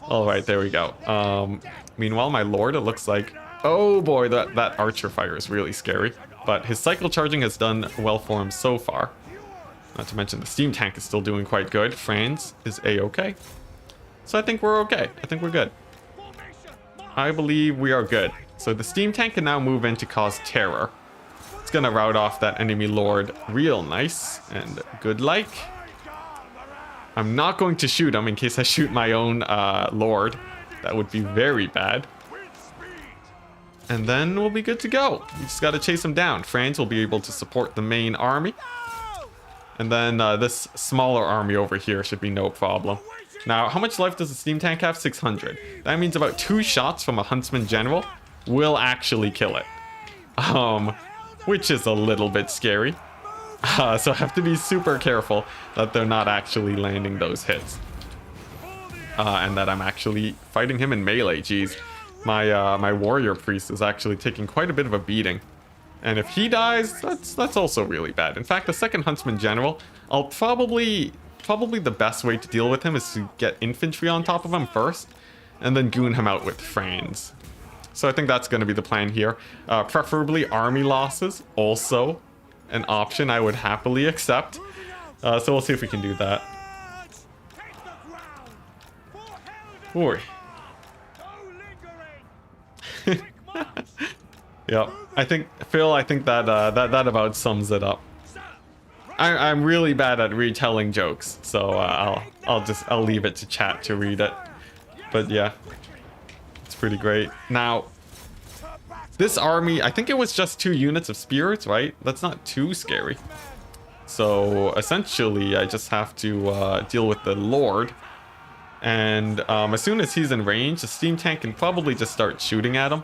All right, there we go. Meanwhile, my lord, it looks like... Oh boy, that archer fire is really scary. But his cycle charging has done well for him so far. Not to mention the steam tank is still doing quite good. Franz is A-okay. So I think we're okay. I think we're good. I believe we are good. So the steam tank can now move in to cause terror. It's gonna rout off that enemy lord real nice and good like. I'm not going to shoot him in case I shoot my own lord. That would be very bad. And then we'll be good to go. We just gotta chase him down. Franz will be able to support the main army. And then this smaller army over here should be no problem. Now, how much life does the steam tank have? 600. That means about 2 shots from a huntsman general will actually kill it. Which is a little bit scary. So I have to be super careful that they're not actually landing those hits. And that I'm actually fighting him in melee. Jeez. My warrior priest is actually taking quite a bit of a beating. And if he dies, that's also really bad. In fact, the second huntsman general, I'll probably the best way to deal with him is to get infantry on top of him first, and then goon him out with Franz. So I think that's going to be the plan here. Preferably army losses, also an option I would happily accept. So we'll see if we can do that. Boy. Yep. I think that that about sums it up. I'm really bad at retelling jokes, so I'll leave it to chat to read it. But yeah, it's pretty great. Now, this army, I think it was just 2 units of spears, right? That's not too scary. So essentially, I just have to deal with the lord. And as soon as he's in range, the steam tank can probably just start shooting at him.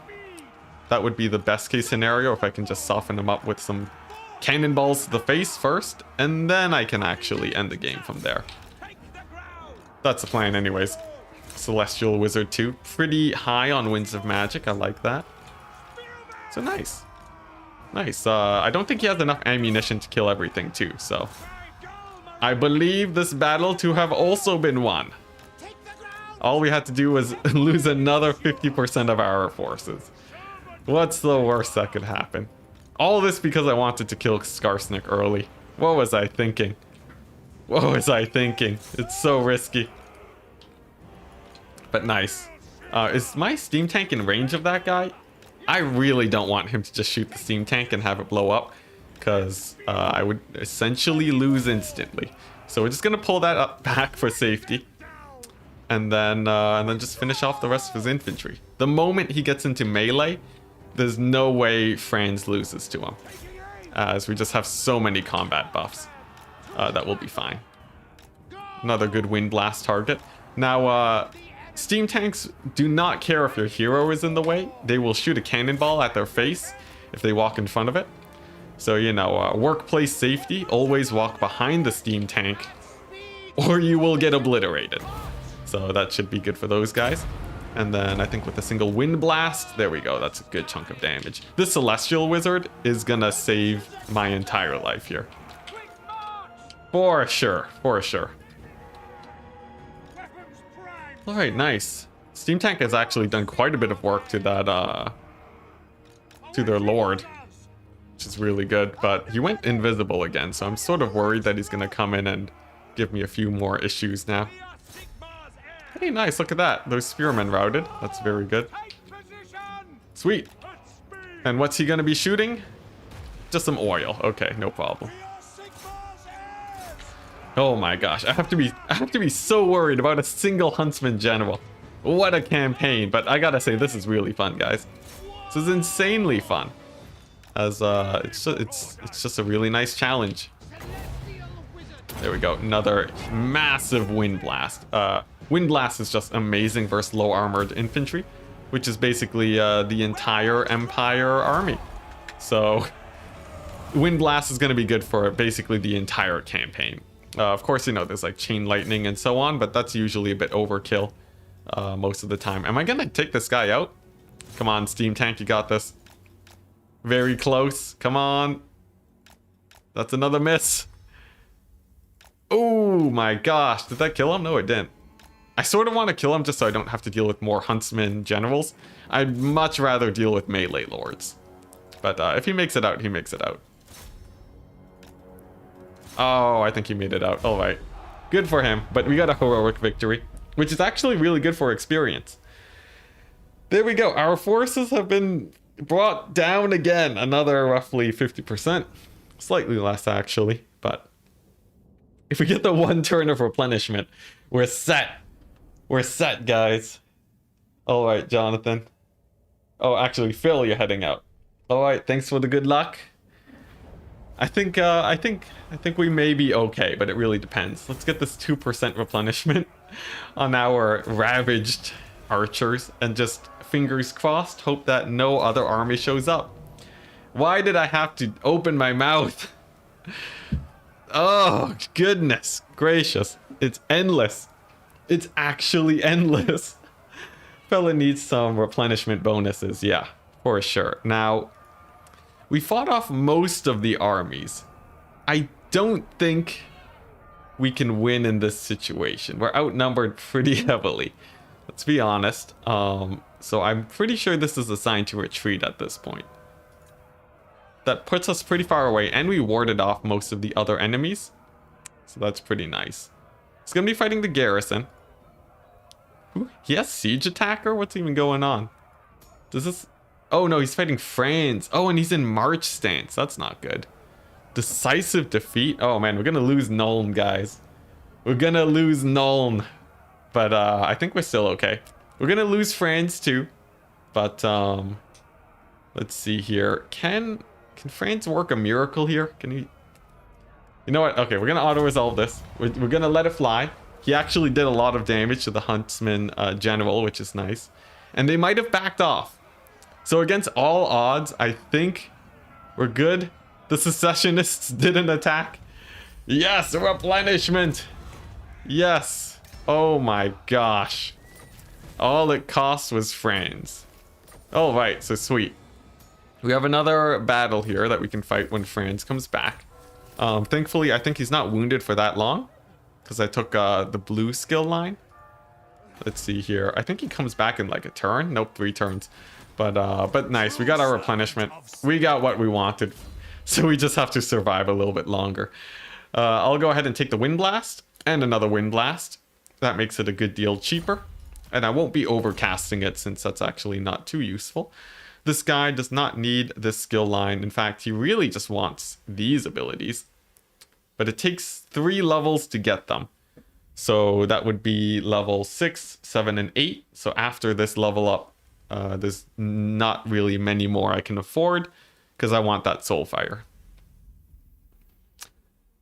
That would be the best case scenario if I can just soften him up with some cannonballs to the face first, and then I can actually end the game from there. That's the plan anyways. Celestial Wizard 2. Pretty high on Winds of Magic. I like that. So nice. Nice. I don't think he has enough ammunition to kill everything too, so... I believe this battle to have also been won. All we had to do was lose another 50% of our forces. What's the worst that could happen? All this because I wanted to kill Skarsnik early. What was I thinking? What was I thinking? It's so risky. But nice. Is my steam tank in range of that guy? I really don't want him to just shoot the steam tank and have it blow up, because I would essentially lose instantly. So we're just gonna pull that up back for safety. And then just finish off the rest of his infantry. The moment he gets into melee, there's no way Franz loses to him, as we just have so many combat buffs. That will be fine. Another good wind blast target. Now, steam tanks do not care if your hero is in the way. They will shoot a cannonball at their face if they walk in front of it. So, you know, workplace safety, always walk behind the steam tank, or you will get obliterated. So that should be good for those guys. And then I think with a single wind blast, there we go. That's a good chunk of damage. This Celestial Wizard is gonna save my entire life here. For sure, for sure. All right, nice. Steam Tank has actually done quite a bit of work to that, to their lord, which is really good. But he went invisible again, so I'm sort of worried that he's gonna come in and give me a few more issues now. Hey, nice, look at that. Those spearmen routed. That's very good. Sweet. And what's he gonna be shooting? Just some oil. Okay, no problem. Oh my gosh, I have to be so worried about a single huntsman general. What a campaign, but I gotta say this is really fun, guys. This is insanely fun. As it's just a really nice challenge. There we go, another massive wind blast. Wind blast is just amazing versus low armored infantry, which is basically the entire Empire army. So wind blast is going to be good for basically the entire campaign. Of course, you know, there's like chain lightning and so on, but that's usually a bit overkill most of the time. Am I going to take this guy out? Come on, steam tank, you got this. Very close. Come on. That's another miss. Oh my gosh. Did that kill him? No, it didn't. I sort of want to kill him just so I don't have to deal with more huntsman generals. I'd much rather deal with melee lords. But if he makes it out, he makes it out. Oh, I think he made it out. All right. Good for him. But we got a heroic victory, which is actually really good for experience. There we go. Our forces have been brought down again. Another roughly 50%. Slightly less, actually. But if we get the one turn of replenishment, we're set. We're set, guys. All right, Jonathan. Oh, actually, Phil, you're heading out. All right, thanks for the good luck. I think we may be okay, but it really depends. Let's get this 2% replenishment on our ravaged archers and just fingers crossed, hope that no other army shows up. Why did I have to open my mouth? Oh, goodness gracious. It's endless. It's actually endless. Fella needs some replenishment bonuses, yeah, for sure. Now, we fought off most of the armies. I don't think we can win in this situation. We're outnumbered pretty heavily. Let's be honest. So I'm pretty sure this is assigned to retreat at this point. That puts us pretty far away, and we warded off most of the other enemies. So that's pretty nice. It's gonna be fighting the garrison. Ooh, he has siege attacker? What's even going on? Does this... Oh no, he's fighting Franz. Oh, and he's in march stance. That's not good. Decisive defeat. Oh man, we're gonna lose Nuln, guys. We're gonna lose Nuln. But I think we're still okay. We're gonna lose Franz too. But let's see here. Can Franz work a miracle here? Can he... You know what? Okay, we're gonna auto-resolve this. We're gonna let it fly. He actually did a lot of damage to the huntsman general, which is nice. And they might have backed off. So against all odds, I think we're good. The secessionists didn't attack. Yes, replenishment. Yes. Oh my gosh. All it cost was Franz. All right, so sweet. We have another battle here that we can fight when Franz comes back. Thankfully, I think he's not wounded for that long, because I took the blue skill line. Let's see here. I think he comes back in like a turn. Nope, 3 turns. But nice. We got our replenishment. We got what we wanted. So we just have to survive a little bit longer. I'll go ahead and take the wind blast and another wind blast. That makes it a good deal cheaper. And I won't be overcasting it since that's actually not too useful. This guy does not need this skill line. In fact, he really just wants these abilities. But it takes 3 levels to get them. So that would be level 6, 7, and 8. So after this level up, there's not really many more I can afford because I want that Soulfire.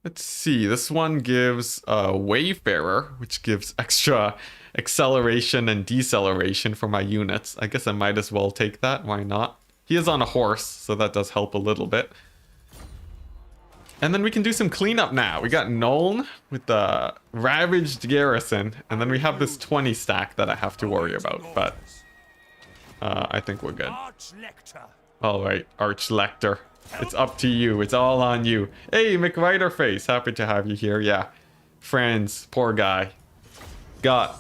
Let's see. This one gives Wayfarer, which gives extra acceleration and deceleration for my units. I guess I might as well take that. Why not? He is on a horse, so that does help a little bit. And then we can do some cleanup now. We got Nuln with the ravaged garrison, and then we have this 20 stack that I have to worry about, but I think we're good. All right, Archlector. It's up to you. It's all on you. Hey, McWriterface. Happy to have you here. Yeah. Franz, poor guy, got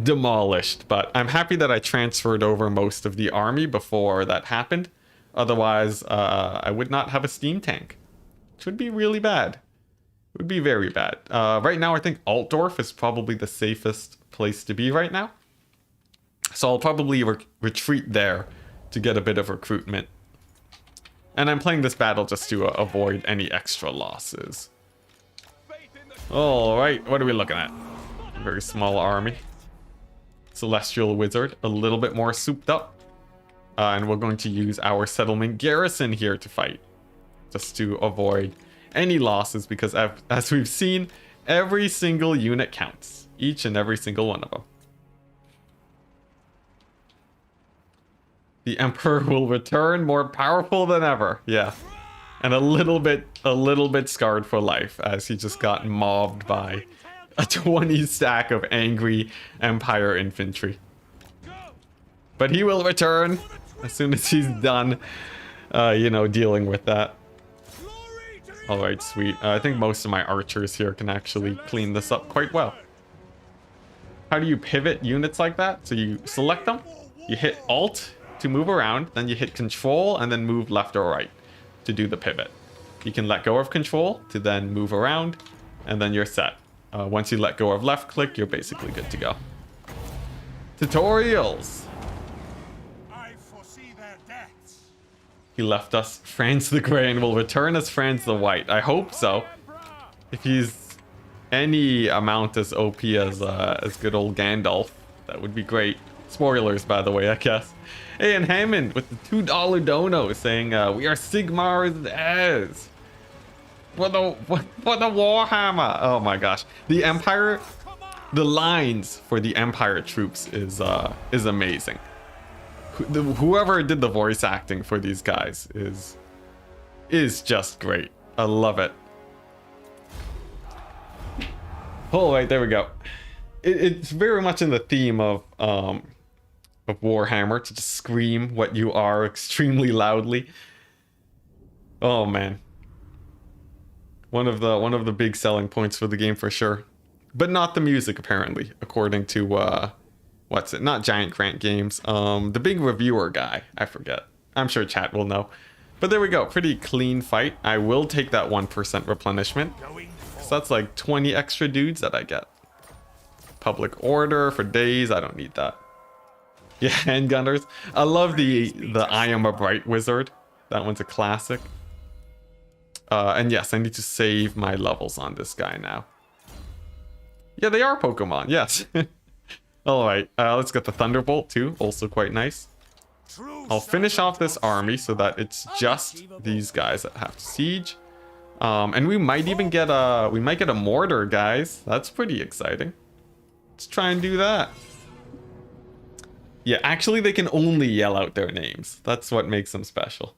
demolished, but I'm happy that I transferred over most of the army before that happened. Otherwise, I would not have a steam tank, which would be really bad. It would be very bad. Right now, I think Altdorf is probably the safest place to be right now. So I'll probably retreat there to get a bit of recruitment. And I'm playing this battle just to avoid any extra losses. Alright, what are we looking at? A very small army. Celestial Wizard, a little bit more souped up. And we're going to use our settlement garrison here to fight. Just to avoid any losses, because as we've seen, every single unit counts. Each and every single one of them. The Emperor will return more powerful than ever. Yeah. And a little bit scarred for life, as he just got mobbed by a 20 stack of angry Empire infantry. But he will return as soon as he's done, you know, dealing with that. Alright, sweet. I think most of my archers here can actually clean this up quite well. How do you pivot units like that? So you select them, you hit Alt to move around, then you hit Control and then move left or right to do the pivot. You can let go of Control to then move around, and then you're set. Once you let go of left click, you're basically good to go. Tutorials. I foresee their deaths. He left us. Franz the Grey and will return as Franz the White. I hope so. If he's any amount as OP as good old Gandalf, that would be great. Spoilers, by the way, I guess. Hey, and Hammond with the $2 dono saying, we are Sigmar's heirs. For the Warhammer. Oh my gosh. The Empire, the lines for the Empire troops is amazing. Whoever did the voice acting for these guys is just great. I love it. Oh, right, there we go. It's very much in the theme of Warhammer to just scream what you are extremely loudly. Oh man, one of the big selling points for the game for sure, but not the music apparently, according to what's it? Not Giant Grant Games. The big reviewer guy, I forget. I'm sure chat will know. But there we go, pretty clean fight. I will take that 1% replenishment. So that's like 20 extra dudes that I get. Public order for days, I don't need that. Yeah, handgunners. I love the I am a bright wizard. That one's a classic. And yes, I need to save my levels on this guy now. Yeah, they are Pokemon, yes. Alright, let's get the Thunderbolt too, also quite nice. I'll finish off this army so that it's just these guys that have siege. And we might even get a mortar, guys. That's pretty exciting. Let's try and do that. Yeah, actually they can only yell out their names. That's what makes them special.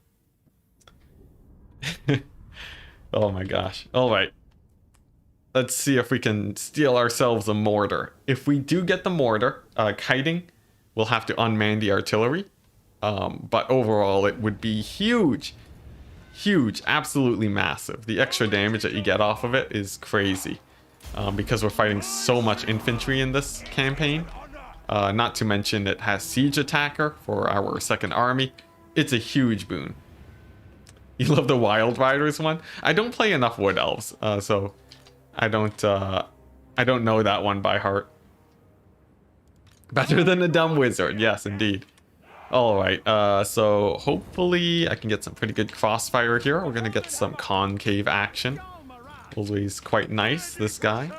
Oh my gosh. Alright. Let's see if we can steal ourselves a mortar. If we do get the mortar, kiting, we'll have to unman the artillery. But overall it would be huge. Huge, absolutely massive. The extra damage that you get off of it is crazy. Because we're fighting so much infantry in this campaign. Not to mention it has siege attacker for our second army. It's a huge boon. You love the Wild Riders one? I don't play enough Wood Elves, so I don't know that one by heart. Better than a dumb wizard, yes indeed. Alright, so hopefully I can get some pretty good crossfire here. We're gonna get some concave action. Always quite nice, this guy.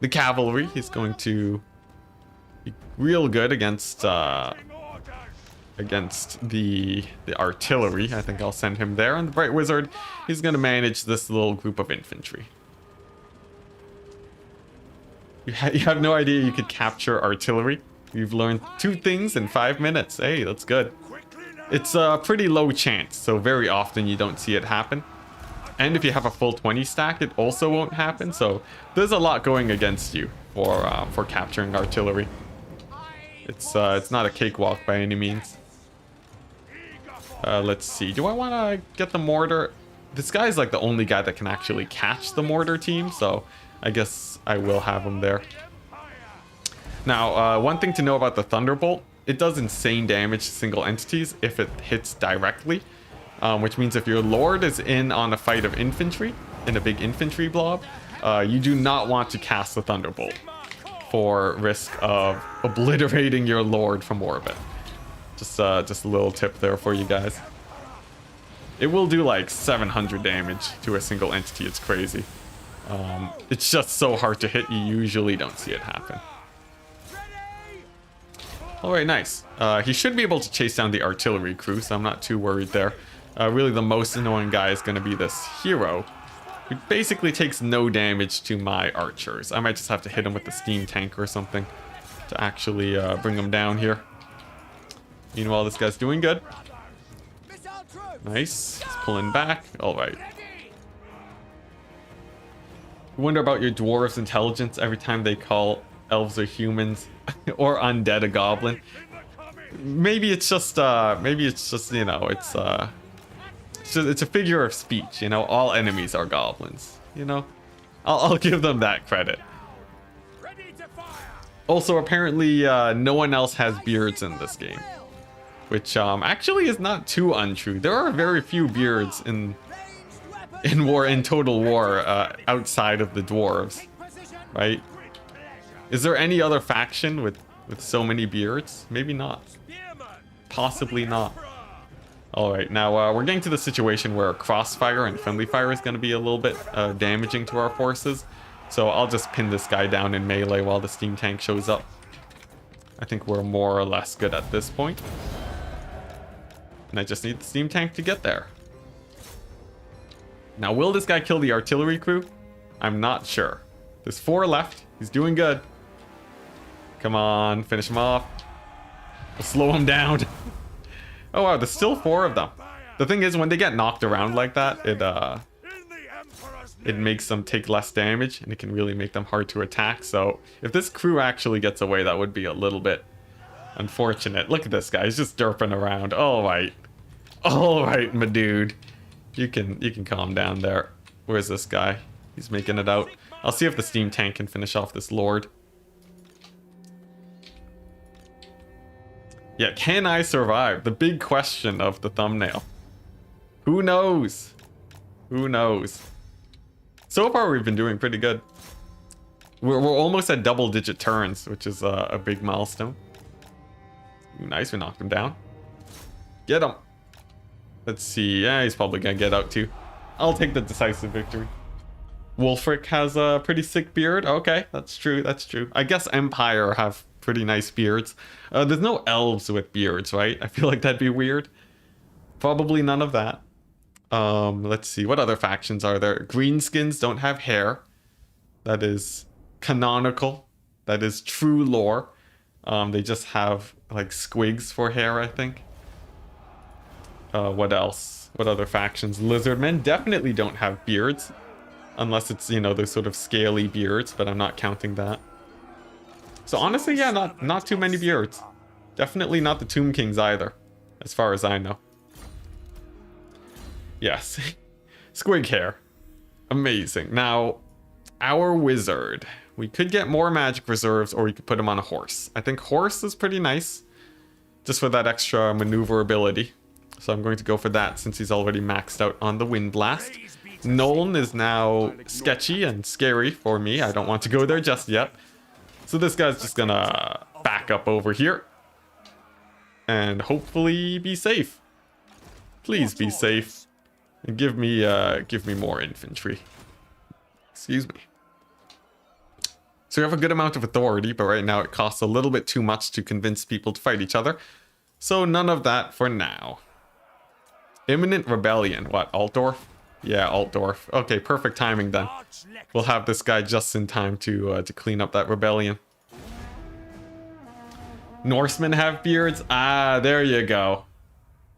The cavalry, he's going to be real good against the artillery. I think I'll send him there. And the Bright Wizard, he's gonna manage this little group of infantry. You have no idea you could capture artillery. You've learned 2 things in 5 minutes. Hey, that's good. It's a pretty low chance, so very often you don't see it happen. And if you have a full 20 stack, it also won't happen. So there's a lot going against you for capturing artillery. It's not a cakewalk by any means. Let's see. Do I want to get the mortar? This guy's like the only guy that can actually catch the mortar team, so I guess I will have him there. Now, one thing to know about the Thunderbolt, it does insane damage to single entities if it hits directly. Which means if your Lord is in on a fight of infantry, in a big infantry blob, you do not want to cast the Thunderbolt for risk of obliterating your lord from orbit. Just a little tip there for you guys. It will do like 700 damage to a single entity. It's crazy. It's just so hard to hit. You usually don't see it happen. All right, nice. He should be able to chase down the artillery crew, so I'm not too worried there. Really, the most annoying guy is going to be this hero, who basically takes no damage to my archers. I might just have to hit him with the steam tank or something to actually bring him down here. Meanwhile, this guy's doing good. Nice. He's pulling back. All right. Wonder about your dwarves' intelligence every time they call elves or humans or undead a goblin. Maybe it's just you know, it's a figure of speech, you know. All enemies are goblins, you know. I'll give them that credit. Also, apparently no one else has beards in this game, which actually is not too untrue. There are very few beards in Total War outside of the dwarves, right? Is there any other faction with so many beards? Maybe not. Possibly not. All right, now we're getting to the situation where crossfire and friendly fire is going to be a little bit damaging to our forces. So I'll just pin this guy down in melee while the steam tank shows up. I think we're more or less good at this point. And I just need the steam tank to get there. Now, will this guy kill the artillery crew? I'm not sure. There's 4 left. He's doing good. Come on, finish him off. We'll slow him down. Oh wow, there's still 4 of them. The thing is, when they get knocked around like that, it makes them take less damage, and it can really make them hard to attack. So if this crew actually gets away, that would be a little bit unfortunate. Look at this guy, he's just derping around. All right, my dude. You can calm down there. Where's this guy? He's making it out. I'll see if the steam tank can finish off this lord. Yeah, can I survive? The big question of the thumbnail. Who knows? Who knows? So far, we've been doing pretty good. We're almost at double-digit turns, which is a big milestone. Ooh, nice, we knocked him down. Get him. Let's see. Yeah, he's probably gonna get out too. I'll take the decisive victory. Wolfric has a pretty sick beard. Okay, that's true. That's true. I guess Empire have pretty nice beards. There's no elves with beards, right? I feel like that'd be weird. Probably none of that. Let's see. What other factions are there? Greenskins don't have hair. That is canonical. That is true lore. They just have like squigs for hair, I think. What else? What other factions? Lizardmen definitely don't have beards. Unless it's, you know, those sort of scaly beards, but I'm not counting that. So honestly, yeah, not too many beards. Definitely not the Tomb Kings either, as far as I know. Yes. Squig hair. Amazing. Now, our wizard. We could get more magic reserves, or we could put him on a horse. I think horse is pretty nice, just for that extra maneuverability. So I'm going to go for that since he's already maxed out on the Wind Blast. Nuln is now sketchy and scary for me. I don't want to go there just yet. So this guy's just gonna back up over here and hopefully be safe. Please be safe and give me more infantry. Excuse me. So we have a good amount of authority, but right now it costs a little bit too much to convince people to fight each other. So none of that for now. Imminent rebellion. What, Altdorf? Yeah, Altdorf. Okay, perfect timing then. We'll have this guy just in time to clean up that rebellion. Norsemen have beards? Ah, there you go.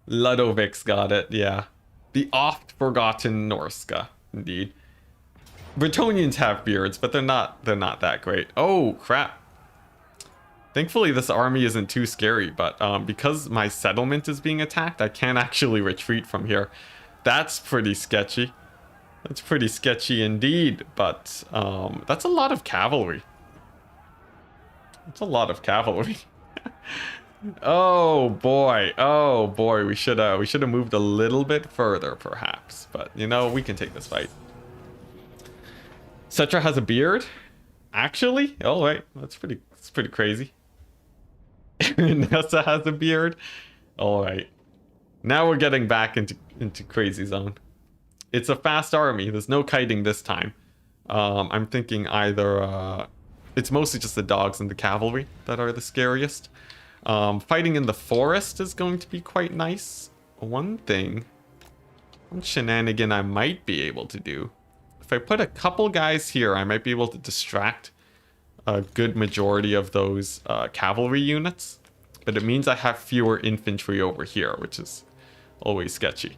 Ludovic's got it, yeah. The oft-forgotten Norska, indeed. Bretonians have beards, but they're not that great. Oh, crap. Thankfully, this army isn't too scary, but because my settlement is being attacked, I can't actually retreat from here. That's pretty sketchy. That's pretty sketchy indeed, but that's a lot of cavalry. That's a lot of cavalry. Oh boy, we should have moved a little bit further perhaps, but you know, we can take this fight. Cetra has a beard? Actually? Oh, wait. That's pretty crazy. Nessa has a beard? Alright. Now we're getting back into crazy zone. It's a fast army. There's no kiting this time. I'm thinking either... it's mostly just the dogs and the cavalry that are the scariest. Fighting in the forest is going to be quite nice. One shenanigan I might be able to do. If I put a couple guys here, I might be able to distract a good majority of those cavalry units. But it means I have fewer infantry over here, which is always sketchy.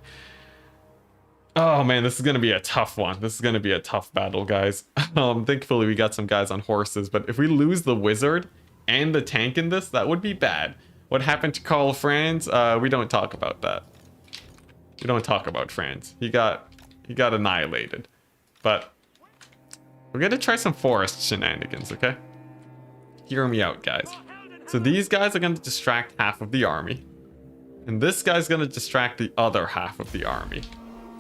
Oh man, this is going to be a tough one. This is going to be a tough battle, guys. Thankfully, we got some guys on horses. But if we lose the wizard and the tank in this, that would be bad. What happened to Karl Franz? We don't talk about that. We don't talk about Franz. He got annihilated. But we're going to try some forest shenanigans, okay? Hear me out, guys. So these guys are going to distract half of the army. And this guy's going to distract the other half of the army.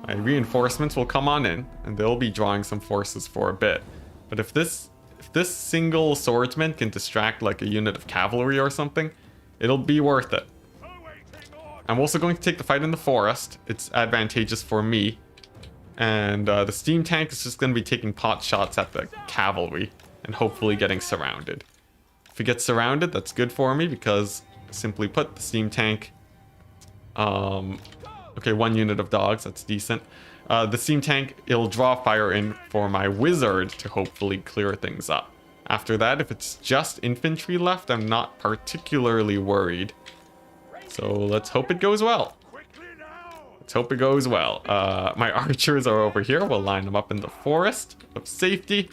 My reinforcements will come on in, and they'll be drawing some forces for a bit. But if this single swordsman can distract like a unit of cavalry or something, it'll be worth it. I'm also going to take the fight in the forest. It's advantageous for me. And the steam tank is just going to be taking pot shots at the cavalry and hopefully getting surrounded. If it gets surrounded, that's good for me because, simply put, the steam tank... okay, 1 unit of dogs, that's decent. The steam tank, it'll draw fire in for my wizard to hopefully clear things up. After that, if it's just infantry left, I'm not particularly worried. So let's hope it goes well. Let's hope it goes well. My archers are over here. We'll line them up in the forest of safety.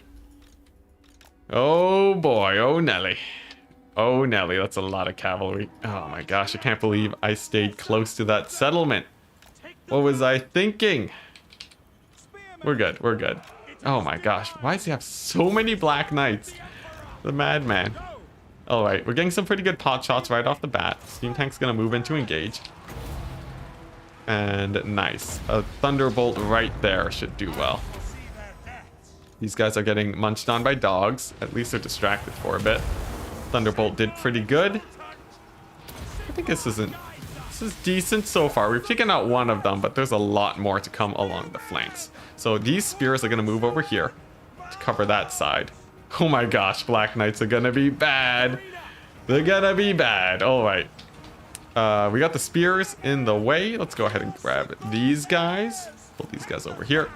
Oh boy, oh Nelly. Oh Nelly, that's a lot of cavalry. Oh my gosh, I can't believe I stayed close to that settlement. What was I thinking? We're good, we're good. Oh my gosh, why does he have so many black knights? The madman. Alright, we're getting some pretty good pot shots right off the bat. Steam tank's gonna move in to engage. And nice. A thunderbolt right there should do well. These guys are getting munched on by dogs. At least they're distracted for a bit. Thunderbolt did pretty good. I think this is decent so far. We've taken out one of them, but there's a lot more to come along the flanks. So these spears are going to move over here to cover that side. Oh my gosh, Black Knights are going to be bad. They're going to be bad. All right. We got the spears in the way. Let's go ahead and grab these guys. Pull these guys over here.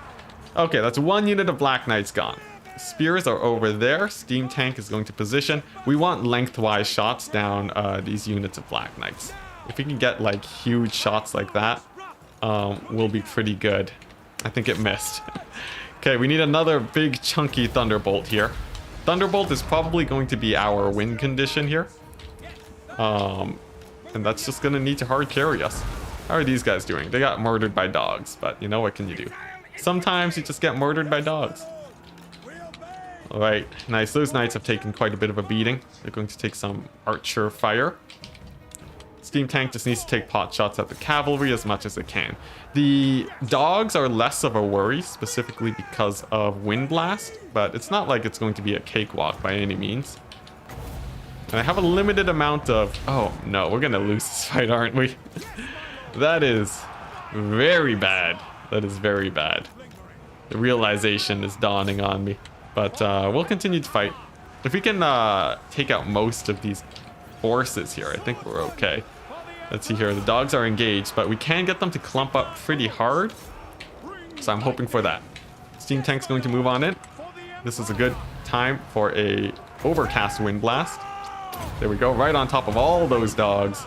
Okay, that's 1 unit of Black Knights gone. Spears are over there. Steam tank is going to position. We want lengthwise shots down these units of Black Knights. If we can get like huge shots like that, we'll be pretty good. I think it missed. Okay, we need another big chunky Thunderbolt here. Thunderbolt is probably going to be our win condition here. And that's just going to need to hard carry us. How are these guys doing? They got murdered by dogs, but you know, what can you do? Sometimes you just get murdered by dogs. Alright, nice. Those knights have taken quite a bit of a beating. They're going to take some archer fire. Steam tank just needs to take pot shots at the cavalry as much as it can. The dogs are less of a worry, specifically because of wind blast, but it's not like it's going to be a cakewalk by any means. And I have a limited amount of... Oh no, we're going to lose this fight, aren't we? That is very bad. That is very bad. The realization is dawning on me. But we'll continue to fight. If we can take out most of these forces here, I think we're okay. Let's see here. The dogs are engaged, but we can get them to clump up pretty hard. So I'm hoping for that. Steam tank's going to move on in. This is a good time for a overcast wind blast. There we go, right on top of all those dogs.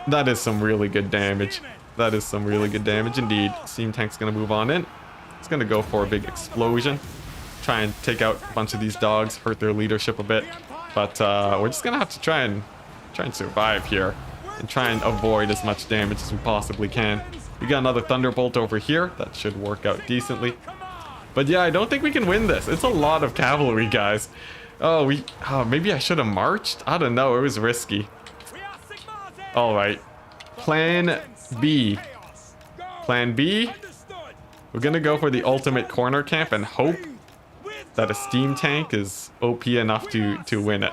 That is some really good damage. That is some really good damage indeed. Steam tank's gonna move on in. It's gonna go for a big explosion. Try and take out a bunch of these dogs, hurt their leadership a bit. But we're just gonna have to try and survive here. And try and avoid as much damage as we possibly can. We got another Thunderbolt over here. That should work out decently. But yeah, I don't think we can win this. It's a lot of cavalry, guys. Oh, maybe I should have marched? I don't know, it was risky. Alright. Plan B. Plan B. We're gonna go for the ultimate corner camp and hope that a steam tank is OP enough to win it.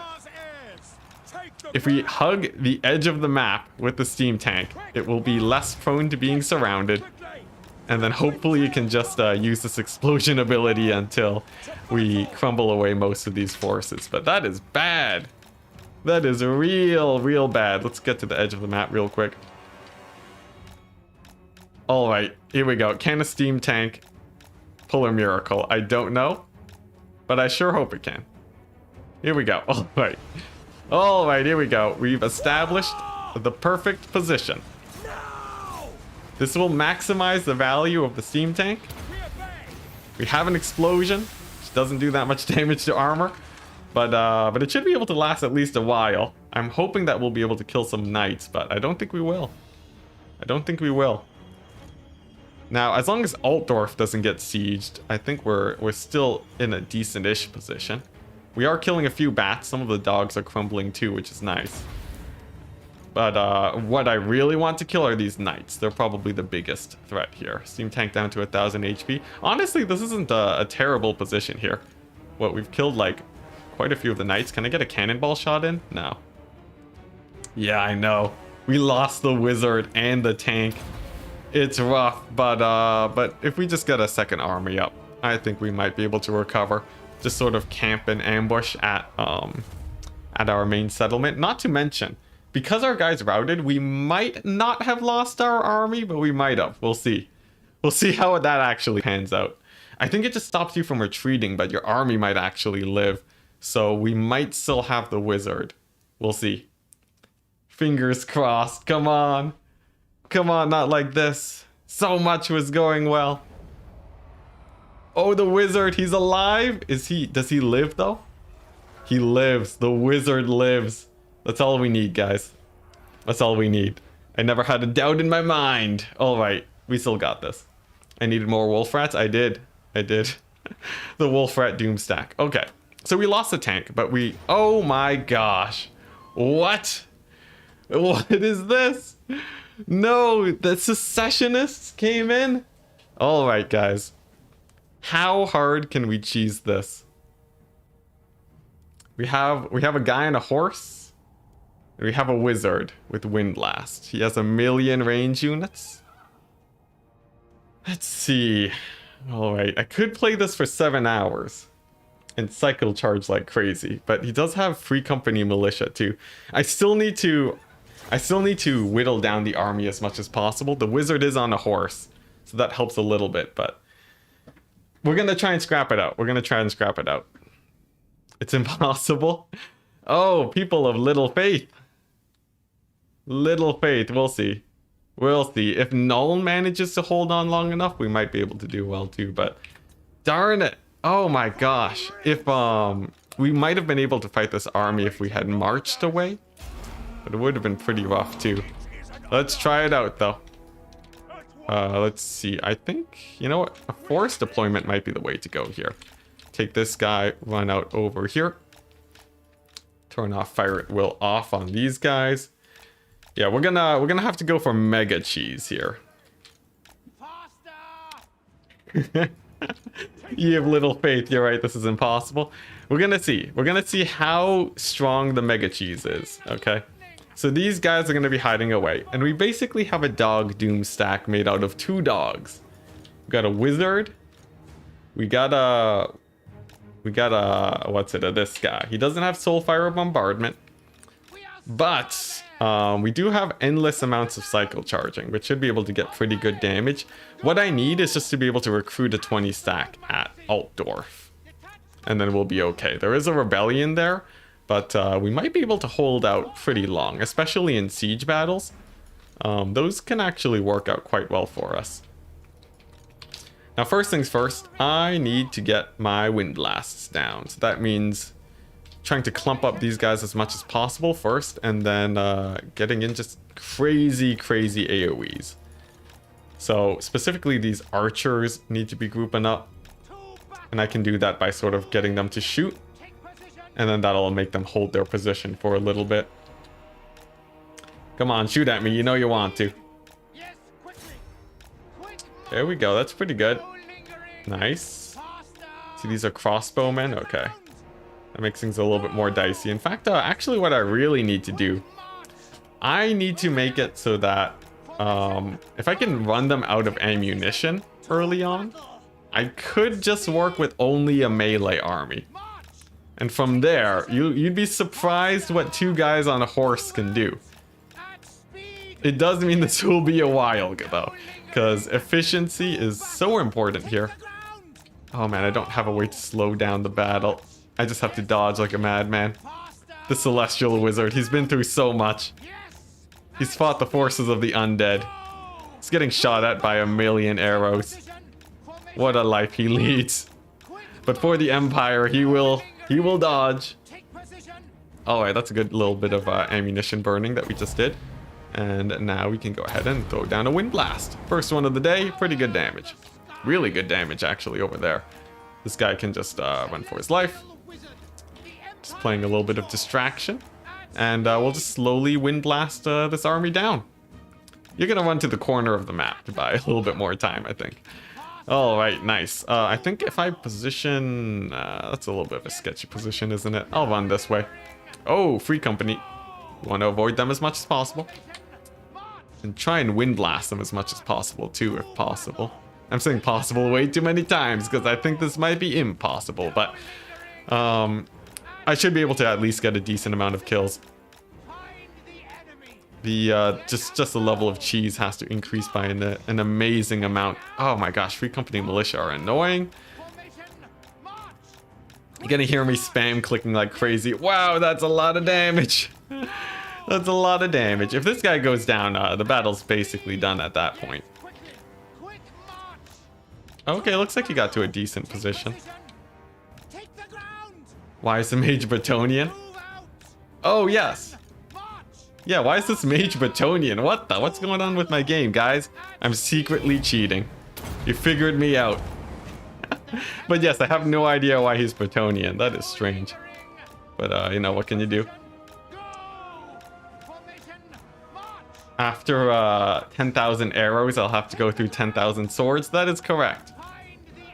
If we hug the edge of the map with the steam tank, it will be less prone to being surrounded. And then hopefully you can just use this explosion ability until we crumble away most of these forces. But that is bad. That is real bad. Let's get to the edge of the map real quick. All right, here we go. Can a steam tank pull a miracle? I don't know, but I sure hope it can. Here we go. All right. All right, here we go. We've established the perfect position. This will maximize the value of the steam tank. We have an explosion, which doesn't do that much damage to armor, but it should be able to last at least a while. I'm hoping that we'll be able to kill some knights, but I don't think we will. I don't think we will. Now, as long as Altdorf doesn't get sieged, I think we're still in a decent-ish position. We are killing a few bats. Some of the dogs are crumbling too, which is nice. But what I really want to kill are these knights. They're probably the biggest threat here. Steam tank down to 1000 HP. Honestly, this isn't a terrible position here. What, we've killed like quite a few of the knights. Can I get a cannonball shot in? No. Yeah, I know. We lost the wizard and the tank. It's rough, but if we just get a second army up, I think we might be able to recover. Just sort of camp and ambush at our main settlement. Not to mention, because our guys routed, we might not have lost our army, but we might have. We'll see. We'll see how that actually pans out. I think it just stops you from retreating, but your army might actually live. So we might still have the wizard. We'll see. Fingers crossed. Come on. Come on, not like this. So much was going well. Oh, the wizard, he's alive? Does he live though? He lives. The wizard lives. That's all we need, guys. That's all we need. I never had a doubt in my mind. All right, we still got this. I needed more wolf rats. I did. The wolf rat doom stack. Okay, so we lost the tank, but we... Oh my gosh. What? What is this? No, the secessionists came in. All right, guys. How hard can we cheese this? We have a guy on a horse. We have a wizard with Windblast. He has 1,000,000 range units. Let's see. All right, I could play this for 7 hours and cycle charge like crazy, but he does have free company militia too. I still need to whittle down the army as much as possible. The wizard is on a horse, so that helps a little bit, but we're gonna try and scrap it out. It's impossible. Oh, people of little faith. Little faith, we'll see. We'll see. If Null manages to hold on long enough, we might be able to do well too, but darn it. Oh my gosh. If we might have been able to fight this army if we had marched away, but it would have been pretty rough too. Let's try it out though. Let's see. I think, you know what? A force deployment might be the way to go here. Take this guy, run out over here. Turn off fire at will off on these guys. Yeah, we're gonna have to go for mega cheese here. You have little faith. You're right. This is impossible. We're gonna see. We're gonna see how strong the mega cheese is. Okay. So these guys are gonna be hiding away, and we basically have a dog doom stack made out of 2 dogs. We got a wizard. We got a this guy. He doesn't have Soulfire Bombardment, but we do have endless amounts of cycle charging, which should be able to get pretty good damage. What I need is just to be able to recruit a 20 stack at Altdorf, and then we'll be okay. There is a rebellion there, but we might be able to hold out pretty long, especially in siege battles. Those can actually work out quite well for us. Now, first things first, I need to get my Windblasts down. So that means trying to clump up these guys as much as possible first, and then getting in just crazy AoEs. So specifically, these archers need to be grouping up, and I can do that by sort of getting them to shoot, and then that'll make them hold their position for a little bit. Come on, shoot at me. You know you want to. There we go. That's pretty good. Nice. So these are crossbowmen? Okay. That makes things a little bit more dicey. In fact, actually what I really need to do, I need to make it so that if I can run them out of ammunition early on, I could just work with only a melee army. And from there, you'd be surprised what 2 guys on a horse can do. It does mean this will be a while though, because efficiency is so important here. Oh man, I don't have a way to slow down the battle. I just have to dodge like a madman. The Celestial Wizard, he's been through so much. He's fought the forces of the undead. He's getting shot at by a million arrows. What a life he leads. But for the Empire, he will dodge. Alright, that's a good little bit of ammunition burning that we just did. And now we can go ahead and throw down a Wind Blast. First one of the day, pretty good damage. Really good damage, actually, over there. This guy can just run for his life. Just playing a little bit of distraction. And we'll just slowly Wind Blast this army down. You're going to run to the corner of the map to buy a little bit more time, I think. Alright, nice. I think if I position... that's a little bit of a sketchy position, isn't it? I'll run this way. Oh, Free Company. We want to avoid them as much as possible. And try and Wind Blast them as much as possible, too, if possible. I'm saying possible way too many times, because I think this might be impossible, but... I should be able to at least get a decent amount of kills. The, just the level of cheese has to increase by an amazing amount. Oh my gosh, Free Company Militia are annoying. You're gonna hear me spam clicking like crazy. Wow, that's a lot of damage. That's a lot of damage. If this guy goes down, the battle's basically done at that point. Okay, looks like he got to a decent position. Why is the Mage Bretonian? Oh, yes. Yeah, why is this Mage Bretonian? What's going on with my game, guys? I'm secretly cheating. You figured me out. But yes, I have no idea why he's Bretonian. That is strange. But, you know, what can you do? After 10,000 arrows, I'll have to go through 10,000 swords. That is correct.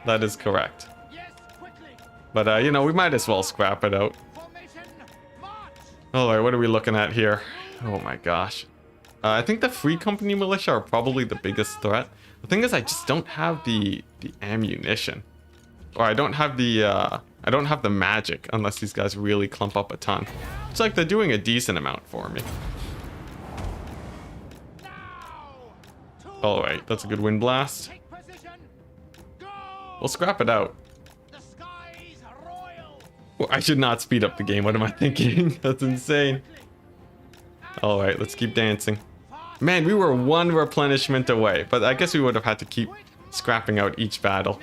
That is correct. But, you know, we might as well scrap it out. Alright, what are we looking at here? Oh my gosh. I think the Free Company Militia are probably the biggest threat. The thing is, I just don't have the ammunition. Or I don't have the magic, unless these guys really clump up a ton. It's like they're doing a decent amount for me. Alright, that's a good Wind Blast. We'll scrap it out. Well, I should not speed up the game. What am I thinking? That's insane. Alright, let's keep dancing. Man, we were 1 replenishment away, but I guess we would have had to keep scrapping out each battle.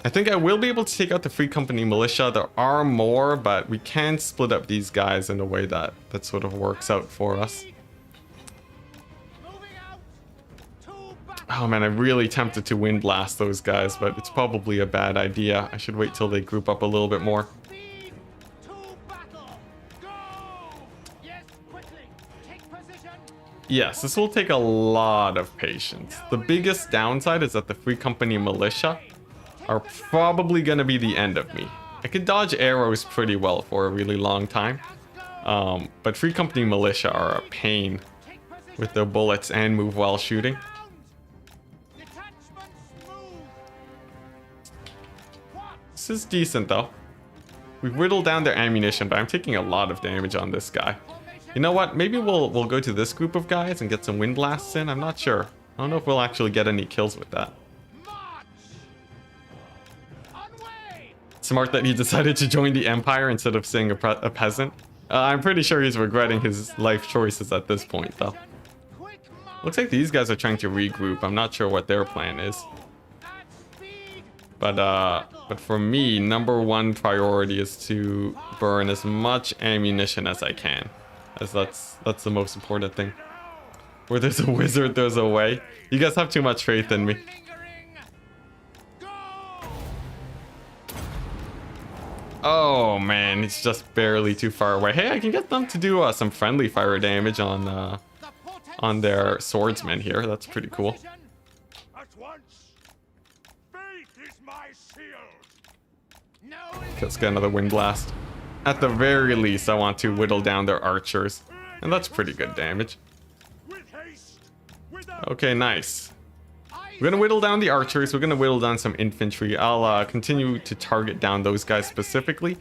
I think I will be able to take out the Free Company Militia. There are more, but we can split up these guys in a way that sort of works out for us. Oh man, I'm really tempted to Wind Blast those guys, but it's probably a bad idea. I should wait till they group up a little bit more. Yes, this will take a lot of patience. The biggest downside is that the Free Company Militia are probably going to be the end of me. I can dodge arrows pretty well for a really long time, but Free Company Militia are a pain with their bullets and move while shooting. This is decent though. We've whittled down their ammunition, but I'm taking a lot of damage on this guy. You know what? Maybe we'll go to this group of guys and get some Wind Blasts in. I'm not sure. I don't know if we'll actually get any kills with that. Smart that he decided to join the Empire instead of being a peasant. I'm pretty sure he's regretting his life choices at this point though. Looks like these guys are trying to regroup. I'm not sure what their plan is. But for me, #1 priority is to burn as much ammunition as I can, as that's the most important thing. Where there's a wizard, there's a way. You guys have too much faith in me. Oh man, he's just barely too far away. Hey, I can get them to do some friendly fire damage on their swordsmen here. That's pretty cool. my shield. Let's get another wind blast. At the very least, I want to whittle down their archers. And that's pretty good damage. With haste. Without Okay, nice. We're gonna whittle down the archers. We're gonna whittle down some infantry. I'll continue to target down those guys specifically.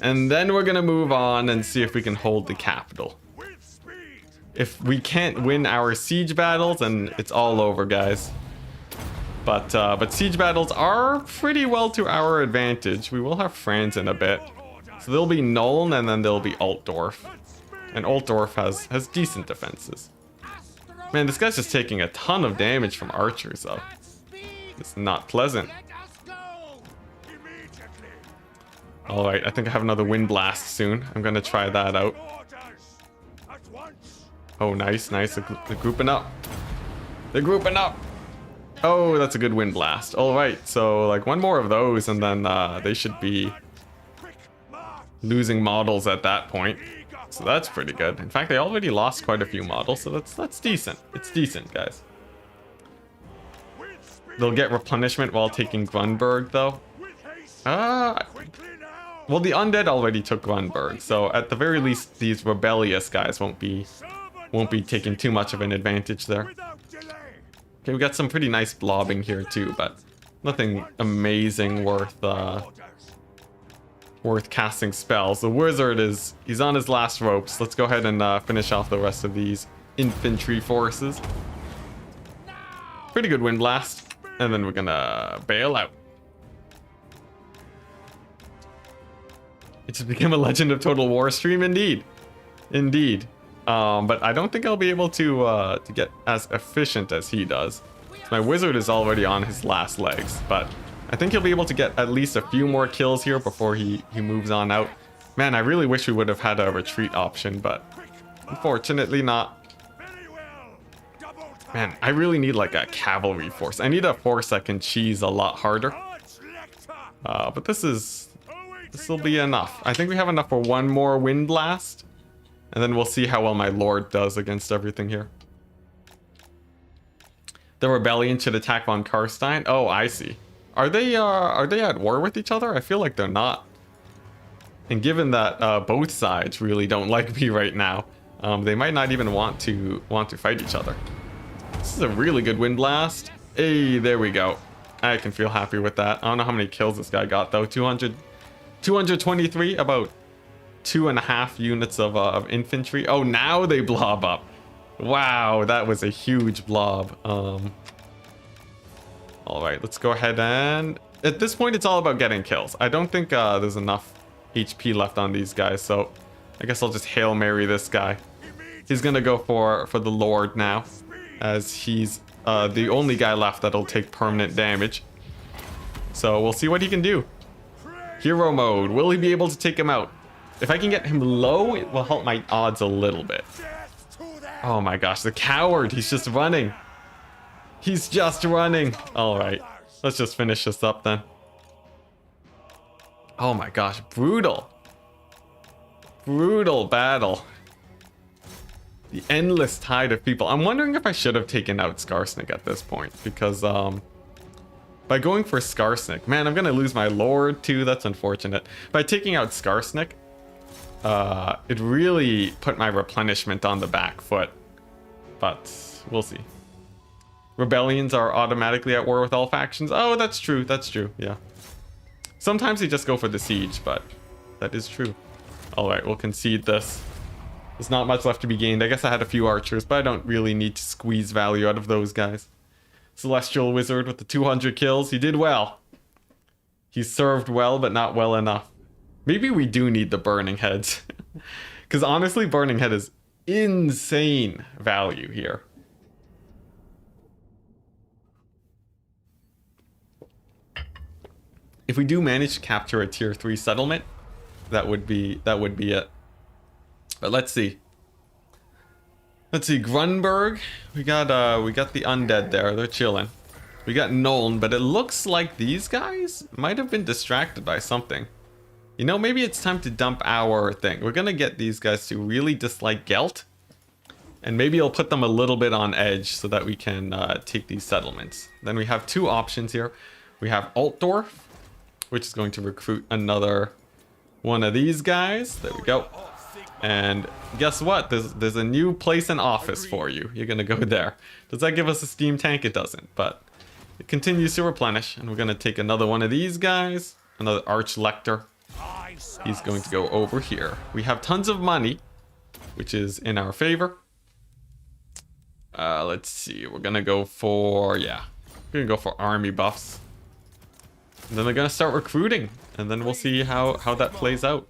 And then we're gonna move on and see if we can hold the capital. with speed. If we can't win our siege battles, then it's all over, guys. But siege battles are pretty well to our advantage. We will have Franz in a bit. So there'll be Nuln and then there'll be Altdorf. And Altdorf has decent defenses. Man, this guy's just taking a ton of damage from archers, though. It's not pleasant. Immediately. Alright, I think I have another wind blast soon. I'm gonna try that out. Orders. At once. Oh, nice, nice. They're grouping up. They're grouping up. Oh, that's a good wind blast. Alright, so like one more of those and then they should be Quick march. losing models at that point. So that's pretty good. In fact, they already lost quite a few models, so that's decent. It's decent, guys. With speed. They'll get replenishment while taking Grunberg, though. With haste. Quickly now. Well, the undead already took Grunberg, so at the very least, these rebellious guys won't be taking too much of an advantage there. Without delay. Okay, we got some pretty nice blobbing here too, but nothing amazing worth casting spells. The wizard he's on his last ropes. Let's go ahead and finish off the rest of these infantry forces. Pretty good wind blast, and then we're gonna bail out. It's become a Legend of Total War stream, indeed. But I don't think I'll be able to get as efficient as he does. My wizard is already on his last legs, but I think he'll be able to get at least a few more kills here before he moves on out. Man, I really wish we would have had a retreat option, but unfortunately not. Very well. Double time. Man, I really need like a cavalry force. I need a force that can cheese a lot harder. Arch lector. But this will be enough. I think we have enough for one more wind blast. And then we'll see how well my lord does against everything here. The rebellion should attack von Karstein. Oh, I see. Are they at war with each other? I feel like they're not. And given that both sides really don't like me right now, they might not even want to fight each other. This is a really good wind blast. Hey, there we go. I can feel happy with that. I don't know how many kills this guy got though. 223, about 2.5 units of infantry. Oh, now they blob up. Wow, that was a huge blob. All right, let's go ahead and... At this point, it's all about getting kills. I don't think there's enough HP left on these guys, so I guess I'll just Hail Mary this guy. He's gonna go for the Lord now, as he's the only guy left that'll take permanent damage. So we'll see what he can do. Hero mode. Will he be able to take him out? If I can get him low, it will help my odds a little bit. Oh my gosh, the coward. He's just running. He's just running. All right, let's just finish this up then. Oh my gosh, brutal. Brutal battle. The endless tide of people. I'm wondering if I should have taken out Skarsnik at this point, because by going for Skarsnik, man, I'm gonna lose my lord too. That's unfortunate. By taking out Skarsnik, it really put my replenishment on the back foot, but we'll see. Rebellions are automatically at war with all factions. Oh, that's true. That's true. Yeah. Sometimes they just go for the siege, but that is true. All right, we'll concede this. There's not much left to be gained. I guess I had a few archers, but I don't really need to squeeze value out of those guys. Celestial Wizard with the 200 kills. He did well. He served well, but not well enough. Maybe we do need the Burning Heads. Because honestly, Burning Head is insane value here. If we do manage to capture a tier 3 settlement, that would be it. But let's see. Let's see, Grunberg. We got the undead there. They're chilling. We got Nuln, but it looks like these guys might have been distracted by something. You know, maybe it's time to dump our thing. We're gonna get these guys to really dislike Gelt, and maybe it'll put them a little bit on edge so that we can take these settlements. Then we have two options here. We have Altdorf, which is going to recruit another one of these guys. There we go. And guess what? There's a new place in office for you. You're going to go there. Does that give us a steam tank? It doesn't, but it continues to replenish. And we're going to take another one of these guys. Another Arch-Lector. He's going to go over here. We have tons of money, which is in our favor. Let's see. We're going to go for, yeah. We're going to go for army buffs. And then they're going to start recruiting. And then we'll see how that plays out.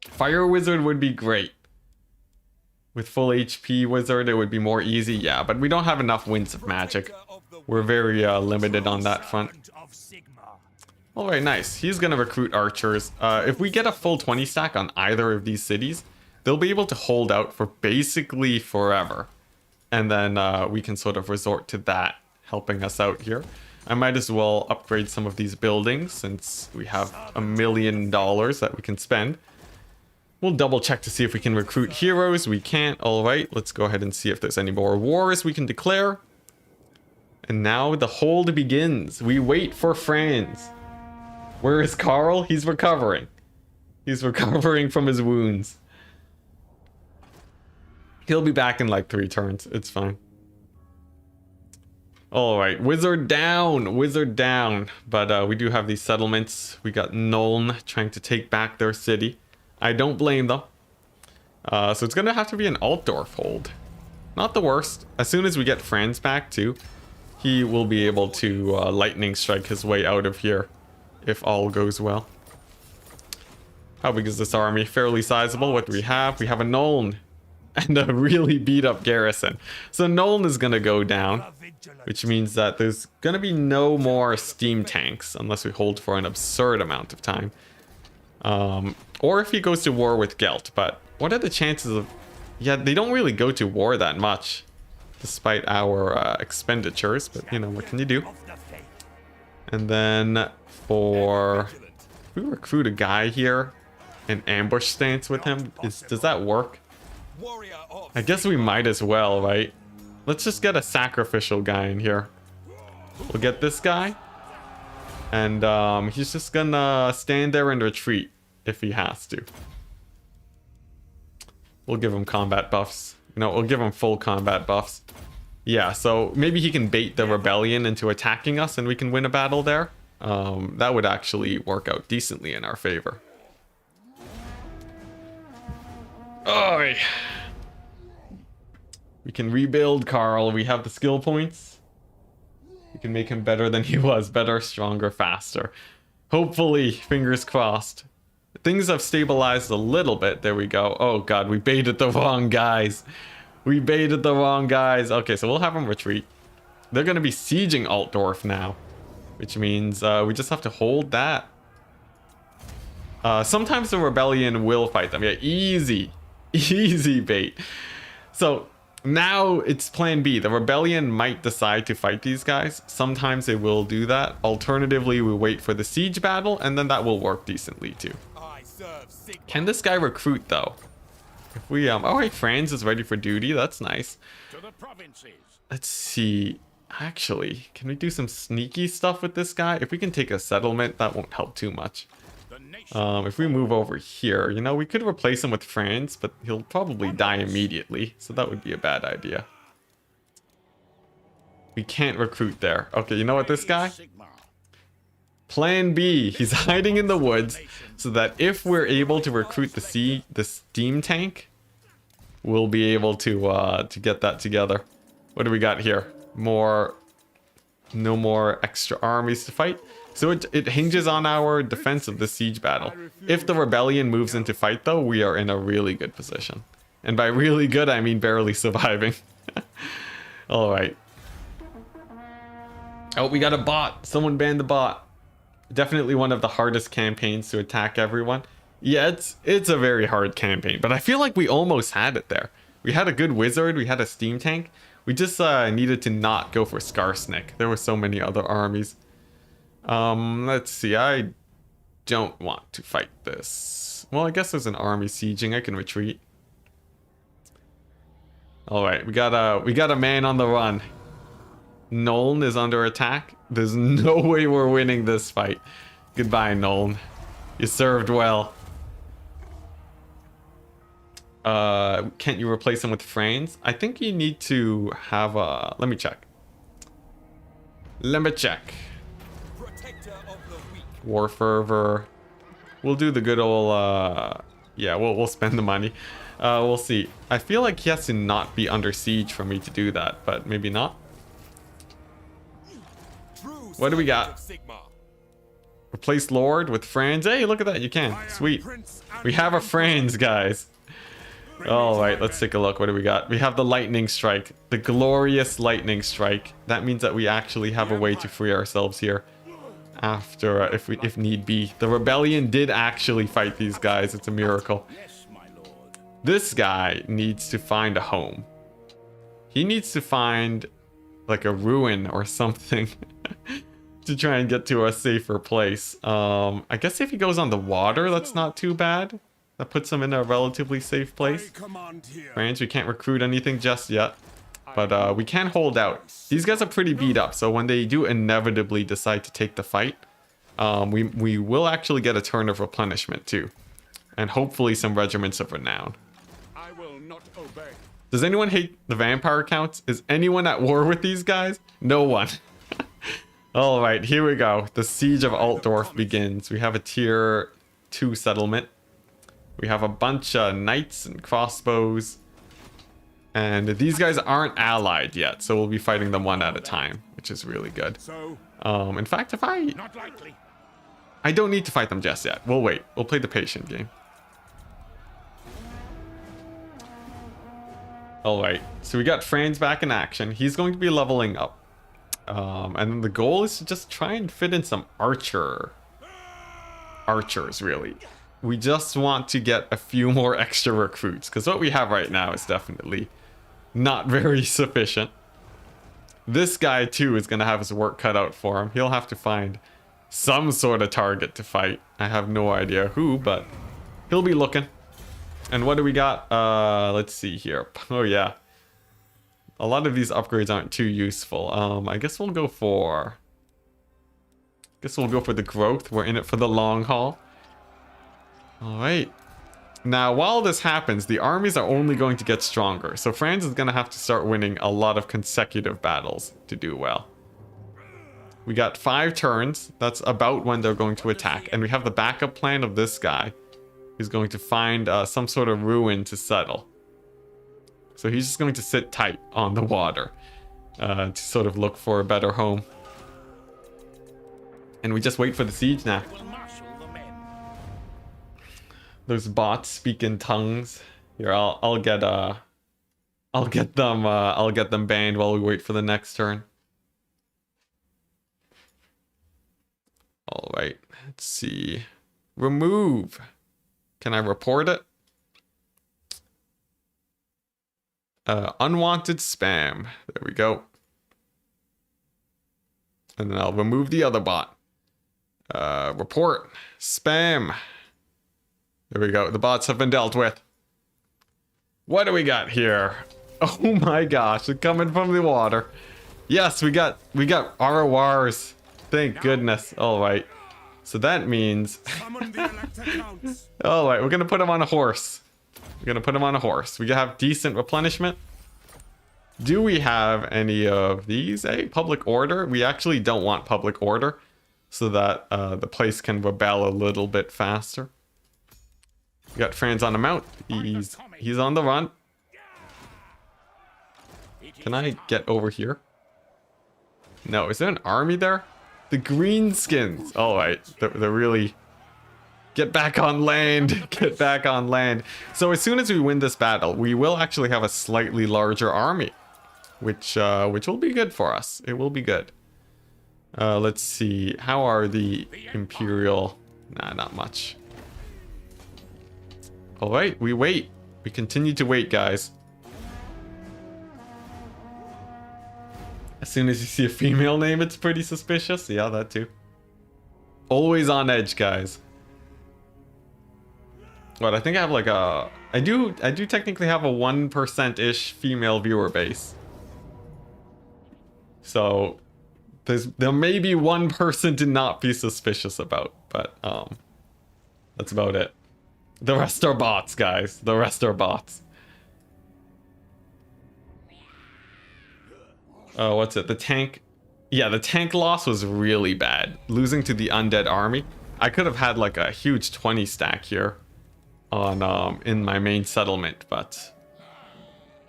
Fire Wizard would be great. With full HP Wizard, it would be more easy. Yeah, but we don't have enough Winds of Magic. We're very limited on that front. Alright, nice. He's going to recruit archers. If we get a full 20 stack on either of these cities, they'll be able to hold out for basically forever. And then we can sort of resort to that helping us out here. I might as well upgrade some of these buildings since we have $1 million that we can spend. We'll double check to see if we can recruit heroes. We can't. Alright, let's go ahead and see if there's any more wars we can declare. And now the hold begins. We wait for Franz. Where is Karl? He's recovering. He's recovering from his wounds. He'll be back in like 3 turns. It's fine. Alright, Wizard down. Wizard down. But we do have these settlements. We got Nuln trying to take back their city. I don't blame them. So it's going to have to be an Altdorf hold. Not the worst. As soon as we get Franz back too, he will be able to lightning strike his way out of here. If all goes well. How big is this army? Fairly sizable. What do we have? We have a Nuln. And a really beat up garrison. So Nuln is going to go down. Which means that there's going to be no more steam tanks. Unless we hold for an absurd amount of time. Or if he goes to war with Gelt. But what are the chances of... Yeah, they don't really go to war that much. Despite our expenditures. But, you know, what can you do? And then for... If we recruit a guy here. An ambush stance with him. Does that work? I guess we might as well, right? Let's just get a sacrificial guy in here. We'll get this guy. And he's just gonna stand there and retreat. If he has to. We'll give him combat buffs. No, we'll give him full combat buffs. Yeah, so maybe he can bait the rebellion into attacking us and we can win a battle there. That would actually work out decently in our favor. Oh, we can rebuild Karl. We have the skill points. We can make him better than he was. Better, stronger, faster. Hopefully, fingers crossed. Things have stabilized a little bit. There we go. Oh god, we baited the wrong guys. We baited the wrong guys. Okay, so we'll have them retreat. They're going to be sieging Altdorf now. Which means we just have to hold that. Sometimes the rebellion will fight them. Yeah, easy. Easy bait. So now it's plan B. The rebellion might decide to fight these guys. Sometimes they will do that. Alternatively, we wait for the siege battle and then that will work decently too. Can this guy recruit though? If we oh hey, Franz is ready for duty. That's nice. Let's see. Actually, can we do some sneaky stuff with this guy? If we can take a settlement, that won't help too much. If we move over here, you know, we could replace him with Franz, but he'll probably die immediately, so that would be a bad idea. We can't recruit there. Okay, you know what, this guy? Plan B. He's hiding in the woods, so that if we're able to recruit the steam tank, we'll be able to get that together. What do we got here? No more extra armies to fight. So it hinges on our defense of the siege battle. If the rebellion moves into fight though, we are in a really good position. And by really good, I mean barely surviving. Alright. Oh, we got a bot. Someone banned the bot. Definitely one of the hardest campaigns to attack everyone. Yeah, it's a very hard campaign, but I feel like we almost had it there. We had a good wizard, we had a steam tank. We just needed to not go for Skarsnik. There were so many other armies. Let's see. I don't want to fight this. Well, I guess there's an army sieging. I can retreat. All right, we got a man on the run. Nolan is under attack. There's no way we're winning this fight. Goodbye, Nolan. You served well. Can't you replace him with Franz? I think you need to have a... Let me check. Let me check. War fervor. We'll do the good old... yeah, we'll spend the money. We'll see. I feel like he has to not be under siege for me to do that, but maybe not. What do we got? Replace Lord with Franz. Hey, look at that. You can. Sweet. We have a Franz, guys. All right, let's take a look. What do we got? We have the lightning strike. The glorious lightning strike. That means that we actually have a way to free ourselves here. After, if need be. The rebellion did actually fight these guys. It's a miracle. This guy needs to find a home. He needs to find like a ruin or something to try and get to a safer place. I guess if he goes on the water, that's not too bad. That puts him in a relatively safe place. Franz, we can't recruit anything just yet. But we can hold out. These guys are pretty beat up, so when they do inevitably decide to take the fight, we will actually get a turn of replenishment too. And hopefully some regiments of renown. I will not obey. Does anyone hate the vampire counts? Is anyone at war with these guys? No one. Alright, here we go. The siege of Altdorf begins. We have a tier 2 settlement. We have a bunch of knights and crossbows. And these guys aren't allied yet, so we'll be fighting them one at a time, which is really good. In fact, if I don't need to fight them just yet. We'll wait. We'll play the patient game. Alright, so we got Franz back in action. He's going to be leveling up. And then the goal is to just try and fit in some archers, really. We just want to get a few more extra recruits, because what we have right now is definitely not very sufficient. This guy too is going to have his work cut out for him. He'll have to find some sort of target to fight. I have no idea who, but he'll be looking. And what do we got? Let's see here. Oh yeah, a lot of these upgrades aren't too useful. I guess we'll go for the growth. We're in it for the long haul. All right. Now, while this happens, the armies are only going to get stronger. So Franz is going to have to start winning a lot of consecutive battles to do well. We got 5 turns. That's about when they're going to attack. And we have the backup plan of this guy. He's going to find some sort of ruin to settle. So he's just going to sit tight on the water to sort of look for a better home. And we just wait for the siege now. Those bots speak in tongues. Here, I'll get them banned while we wait for the next turn. All right, let's see. Remove. Can I report it? Unwanted spam. There we go. And then I'll remove the other bot. Report. Spam. There we go. The bots have been dealt with. What do we got here? Oh my gosh, they're coming from the water. Yes, we got RORs. Thank goodness. All right. So that means all right, we're going to put him on a horse. We have decent replenishment. Do we have any of these? Hey, public order. We actually don't want public order so that the place can rebel a little bit faster. We got Franz on a mount. He's on the run. Can I get over here? No, is there an army there? The greenskins. All right, they're really... Get back on land. Get back on land. So as soon as we win this battle, we will actually have a slightly larger army, which will be good for us. It will be good. Let's see. How are the Imperial? Nah, not much. All right, we wait. We continue to wait, guys. As soon as you see a female name, it's pretty suspicious. Yeah, that too. Always on edge, guys. But I think I have like a... I do technically have a 1%-ish female viewer base. So there may be one person to not be suspicious about, but that's about it. The rest are bots, guys. The rest are bots. Oh, what's it? The tank. Yeah, the tank loss was really bad. Losing to the undead army. I could have had like a huge 20 stack here on in my main settlement, but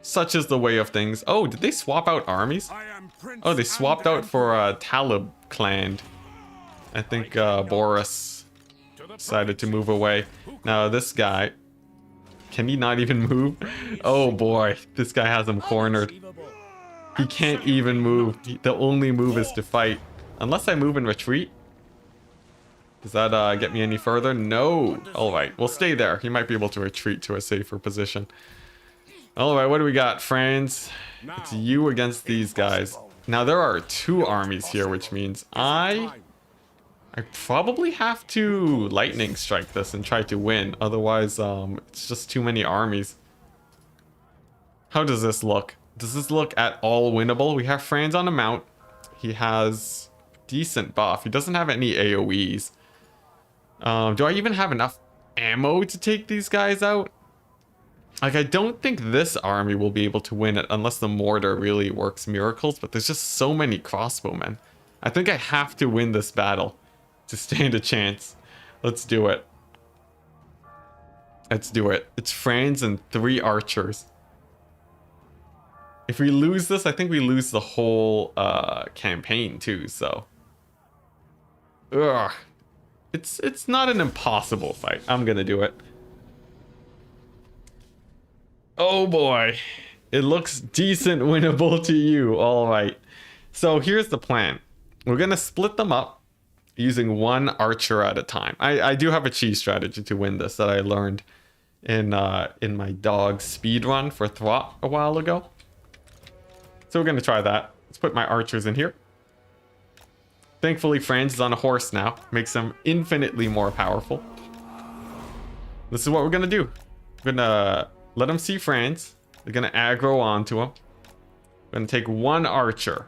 such is the way of things. Oh, did they swap out armies? Oh, they swapped out for Talib clan. I think Boris decided to move away. Now this guy, can he not even move? Oh boy, this guy has him cornered. He can't even move. The only move is to fight. Unless I move and retreat. Does that get me any further? No. Alright, we'll stay there. He might be able to retreat to a safer position. Alright, what do we got, Franz? It's you against these guys. Now there are 2 armies here, which means I probably have to lightning strike this and try to win. Otherwise, it's just too many armies. How does this look? Does this look at all winnable? We have Franz on a mount. He has decent buff. He doesn't have any AoEs. Do I even have enough ammo to take these guys out? Like, I don't think this army will be able to win it unless the mortar really works miracles, but there's just so many crossbowmen. I think I have to win this battle to stand a chance. Let's do it. Let's do it. It's Franz and 3 archers. If we lose this, I think we lose the whole campaign too, so. Ugh. It's not an impossible fight. I'm gonna do it. Oh boy. It looks decent winnable to you. Alright. So here's the plan. We're gonna split them up using 1 archer at a time. I do have a cheese strategy to win this that I learned in my dog speed run for Thwot a while ago. So we're going to try that. Let's put my archers in here. Thankfully, Franz is on a horse now. Makes him infinitely more powerful. This is what we're going to do. We're going to let him see Franz. We're going to aggro onto him. We're going to take 1 archer.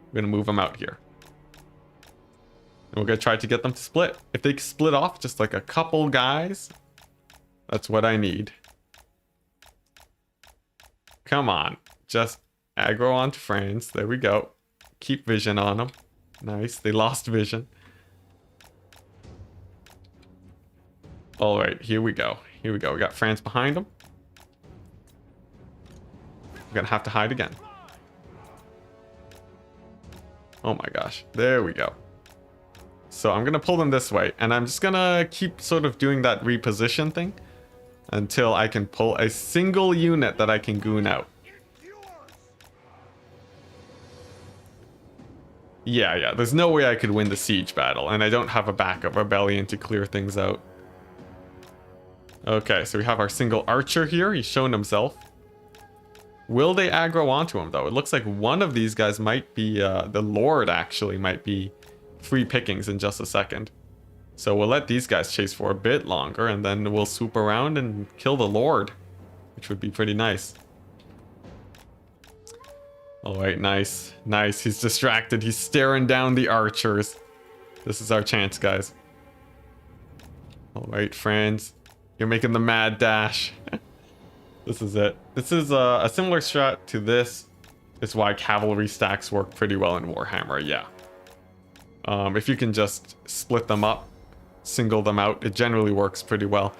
We're going to move him out here. And we're going to try to get them to split. If they split off just like a couple guys, that's what I need. Come on. Just aggro onto Franz. There we go. Keep vision on them. Nice. They lost vision. Alright, here we go. Here we go. We got Franz behind him. We're gonna have to hide again. Oh my gosh. There we go. So I'm gonna pull them this way. And I'm just gonna keep sort of doing that reposition thing until I can pull a single unit that I can goon out. Yeah, there's no way I could win the siege battle, and I don't have a backup rebellion to clear things out. Okay, so we have our single archer here. He's shown himself. Will they aggro onto him, though? It looks like one of these guys might be, the Lord actually might be free pickings in just a second. So we'll let these guys chase for a bit longer, and then we'll swoop around and kill the Lord, which would be pretty nice. Alright, nice. Nice. He's distracted. He's staring down the archers. This is our chance, guys. Alright, Franz. You're making the mad dash. This is it. This is a similar strat to this. It's why cavalry stacks work pretty well in Warhammer, yeah. If you can just split them up, single them out, it generally works pretty well.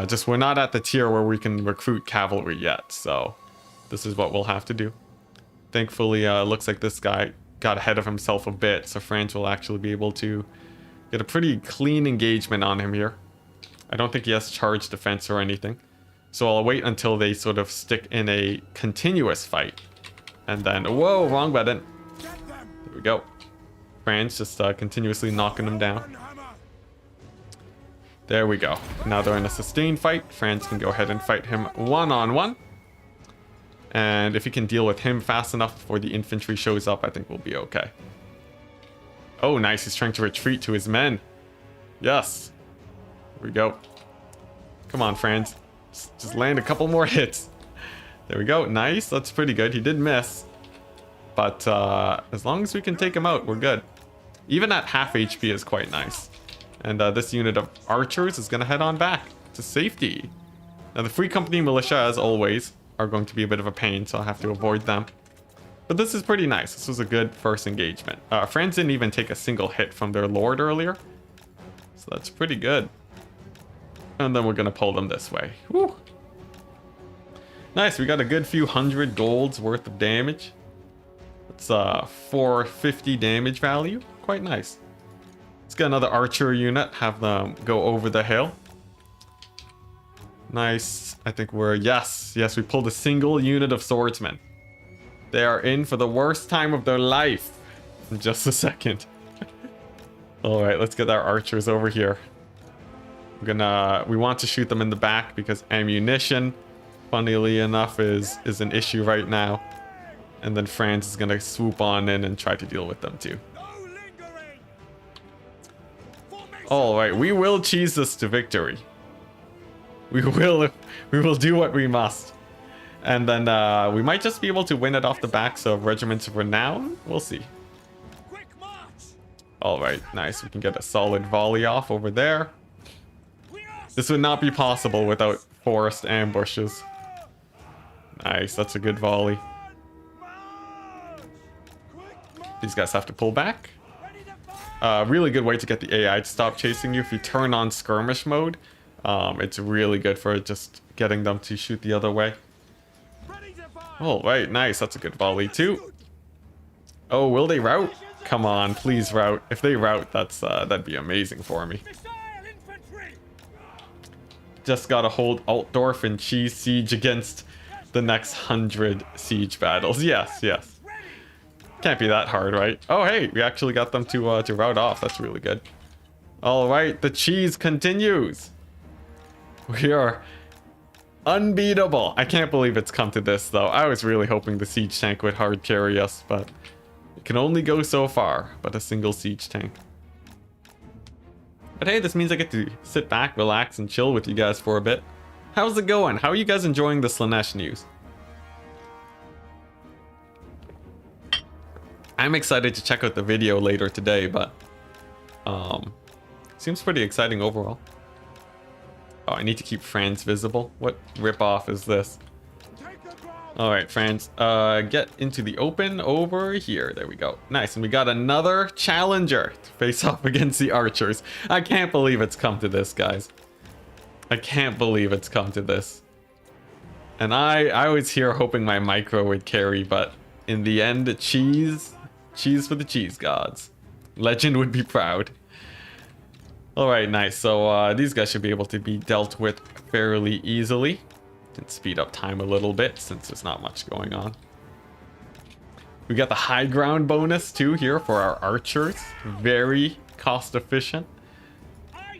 Just we're not at the tier where we can recruit cavalry yet, so this is what we'll have to do. Thankfully, it looks like this guy got ahead of himself a bit, so Franz will actually be able to get a pretty clean engagement on him here. I don't think he has charge defense or anything. So I'll wait until they sort of stick in a continuous fight. And then, whoa, wrong button. There we go. Franz just continuously knocking him down. There we go. Now they're in a sustained fight. Franz can go ahead and fight him one-on-one. And if he can deal with him fast enough before the infantry shows up, I think we'll be okay. Oh, nice. He's trying to retreat to his men. Yes. There we go. Come on, Franz. Just land a couple more hits. There we go. Nice. That's pretty good. He did miss. But as long as we can take him out, we're good. Even at half HP is quite nice. And this unit of archers is going to head on back to safety. Now the Free Company militia, as always, are going to be a bit of a pain, so I'll have to avoid them. But this is pretty nice. This was a good first engagement. Franz didn't even take a single hit from their lord earlier. So that's pretty good. And then we're going to pull them this way. Whew. Nice, we got a good few hundred golds worth of damage. It's 450 damage value. Quite nice. Let's get another archer unit, have them go over the hill. Nice. I think we're... Yes, we pulled a single unit of swordsmen. They are in for the worst time of their life. In just a second. Alright, let's get our archers over here. We want to shoot them in the back because ammunition, funnily enough, is an issue right now. And then Franz is gonna swoop on in and try to deal with them too. Alright, we will cheese this to victory. We will do what we must. And then we might just be able to win it off the backs of Regiments of Renown. We'll see. Alright, nice. We can get a solid volley off over there. This would not be possible without forest ambushes. Nice, that's a good volley. These guys have to pull back. Really good way to get the AI to stop chasing you. If you turn on skirmish mode, it's really good for just getting them to shoot the other way. All right, nice. That's a good volley too. Oh, will they rout? Come on, please rout. If they rout, that'd be amazing for me. Just gotta hold Altdorf and cheese siege against the next 100 siege battles. Yes. Can't be that hard, right? Oh, hey, we actually got them to rout off. That's really good. All right, the cheese continues. We are unbeatable. I can't believe it's come to this, though. I was really hoping the siege tank would hard carry us, but it can only go so far. But a single siege tank. But hey, this means I get to sit back, relax, and chill with you guys for a bit. How's it going? How are you guys enjoying the Slaanesh news? I'm excited to check out the video later today, but seems pretty exciting overall. Oh, I need to keep Franz visible. What ripoff is this? Alright, Franz, get into the open over here. There we go. Nice, and we got another challenger to face off against the archers. I can't believe it's come to this, guys. I can't believe it's come to this. And I was here hoping my micro would carry, but in the end, cheese for the cheese gods. Legend would be proud. Alright, nice. So these guys should be able to be dealt with fairly easily. Can speed up time a little bit since there's not much going on. We got the high ground bonus too here for our archers. Very cost efficient.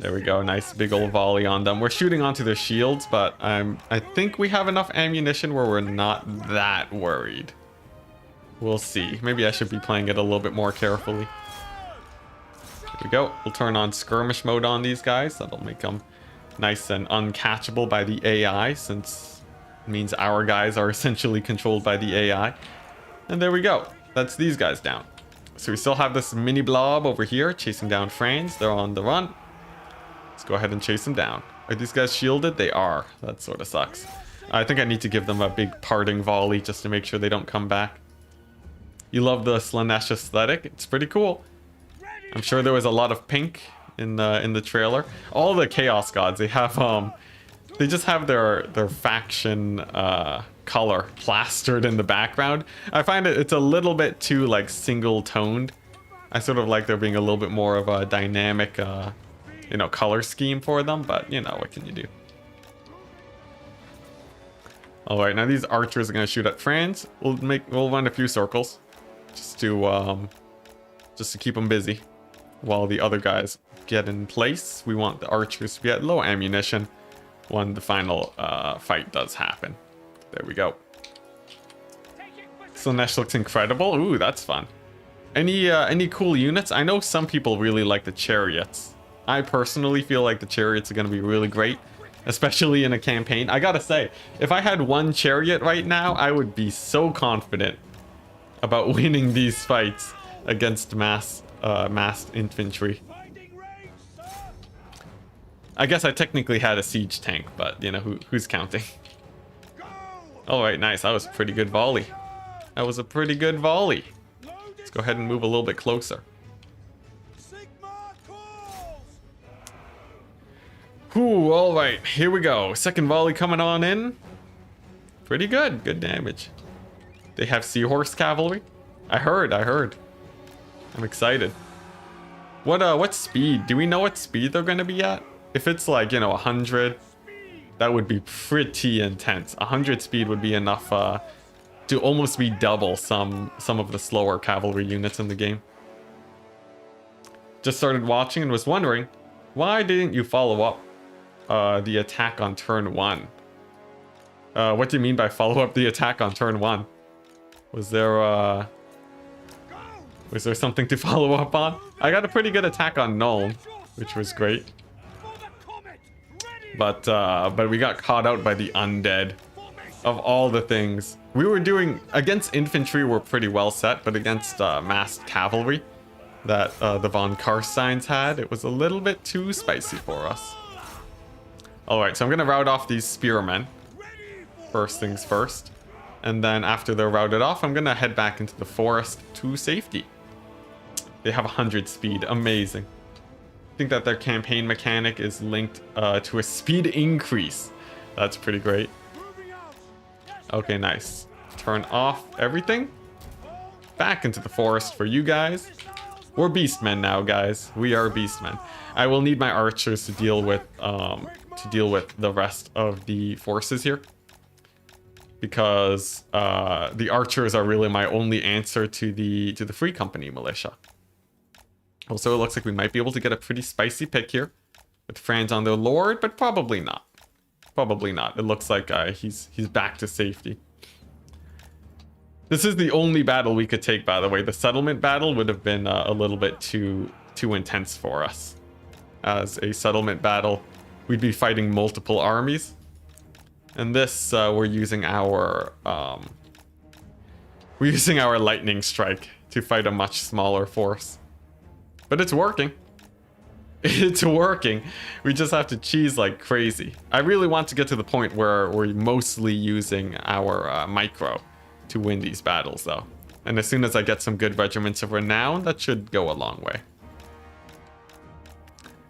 There we go. Nice big old volley on them. We're shooting onto their shields, but I think we have enough ammunition where we're not that worried. We'll see. Maybe I should be playing it a little bit more carefully. There we go. We'll turn on skirmish mode on these guys. That'll make them nice and uncatchable by the AI, since it means our guys are essentially controlled by the AI. And there we go. That's these guys down. So we still have this mini blob over here chasing down Franz. They're on the run. Let's go ahead and chase them down. Are these guys shielded? They are. That sort of sucks. I think I need to give them a big parting volley just to make sure they don't come back. You love the Slaanesh aesthetic? It's pretty cool. I'm sure there was a lot of pink in the trailer. All the Chaos Gods, they just have their faction color plastered in the background. I find it's a little bit too like single toned. I sort of like there being a little bit more of a dynamic color scheme for them, but what can you do? All right, now these archers are going to shoot at Franz. We'll run a few circles just to keep them busy while the other guys get in place. We want the archers to be at low ammunition when the final fight does happen. There we go. Slaanesh looks incredible. Ooh, that's fun. Any cool units? I know some people really like the chariots. I personally feel like the chariots are going to be really great, especially in a campaign. I gotta say, if I had one chariot right now, I would be so confident about winning these fights against massed infantry. I guess I technically had a siege tank, but you know, who's counting? Alright, nice. That was a pretty good volley. That was a pretty good volley. Let's go ahead and move a little bit closer. Whew, alright, here we go. Second volley coming on in. Pretty good. Good damage. They have seahorse cavalry. I heard. I'm excited. What speed? Do we know what speed they're gonna be at? If it's like, you know, 100, that would be pretty intense. 100 speed would be enough to almost be double some of the slower cavalry units in the game. Just started watching and was wondering, why didn't you follow up the attack on turn 1? What do you mean by follow up the attack on turn 1? Was there something to follow up on? I got a pretty good attack on Nuln, which was great. But we got caught out by the undead. Of all the things we were doing against infantry, we're pretty well set, but against massed cavalry that the von Karsteins had, it was a little bit too spicy for us. Alright, so I'm gonna rout off these spearmen. First things first. And then after they're routed off, I'm gonna head back into the forest to safety. They have 100 speed. Amazing. I think that their campaign mechanic is linked to a speed increase. That's pretty great. Okay, nice. Turn off everything. Back into the forest for you guys. We're beastmen now, guys. We are beastmen. I will need my archers to deal with the rest of the forces here, because the archers are really my only answer to the Free Company militia. Also, it looks like we might be able to get a pretty spicy pick here with Franz on their lord, but probably not. Probably not. It looks like he's back to safety. This is the only battle we could take, by the way. The settlement battle would have been a little bit too intense for us. As a settlement battle, we'd be fighting multiple armies. And this, we're using our lightning strike to fight a much smaller force. But it's working. It's working. We just have to cheese like crazy. I really want to get to the point where we're mostly using our micro to win these battles, though. And as soon as I get some good regiments of renown, that should go a long way.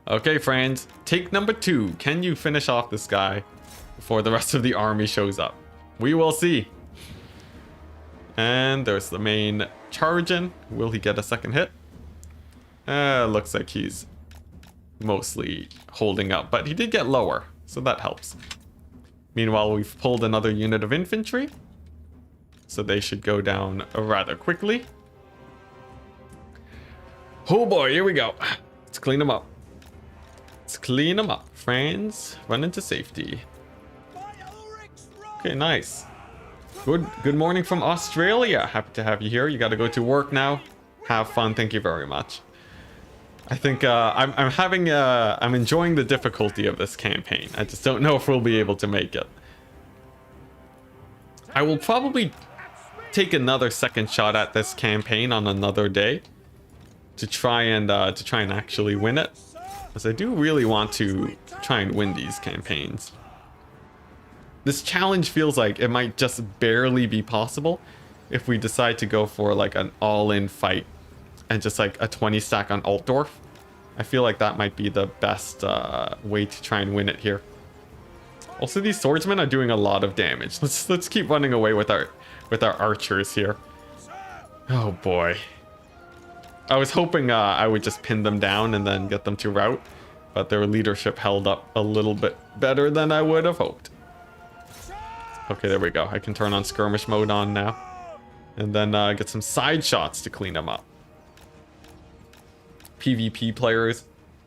Okay, friends. Take number 2. Can you finish off this guy before the rest of the army shows up? We will see. And there's the main charge in. Will he get a second hit? Looks like he's mostly holding up, but he did get lower, so that helps. Meanwhile, we've pulled another unit of infantry, so they should go down rather quickly. Oh boy, here we go. Let's clean them up. Let's clean them up. Friends, run into safety. Okay, nice. Good morning from Australia. Happy to have you here. You got to go to work now. Have fun. Thank you very much. I think I'm enjoying the difficulty of this campaign. I just don't know if we'll be able to make it. I will probably take another second shot at this campaign on another day to try and actually win it, because I do really want to try and win these campaigns. This challenge feels like it might just barely be possible if we decide to go for like an all-in fight and just like a 20 stack on Altdorf. I feel like that might be the best way to try and win it here. Also, these swordsmen are doing a lot of damage. Let's keep running away with our archers here. Oh boy. I was hoping I would just pin them down and then get them to rout, but their leadership held up a little bit better than I would have hoped. Okay, there we go. I can turn on skirmish mode on now, and then get some side shots to clean them up. PvP players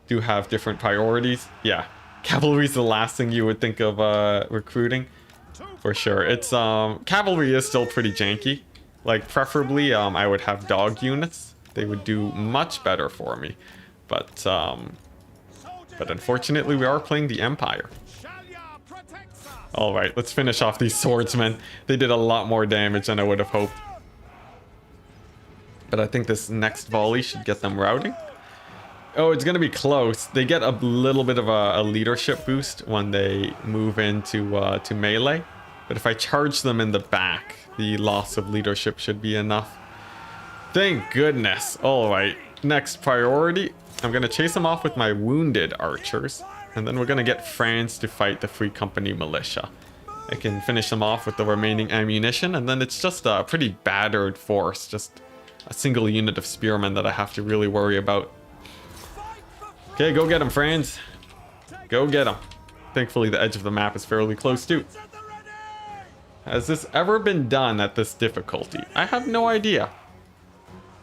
do have different priorities. Yeah, cavalry's the last thing you would think of recruiting, for sure. It's cavalry is still pretty janky. Like, preferably I would have dog units. They would do much better for me. But unfortunately, we are playing the Empire. Alright, let's finish off these swordsmen. They did a lot more damage than I would have hoped. But I think this next volley should get them routing. Oh, it's going to be close. They get a little bit of a leadership boost when they move into to melee. But if I charge them in the back, the loss of leadership should be enough. Thank goodness. All right, next priority. I'm going to chase them off with my wounded archers. And then we're going to get Franz to fight the Free Company militia. I can finish them off with the remaining ammunition. And then it's just a pretty battered force. Just a single unit of spearmen that I have to really worry about. Okay, go get him, Franz. Go get him. Thankfully, the edge of the map is fairly close too. Has this ever been done at this difficulty? I have no idea.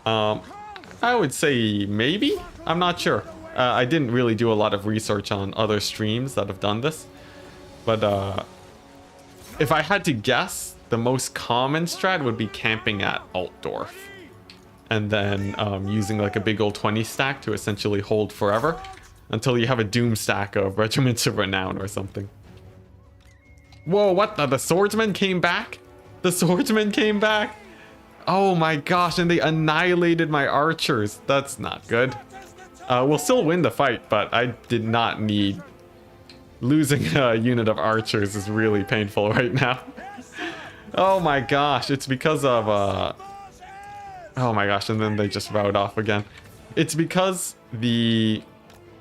I would say maybe. I'm not sure. I didn't really do a lot of research on other streams that have done this. But if I had to guess, the most common strat would be camping at Altdorf. And then using like a big old 20 stack to essentially hold forever until you have a doom stack of Regiments of Renown or something. Whoa, what? The swordsman came back? The swordsman came back? Oh my gosh, and they annihilated my archers. That's not good. We'll still win the fight, but I did not need... Losing a unit of archers is really painful right now. Oh my gosh, it's because of... Oh my gosh, and then they just routed off again. It's because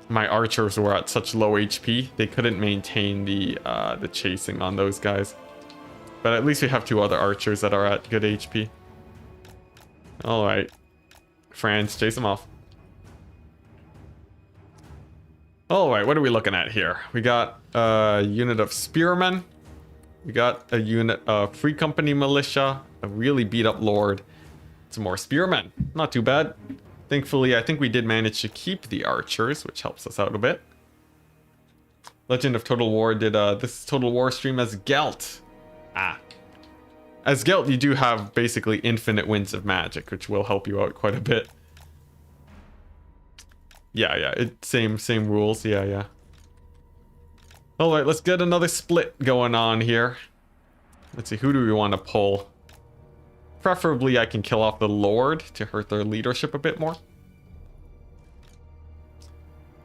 my archers were at such low HP, they couldn't maintain the chasing on those guys. But at least we have two other archers that are at good HP. Alright. Franz, chase them off. Alright, what are we looking at here? We got a unit of spearmen. We got a unit of Free Company militia. A really beat up lord. Some more spearmen. Not too bad. Thankfully, I think we did manage to keep the archers, which helps us out a bit. Legend of Total War did this Total War stream as Gelt. As Gelt, you do have basically infinite winds of magic, which will help you out quite a bit. Yeah, same rules. Yeah. All right, let's get another split going on here. Let's see, who do we want to pull? Preferably, I can kill off the Lord to hurt their leadership a bit more.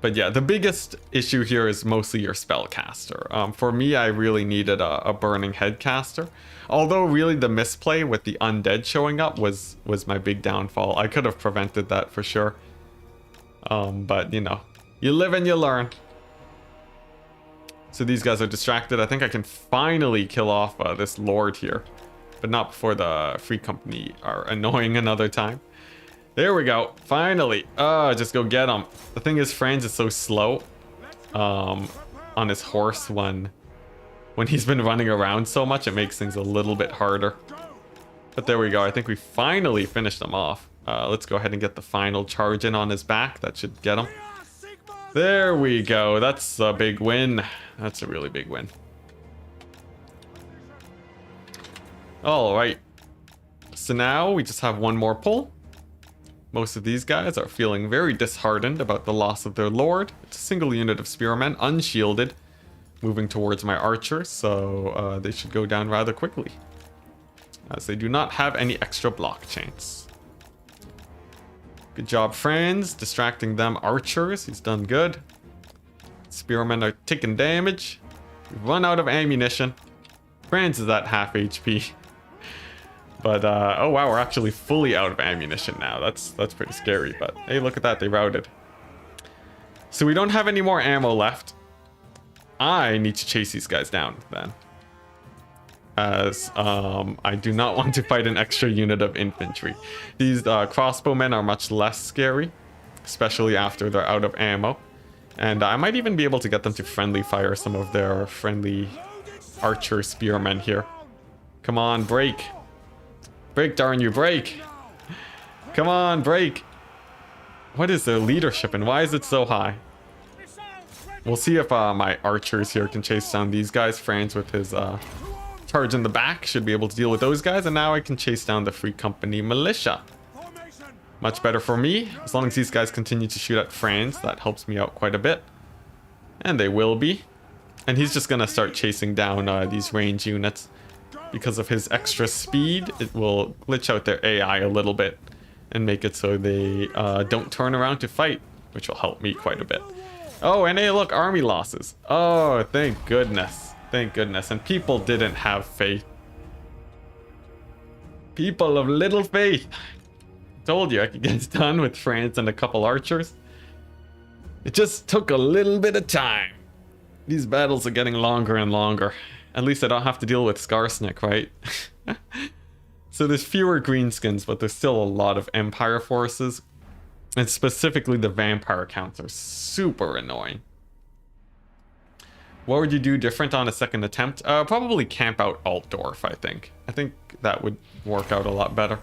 But yeah, the biggest issue here is mostly your spellcaster. For me, I really needed a Burning Headcaster. Although really the misplay with the undead showing up was my big downfall. I could have prevented that for sure. But you know, you live and you learn. So these guys are distracted. I think I can finally kill off this Lord here. But not before the Free Company are annoying another time. There we go. Finally. Just go get him. The thing is, Franz is so slow on his horse when he's been running around so much. It makes things a little bit harder. But there we go. I think we finally finished him off. Let's go ahead and get the final charge in on his back. That should get him. There we go. That's a big win. That's a really big win. All right. So now we just have one more pull. Most of these guys are feeling very disheartened about the loss of their lord. It's a single unit of spearmen, unshielded, moving towards my archers, so they should go down rather quickly, as they do not have any extra block chains. Good job, Franz, distracting them archers. He's done good. Spearmen are taking damage. We've run out of ammunition. Franz is at half HP. But, oh wow, we're actually fully out of ammunition now. That's pretty scary, but hey, look at that, they routed. So we don't have any more ammo left. I need to chase these guys down, then. As, I do not want to fight an extra unit of infantry. These crossbowmen are much less scary, especially after they're out of ammo. And I might even be able to get them to friendly fire some of their friendly archer spearmen here. Come on, break. Break, darn you, break. Come on, break. What is their leadership and why is it so high? We'll see if my archers here can chase down these guys. Franz with his charge in the back should be able to deal with those guys. And now I can chase down the Free Company militia. Much better for me. As long as these guys continue to shoot at Franz, that helps me out quite a bit. And they will be. And he's just going to start chasing down these range units. Because of his extra speed, it will glitch out their AI a little bit. and make it so they don't turn around to fight, which will help me quite a bit. Oh, and hey, look, army losses. Oh, thank goodness. Thank goodness. And people didn't have faith. People of little faith. Told you I could get it done with France and a couple archers. It just took a little bit of time. These battles are getting longer and longer. At least I don't have to deal with Skarsnik, right? So there's fewer greenskins, but there's still a lot of Empire forces. And specifically the vampire counts are super annoying. What would you do different on a second attempt? Probably camp out Altdorf, I think. I think that would work out a lot better.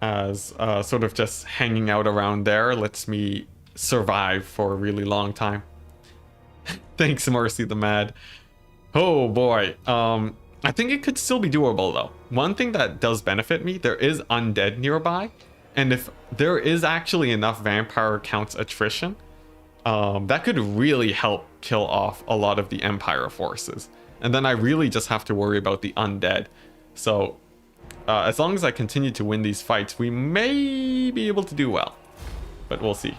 As sort of just hanging out around there lets me survive for a really long time. Thanks, Mercy the Mad. Oh boy. I think it could still be doable though. One thing that does benefit me, there is undead nearby. And if there is actually enough vampire counts attrition, that could really help kill off a lot of the Empire forces. And then I really just have to worry about the undead. So as long as I continue to win these fights, we may be able to do well. But we'll see.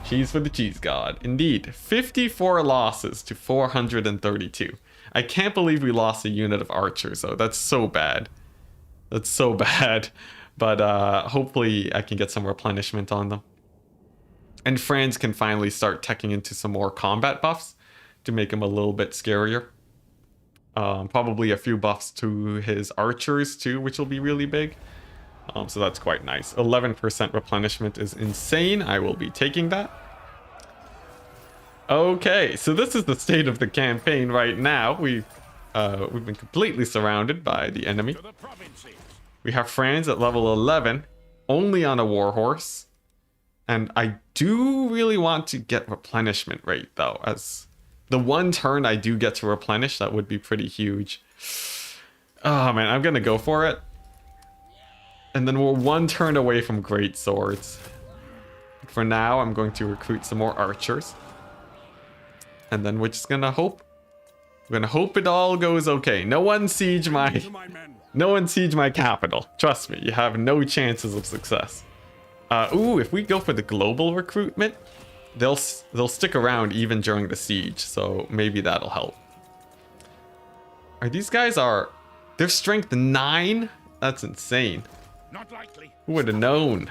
Cheese for the cheese god. Indeed, 54 losses to 432. I can't believe we lost a unit of archers though. That's so bad. That's so bad. But hopefully I can get some replenishment on them. And Franz can finally start teching into some more combat buffs to make him a little bit scarier. Probably a few buffs to his archers too, which will be really big. So that's quite nice. 11% replenishment is insane. I will be taking that. Okay, so this is the state of the campaign right now. We've been completely surrounded by the enemy. We have Franz at level 11, only on a warhorse. And I do really want to get replenishment rate though, as the one turn I do get to replenish, that would be pretty huge. Oh man, I'm gonna go for it. And then we're one turn away from great swords. For now, I'm going to recruit some more archers. And then we're just gonna hope. We're gonna hope it all goes okay. No one siege my capital. Trust me, you have no chances of success. Ooh, if we go for the global recruitment, they'll stick around even during the siege, so maybe that'll help. These guys they're strength 9? That's insane. Not likely. Who would have known?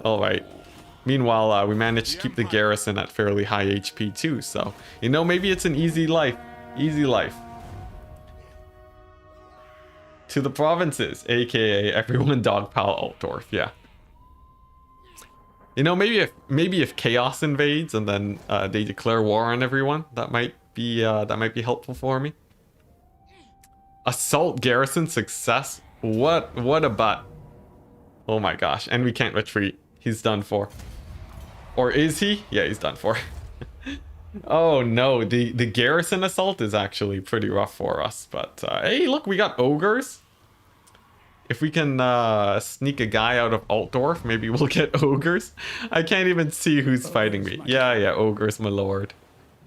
All right. Meanwhile, we managed to keep the garrison at fairly high HP too, so you know, maybe it's an easy life. Easy life. To the provinces, aka everyone dogpile Altdorf. Yeah. You know, maybe if chaos invades and then they declare war on everyone, that might be helpful for me. Assault garrison success. What a butt. Oh my gosh, and we can't retreat. He's done for. Or is he? Yeah, he's done for. Oh no, the garrison assault is actually pretty rough for us. But hey, look, we got ogres. If we can sneak a guy out of Altdorf, maybe we'll get ogres. I can't even see who's fighting me. Yeah, ogres, my lord.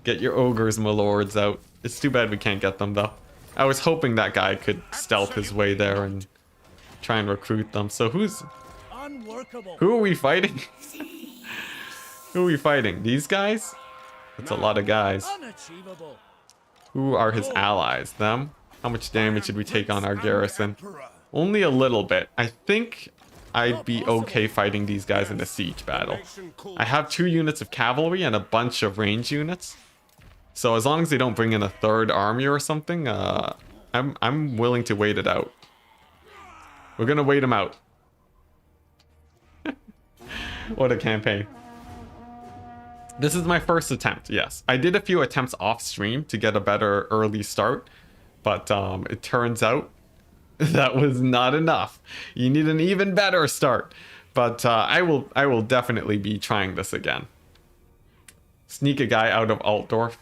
Get your ogres, my lords, out. It's too bad we can't get them, though. I was hoping that guy could stealth his way there and try and recruit them. So who are we fighting? Who are we fighting? These guys? That's a lot of guys. Who are his allies? Them? How much damage did we take on our garrison? Only a little bit. I think I'd be okay fighting these guys in a siege battle. I have 2 units of cavalry and a bunch of range units. So as long as they don't bring in a 3rd army or something, I'm willing to wait it out. We're gonna wait them out. What a campaign. This is my first attempt, yes. I did a few attempts off stream to get a better early start, but it turns out that was not enough. You need an even better start. But I will definitely be trying this again. Sneak a guy out of Altdorf.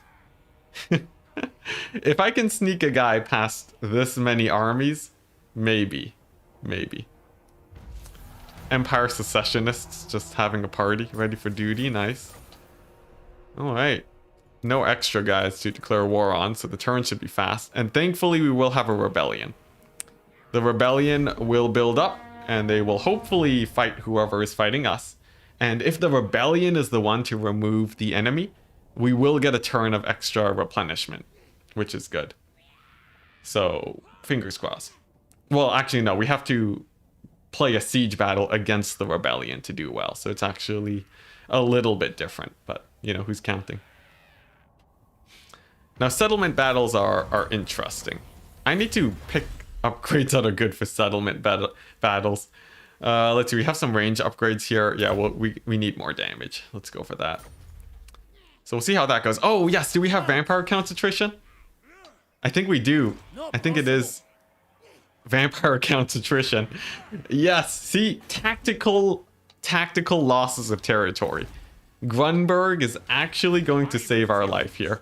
If I can sneak a guy past this many armies, maybe. Empire secessionists just having a party, ready for duty, nice. Alright. No extra guys to declare war on, so the turn should be fast. And thankfully we will have a rebellion. The rebellion will build up, and they will hopefully fight whoever is fighting us. And if the rebellion is the one to remove the enemy, we will get a turn of extra replenishment, which is good. So, fingers crossed. Well, actually, no, we have to play a siege battle against the rebellion to do well. So it's actually a little bit different, but you know, who's counting? Now, settlement battles are interesting. I need to pick upgrades that are good for settlement battles. Let's see, we have some range upgrades here. Yeah, well, we need more damage. Let's go for that. So we'll see how that goes. Oh, yes, do we have vampire counts attrition? I think we do. I think it is vampire counts attrition. Yes, see, tactical losses of territory. Grunberg is actually going to save our life here.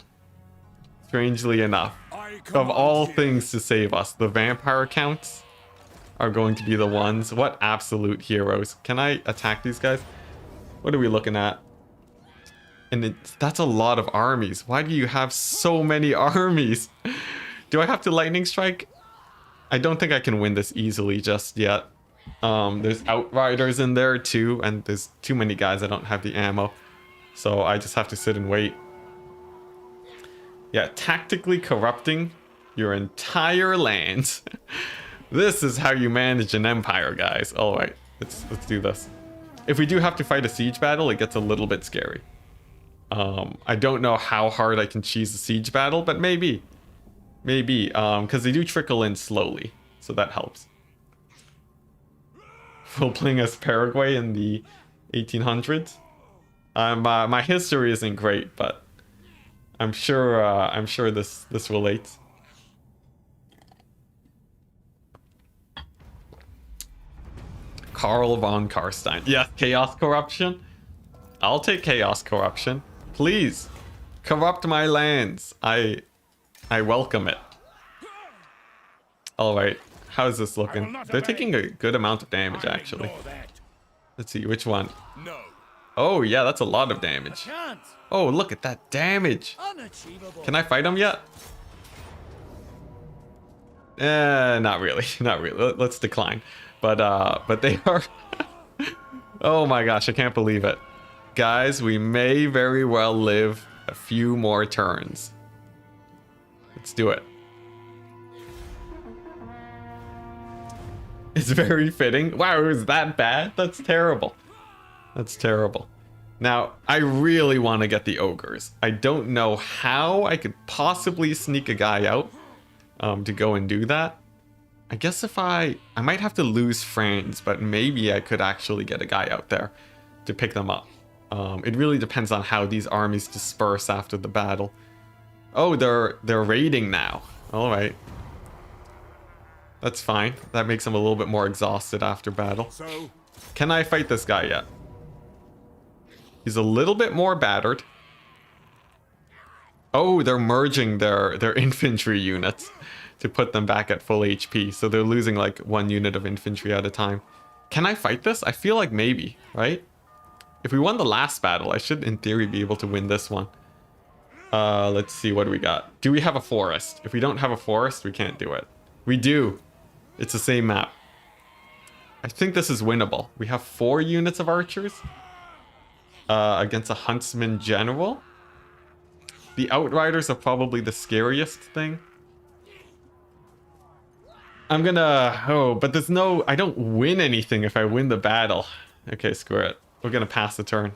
Strangely enough. Of all things to save us, the vampire counts are going to be the ones. What absolute heroes. Can I attack these guys? What are we looking at? And that's a lot of armies. Why do you have so many armies? Do I have to lightning strike? I don't think I can win this easily just yet. There's outriders in there too, and there's too many guys. I don't have the ammo. So I just have to sit and wait. Yeah, tactically corrupting your entire lands. This is how you manage an empire, guys. All right, let's do this. If we do have to fight a siege battle, it gets a little bit scary. I don't know how hard I can cheese a siege battle, but maybe, because they do trickle in slowly, so that helps. Role playing as Paraguay in the 1800s. My history isn't great, but I'm sure this relates. Karl von Karstein. Yes, chaos corruption. I'll take chaos corruption. Please, corrupt my lands. I welcome it. All right, how's this looking? They're taking a good amount of damage, actually. Let's see, which one? No. Oh, yeah, that's a lot of damage. Oh, look at that damage. Can I fight them yet? Not really, not really. Let's decline. But they are... Oh my gosh, I can't believe it. Guys, we may very well live a few more turns. Let's do it. It's very fitting. Wow, it was that bad? That's terrible. That's terrible. Now, I really want to get the ogres. I don't know how I could possibly sneak a guy out to go and do that. I guess if I might have to lose Franz, but maybe I could actually get a guy out there to pick them up. It really depends on how these armies disperse after the battle. Oh, they're raiding now. All right. That's fine. That makes them a little bit more exhausted after battle. Can I fight this guy yet? He's a little bit more battered. Oh, they're merging their infantry units to put them back at full HP. So they're losing like 1 unit of infantry at a time. Can I fight this? I feel like maybe, right? If we won the last battle, I should in theory be able to win this one. Let's see, what do we got? Do we have a forest? If we don't have a forest, we can't do it. We do. It's the same map. I think this is winnable. We have 4 units of archers against a huntsman general. The outriders are probably the scariest thing. I'm gonna... Oh, but there's no... I don't win anything if I win the battle. Okay, screw it. We're gonna pass the turn.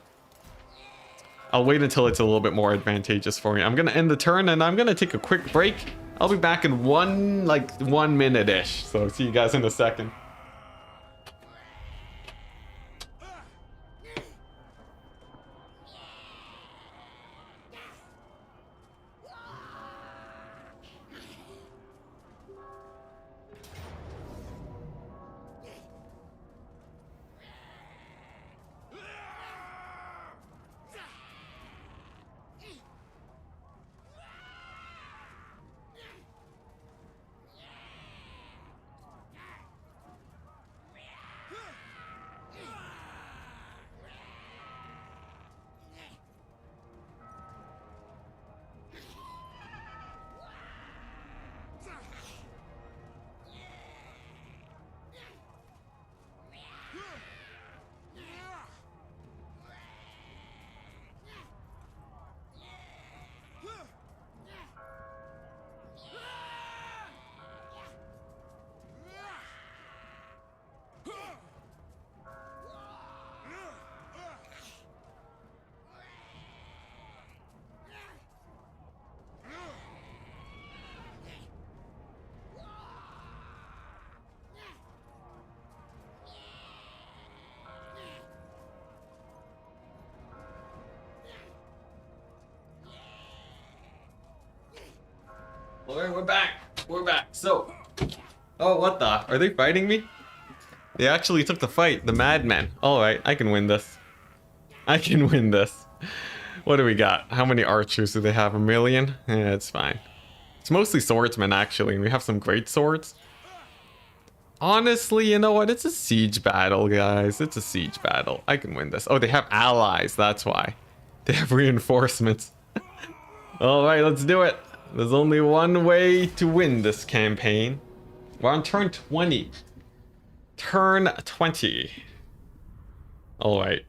I'll wait until it's a little bit more advantageous for me. I'm gonna end the turn and I'm gonna take a quick break. I'll be back in 1 minute-ish. So see you guys in a second. Alright, we're back. We're back. So, oh, what the? Are they fighting me? They actually took the fight, the madmen. Alright, I can win this. I can win this. What do we got? How many archers do they have? 1 million? Yeah, it's fine. It's mostly swordsmen, actually, and we have some great swords. Honestly, you know what? It's a siege battle, guys. It's a siege battle. I can win this. Oh, they have allies. That's why. They have reinforcements. Alright, let's do it. There's only one way to win this campaign. We're on turn 20. Turn 20. Alright.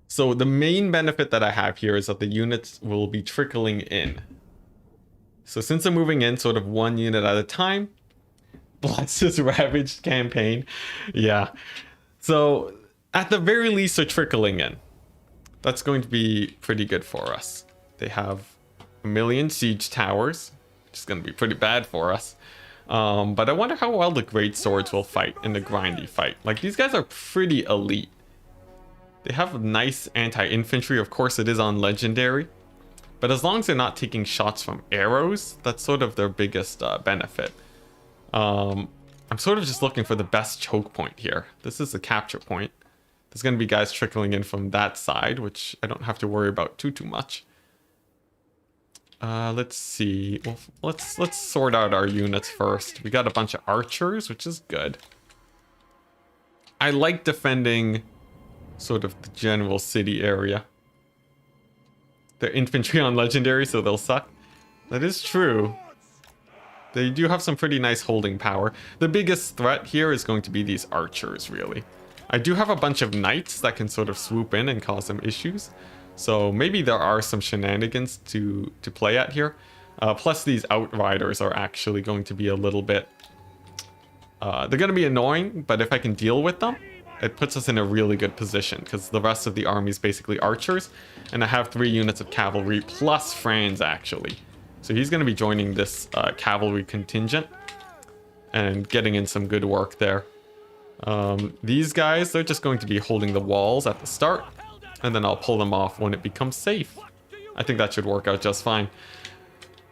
So the main benefit that I have here is that the units will be trickling in. So since I'm moving in sort of one unit at a time, bless this ravaged campaign. Yeah. So at the very least they're trickling in. That's going to be pretty good for us. They have 1 million siege towers, which is going to be pretty bad for us. But I wonder how well the great swords will fight in the grindy fight. Like, these guys are pretty elite. They have nice anti-infantry. Of course, it is on legendary. But as long as they're not taking shots from arrows, that's sort of their biggest benefit. I'm sort of just looking for the best choke point here. This is the capture point. There's going to be guys trickling in from that side, which I don't have to worry about too much. Let's see. Well, let's sort out our units first. We got a bunch of archers, which is good. I like defending sort of the general city area. They're infantry on legendary, so they'll suck. That is true. They do have some pretty nice holding power. The biggest threat here is going to be these archers, really. I do have a bunch of knights that can sort of swoop in and cause some issues. So maybe there are some shenanigans to play at here. Plus these outriders are actually going to be a little bit... they're going to be annoying, but if I can deal with them, it puts us in a really good position because the rest of the army is basically archers. And I have 3 units of cavalry plus Franz, actually. So he's going to be joining this cavalry contingent and getting in some good work there. These guys, they're just going to be holding the walls at the start. And then I'll pull them off when it becomes safe. I think that should work out just fine.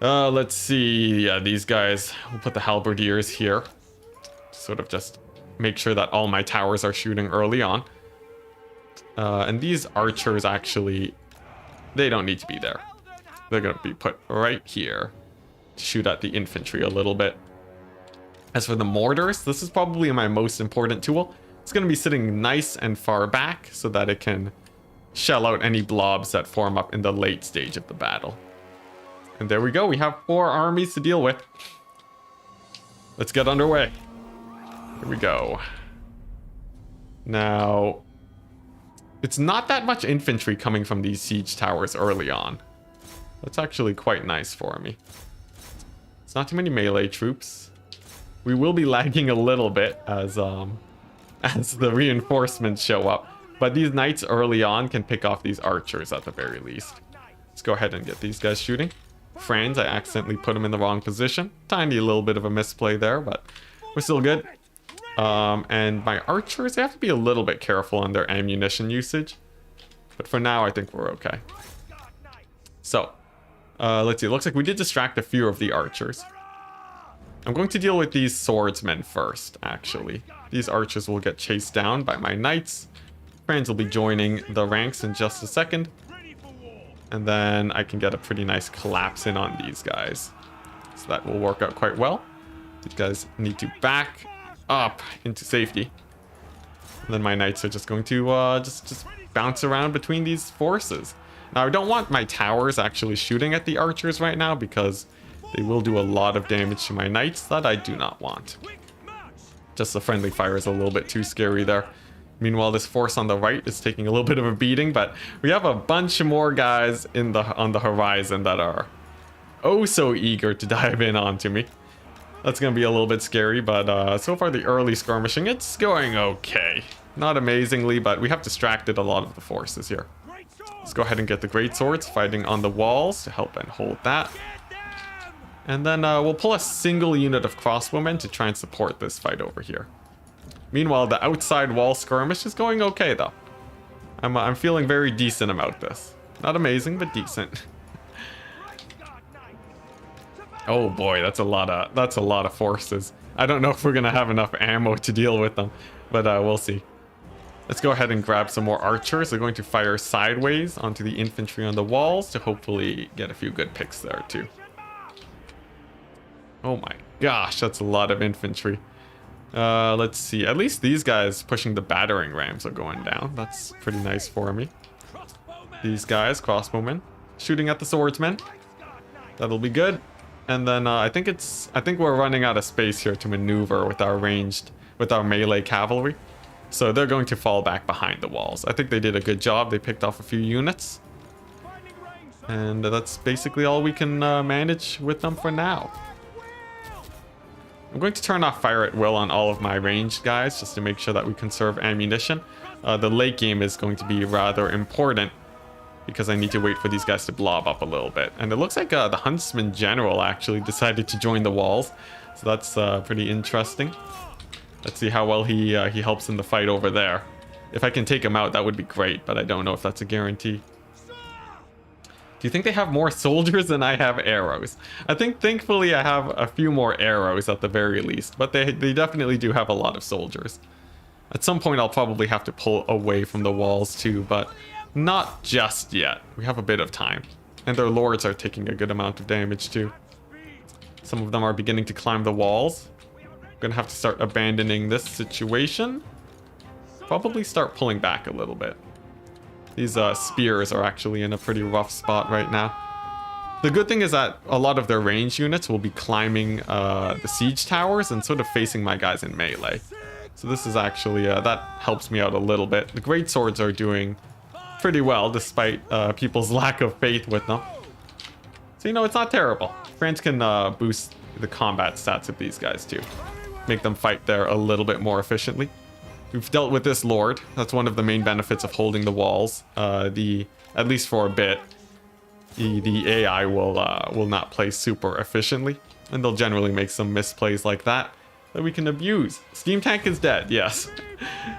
Let's see. Yeah, these guys, we'll put the halberdiers here. Sort of just make sure that all my towers are shooting early on. And these archers actually, they don't need to be there. They're going to be put right here to shoot at the infantry a little bit. As for the mortars, this is probably my most important tool. It's going to be sitting nice and far back so that it can shell out any blobs that form up in the late stage of the battle. And there we go. We have 4 armies to deal with. Let's get underway. Here we go. Now, it's not that much infantry coming from these siege towers early on. That's actually quite nice for me. It's not too many melee troops. We will be lagging a little bit as the reinforcements show up. But these knights early on can pick off these archers at the very least. Let's go ahead and get these guys shooting. Franz, I accidentally put him in the wrong position. Tiny little bit of a misplay there, but we're still good. And my archers, they have to be a little bit careful on their ammunition usage. But for now, I think we're okay. So, let's see. It looks like we did distract a few of the archers. I'm going to deal with these swordsmen first, actually. These archers will get chased down by my knights. Franz will be joining the ranks in just a second. And then I can get a pretty nice collapse in on these guys. So that will work out quite well. These guys need to back up into safety. And then my knights are just going to just bounce around between these forces. Now, I don't want my towers actually shooting at the archers right now because they will do a lot of damage to my knights that I do not want. Just the friendly fire is a little bit too scary there. Meanwhile, this force on the right is taking a little bit of a beating, but we have a bunch more guys on the horizon that are oh so eager to dive in onto me. That's going to be a little bit scary, but so far the early skirmishing, it's going okay. Not amazingly, but we have distracted a lot of the forces here. Let's go ahead and get the great swords fighting on the walls to help and hold that. And then we'll pull a single unit of crossbowmen to try and support this fight over here. Meanwhile, the outside wall skirmish is going okay, though. I'm feeling very decent about this. Not amazing, but decent. Oh boy, that's a lot of forces. I don't know if we're gonna have enough ammo to deal with them, but we'll see. Let's go ahead and grab some more archers. They're going to fire sideways onto the infantry on the walls to hopefully get a few good picks there too. Oh my gosh, that's a lot of infantry. Let's see. At least these guys pushing the battering rams are going down. That's pretty nice for me. These guys, crossbowmen, shooting at the swordsmen. That'll be good. And then I think we're running out of space here to maneuver with our melee cavalry. So they're going to fall back behind the walls. I think they did a good job. They picked off a few units. And that's basically all we can manage with them for now. I'm going to turn off fire at will on all of my ranged guys just to make sure that we conserve ammunition. The late game is going to be rather important because I need to wait for these guys to blob up a little bit. And it looks like the Huntsman General actually decided to join the walls. So that's pretty interesting. Let's see how well he helps in the fight over there. If I can take him out, that would be great, but I don't know if that's a guarantee. Do you think they have more soldiers than I have arrows? I think thankfully I have a few more arrows at the very least, but they definitely do have a lot of soldiers. At some point I'll probably have to pull away from the walls too, but not just yet. We have a bit of time. And their lords are taking a good amount of damage too. Some of them are beginning to climb the walls. I'm gonna have to start abandoning this situation. Probably start pulling back a little bit. These spears are actually in a pretty rough spot right now. The good thing is that a lot of their range units will be climbing the siege towers and sort of facing my guys in melee. So this is actually, that helps me out a little bit. The great swords are doing pretty well despite people's lack of faith with them. So, you know, it's not terrible. France can boost the combat stats of these guys too. Make them fight there a little bit more efficiently. We've dealt with this lord. That's one of the main benefits of holding the walls. At least for a bit, the AI will not play super efficiently, and they'll generally make some misplays like that we can abuse. Steam Tank is dead, yes.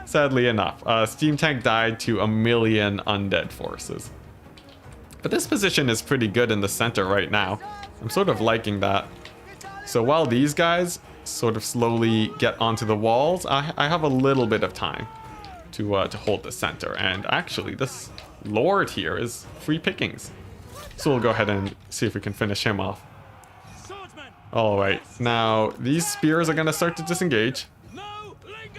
Sadly enough, Steam Tank died to 1 million undead forces. But this position is pretty good in the center right now. I'm sort of liking that. So while these guys sort of slowly get onto the walls, I have a little bit of time to hold the center. And actually, this lord here is free pickings. So we'll go ahead and see if we can finish him off. Alright, now these spears are going to start to disengage,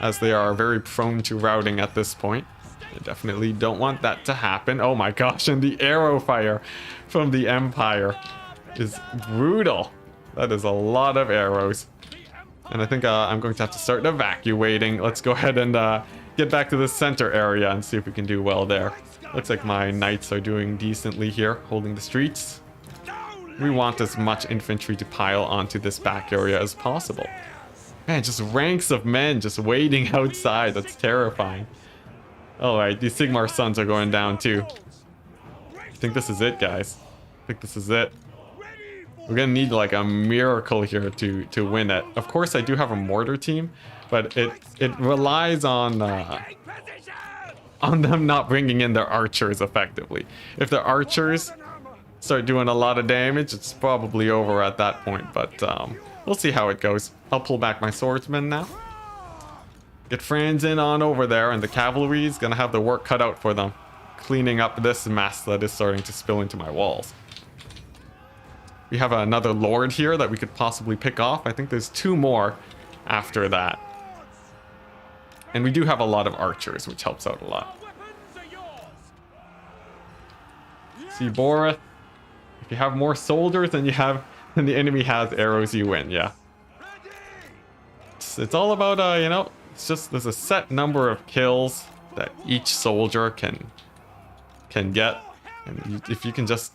as they are very prone to routing at this point. I definitely don't want that to happen. Oh my gosh, and the arrow fire from the Empire is brutal. That is a lot of arrows. And I think I'm going to have to start evacuating. Let's go ahead and get back to the center area and see if we can do well there. Looks like my knights are doing decently here, holding the streets. We want as much infantry to pile onto this back area as possible. Man, just ranks of men just waiting outside. That's terrifying. Alright, these Sigmar sons are going down too. I think this is it, guys. I think this is it. We're gonna need like a miracle here to win it. Of course, I do have a mortar team, but it relies on them not bringing in their archers effectively. If their archers start doing a lot of damage, it's probably over at that point, but we'll see how it goes. I'll pull back my swordsmen now. Get Franz in on over there, and the cavalry is gonna have the work cut out for them, cleaning up this mess that is starting to spill into my walls. We have another lord here that we could possibly pick off. I think there's 2 more after that. And we do have a lot of archers, which helps out a lot. See, Borith, if you have more soldiers than the enemy has arrows, you win, yeah. It's all about, you know, it's just there's a set number of kills that each soldier can get. And if you can just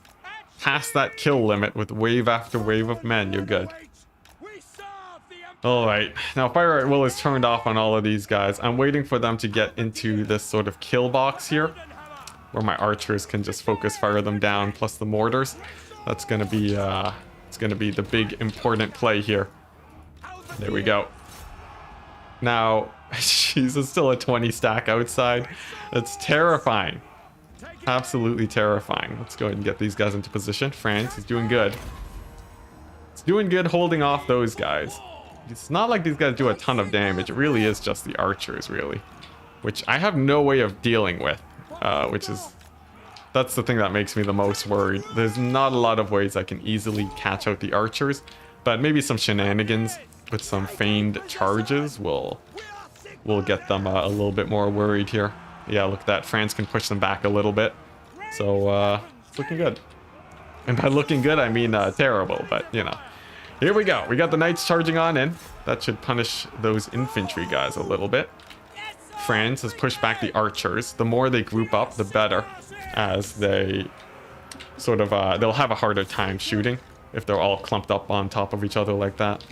pass that kill limit with wave after wave of men, you're good. Alright, now fire at will is turned off on all of these guys. I'm waiting for them to get into this sort of kill box here, where my archers can just focus fire them down, plus the mortars. That's gonna be it's gonna be the big important play here. There we go. Now, jeez, there's still a 20 stack outside. That's terrifying. Absolutely terrifying. Let's go ahead and get these guys into position. France is doing good. Let's doing good holding off those guys. It's not like these guys do a ton of damage. It really is just the archers, really. Which I have no way of dealing with. That's the thing that makes me the most worried. There's not a lot of ways I can easily catch out the archers. But maybe some shenanigans with some feigned charges will get them a little bit more worried here. Yeah, look at that. Franz can push them back a little bit. So, it's looking good. And by looking good, I mean terrible, but, you know. Here we go. We got the knights charging on in. That should punish those infantry guys a little bit. Franz has pushed back the archers. The more they group up, the better. As they sort of, they'll have a harder time shooting if they're all clumped up on top of each other like that.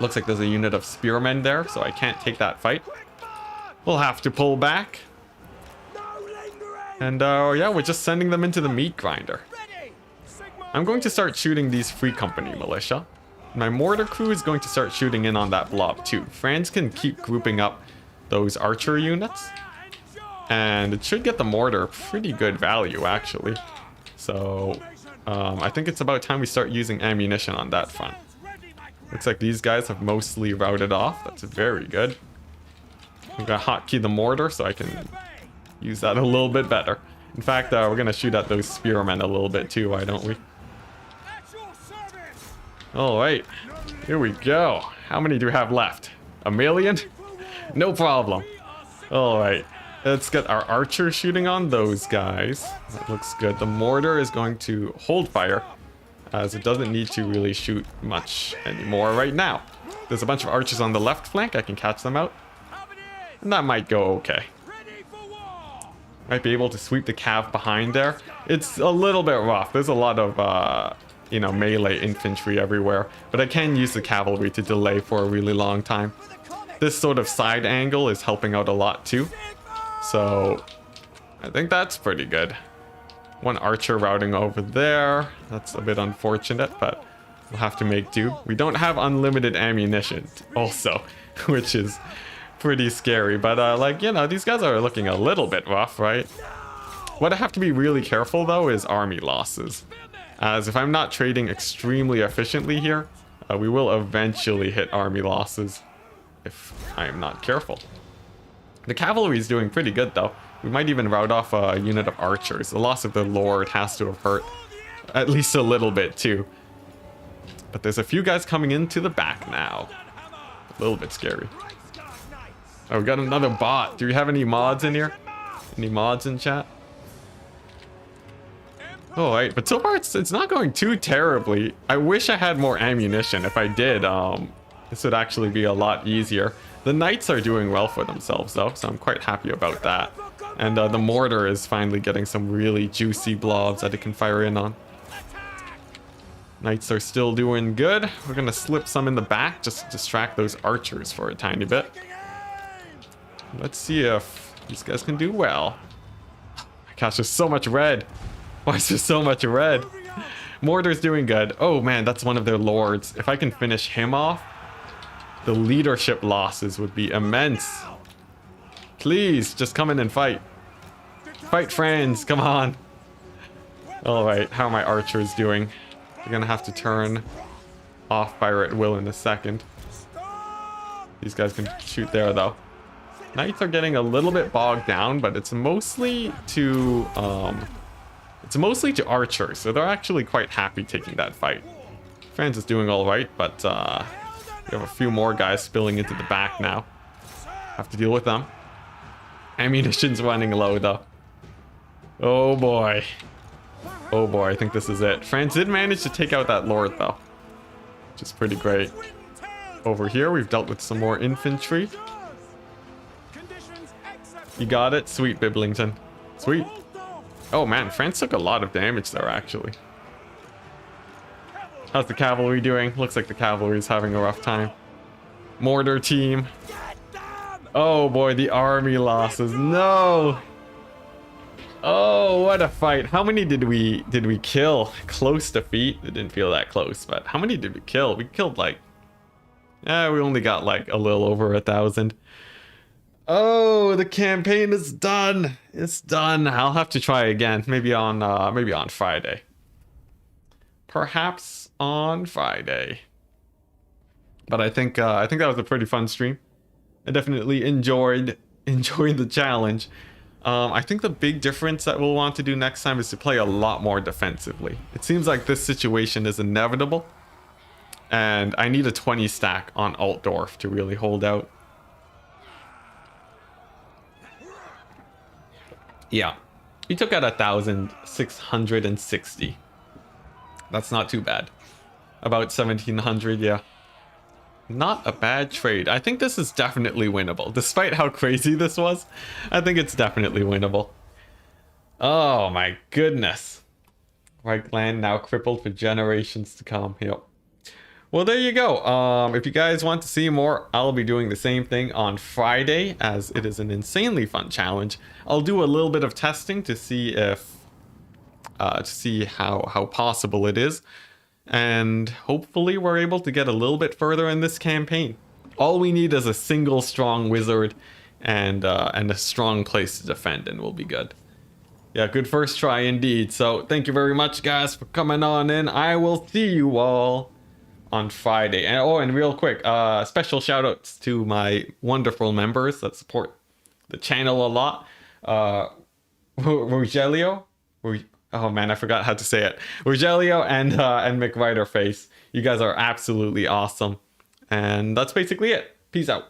Looks like there's a unit of spearmen there, so I can't take that fight. We'll have to pull back. And yeah, we're just sending them into the meat grinder. I'm going to start shooting these Free Company militia. My mortar crew is going to start shooting in on that blob too. Franz can keep grouping up those archer units. And it should get the mortar pretty good value, actually. So, I think it's about time we start using ammunition on that front. Looks like these guys have mostly routed off. That's very good. I'm gonna hotkey the mortar so I can use that a little bit better. In fact, we're gonna shoot at those spearmen a little bit too, why don't we? Alright, here we go. How many do we have left? A million? No problem. Alright, let's get our archer shooting on those guys. That looks good. The mortar is going to hold fire, as it doesn't need to really shoot much anymore right now. There's a bunch of archers on the left flank. I can catch them out. And that might go okay. Might be able to sweep the cav behind there. It's a little bit rough. There's a lot of, you know, melee infantry everywhere. But I can use the cavalry to delay for a really long time. This sort of side angle is helping out a lot too. So, I think that's pretty good. One archer routing over there. That's a bit unfortunate, but we'll have to make do. We don't have unlimited ammunition also, which is pretty scary. But like, you know, these guys are looking a little bit rough, right? What I have to be really careful though is army losses. As if I'm not trading extremely efficiently here, we will eventually hit army losses if I am not careful. The cavalry is doing pretty good though. We might even rout off a unit of archers. The loss of the Lord has to have hurt at least a little bit too. But there's a few guys coming into the back now. A little bit scary. Oh, we got another bot. Do we have any mods in here? Any mods in chat? All right, but so far it's not going too terribly. I wish I had more ammunition. If I did, this would actually be a lot easier. The knights are doing well for themselves though, so I'm quite happy about that. And the mortar is finally getting some really juicy blobs that it can fire in on. Knights are still doing good. We're gonna slip some in the back just to distract those archers for a tiny bit. Let's see if these guys can do well. Oh my gosh, there's so much red. Why is there so much red? Mortar's doing good. Oh man, that's one of their lords. If I can finish him off, the leadership losses would be immense. Please, just come in and fight. Fight, Franz, come on. Alright, how are my archers doing? They're gonna have to turn off fire at will in a second. These guys can shoot there though. Knights are getting a little bit bogged down, but it's mostly to archers, so they're actually quite happy taking that fight. Franz is doing alright, but we have a few more guys spilling into the back now. Have to deal with them. Ammunition's running low though. Oh boy. Oh boy, I think this is it. Franz did manage to take out that lord though, which is pretty great. Over here, we've dealt with some more infantry. You got it? Sweet, Biblington. Sweet. Oh man, Franz took a lot of damage there actually. How's the cavalry doing? Looks like the cavalry is having a rough time. Mortar team. Oh boy, the army losses. No. Oh, what a fight. How many did we kill? Close defeat. It didn't feel that close, but how many did we kill? We killed like, we only got like a little over 1,000. Oh, the campaign is done. It's done. I'll have to try again. Maybe on Friday. Perhaps on Friday. But I think that was a pretty fun stream. I definitely enjoyed the challenge. I think the big difference that we'll want to do next time is to play a lot more defensively. It seems like this situation is inevitable, and I need a 20 stack on Altdorf to really hold out. Yeah, he took out 1,660. That's not too bad. About 1,700, yeah. Not a bad trade. I think this is definitely winnable. Despite how crazy this was, I think it's definitely winnable. Oh my goodness. Reichland now crippled for generations to come. Yep. Well, there you go. If you guys want to see more, I'll be doing the same thing on Friday, as it is an insanely fun challenge. I'll do a little bit of testing to see if how possible it is. And hopefully we're able to get a little bit further in this campaign. All we need is a single strong wizard and a strong place to defend, and we'll be good. Yeah, good first try indeed. So thank you very much, guys, for coming on in. I will see you all on Friday. And oh, and real quick, special shout outs to my wonderful members that support the channel a lot. Rogelio. Oh man, I forgot how to say it. Rogelio and McWriterface. You guys are absolutely awesome. And that's basically it. Peace out.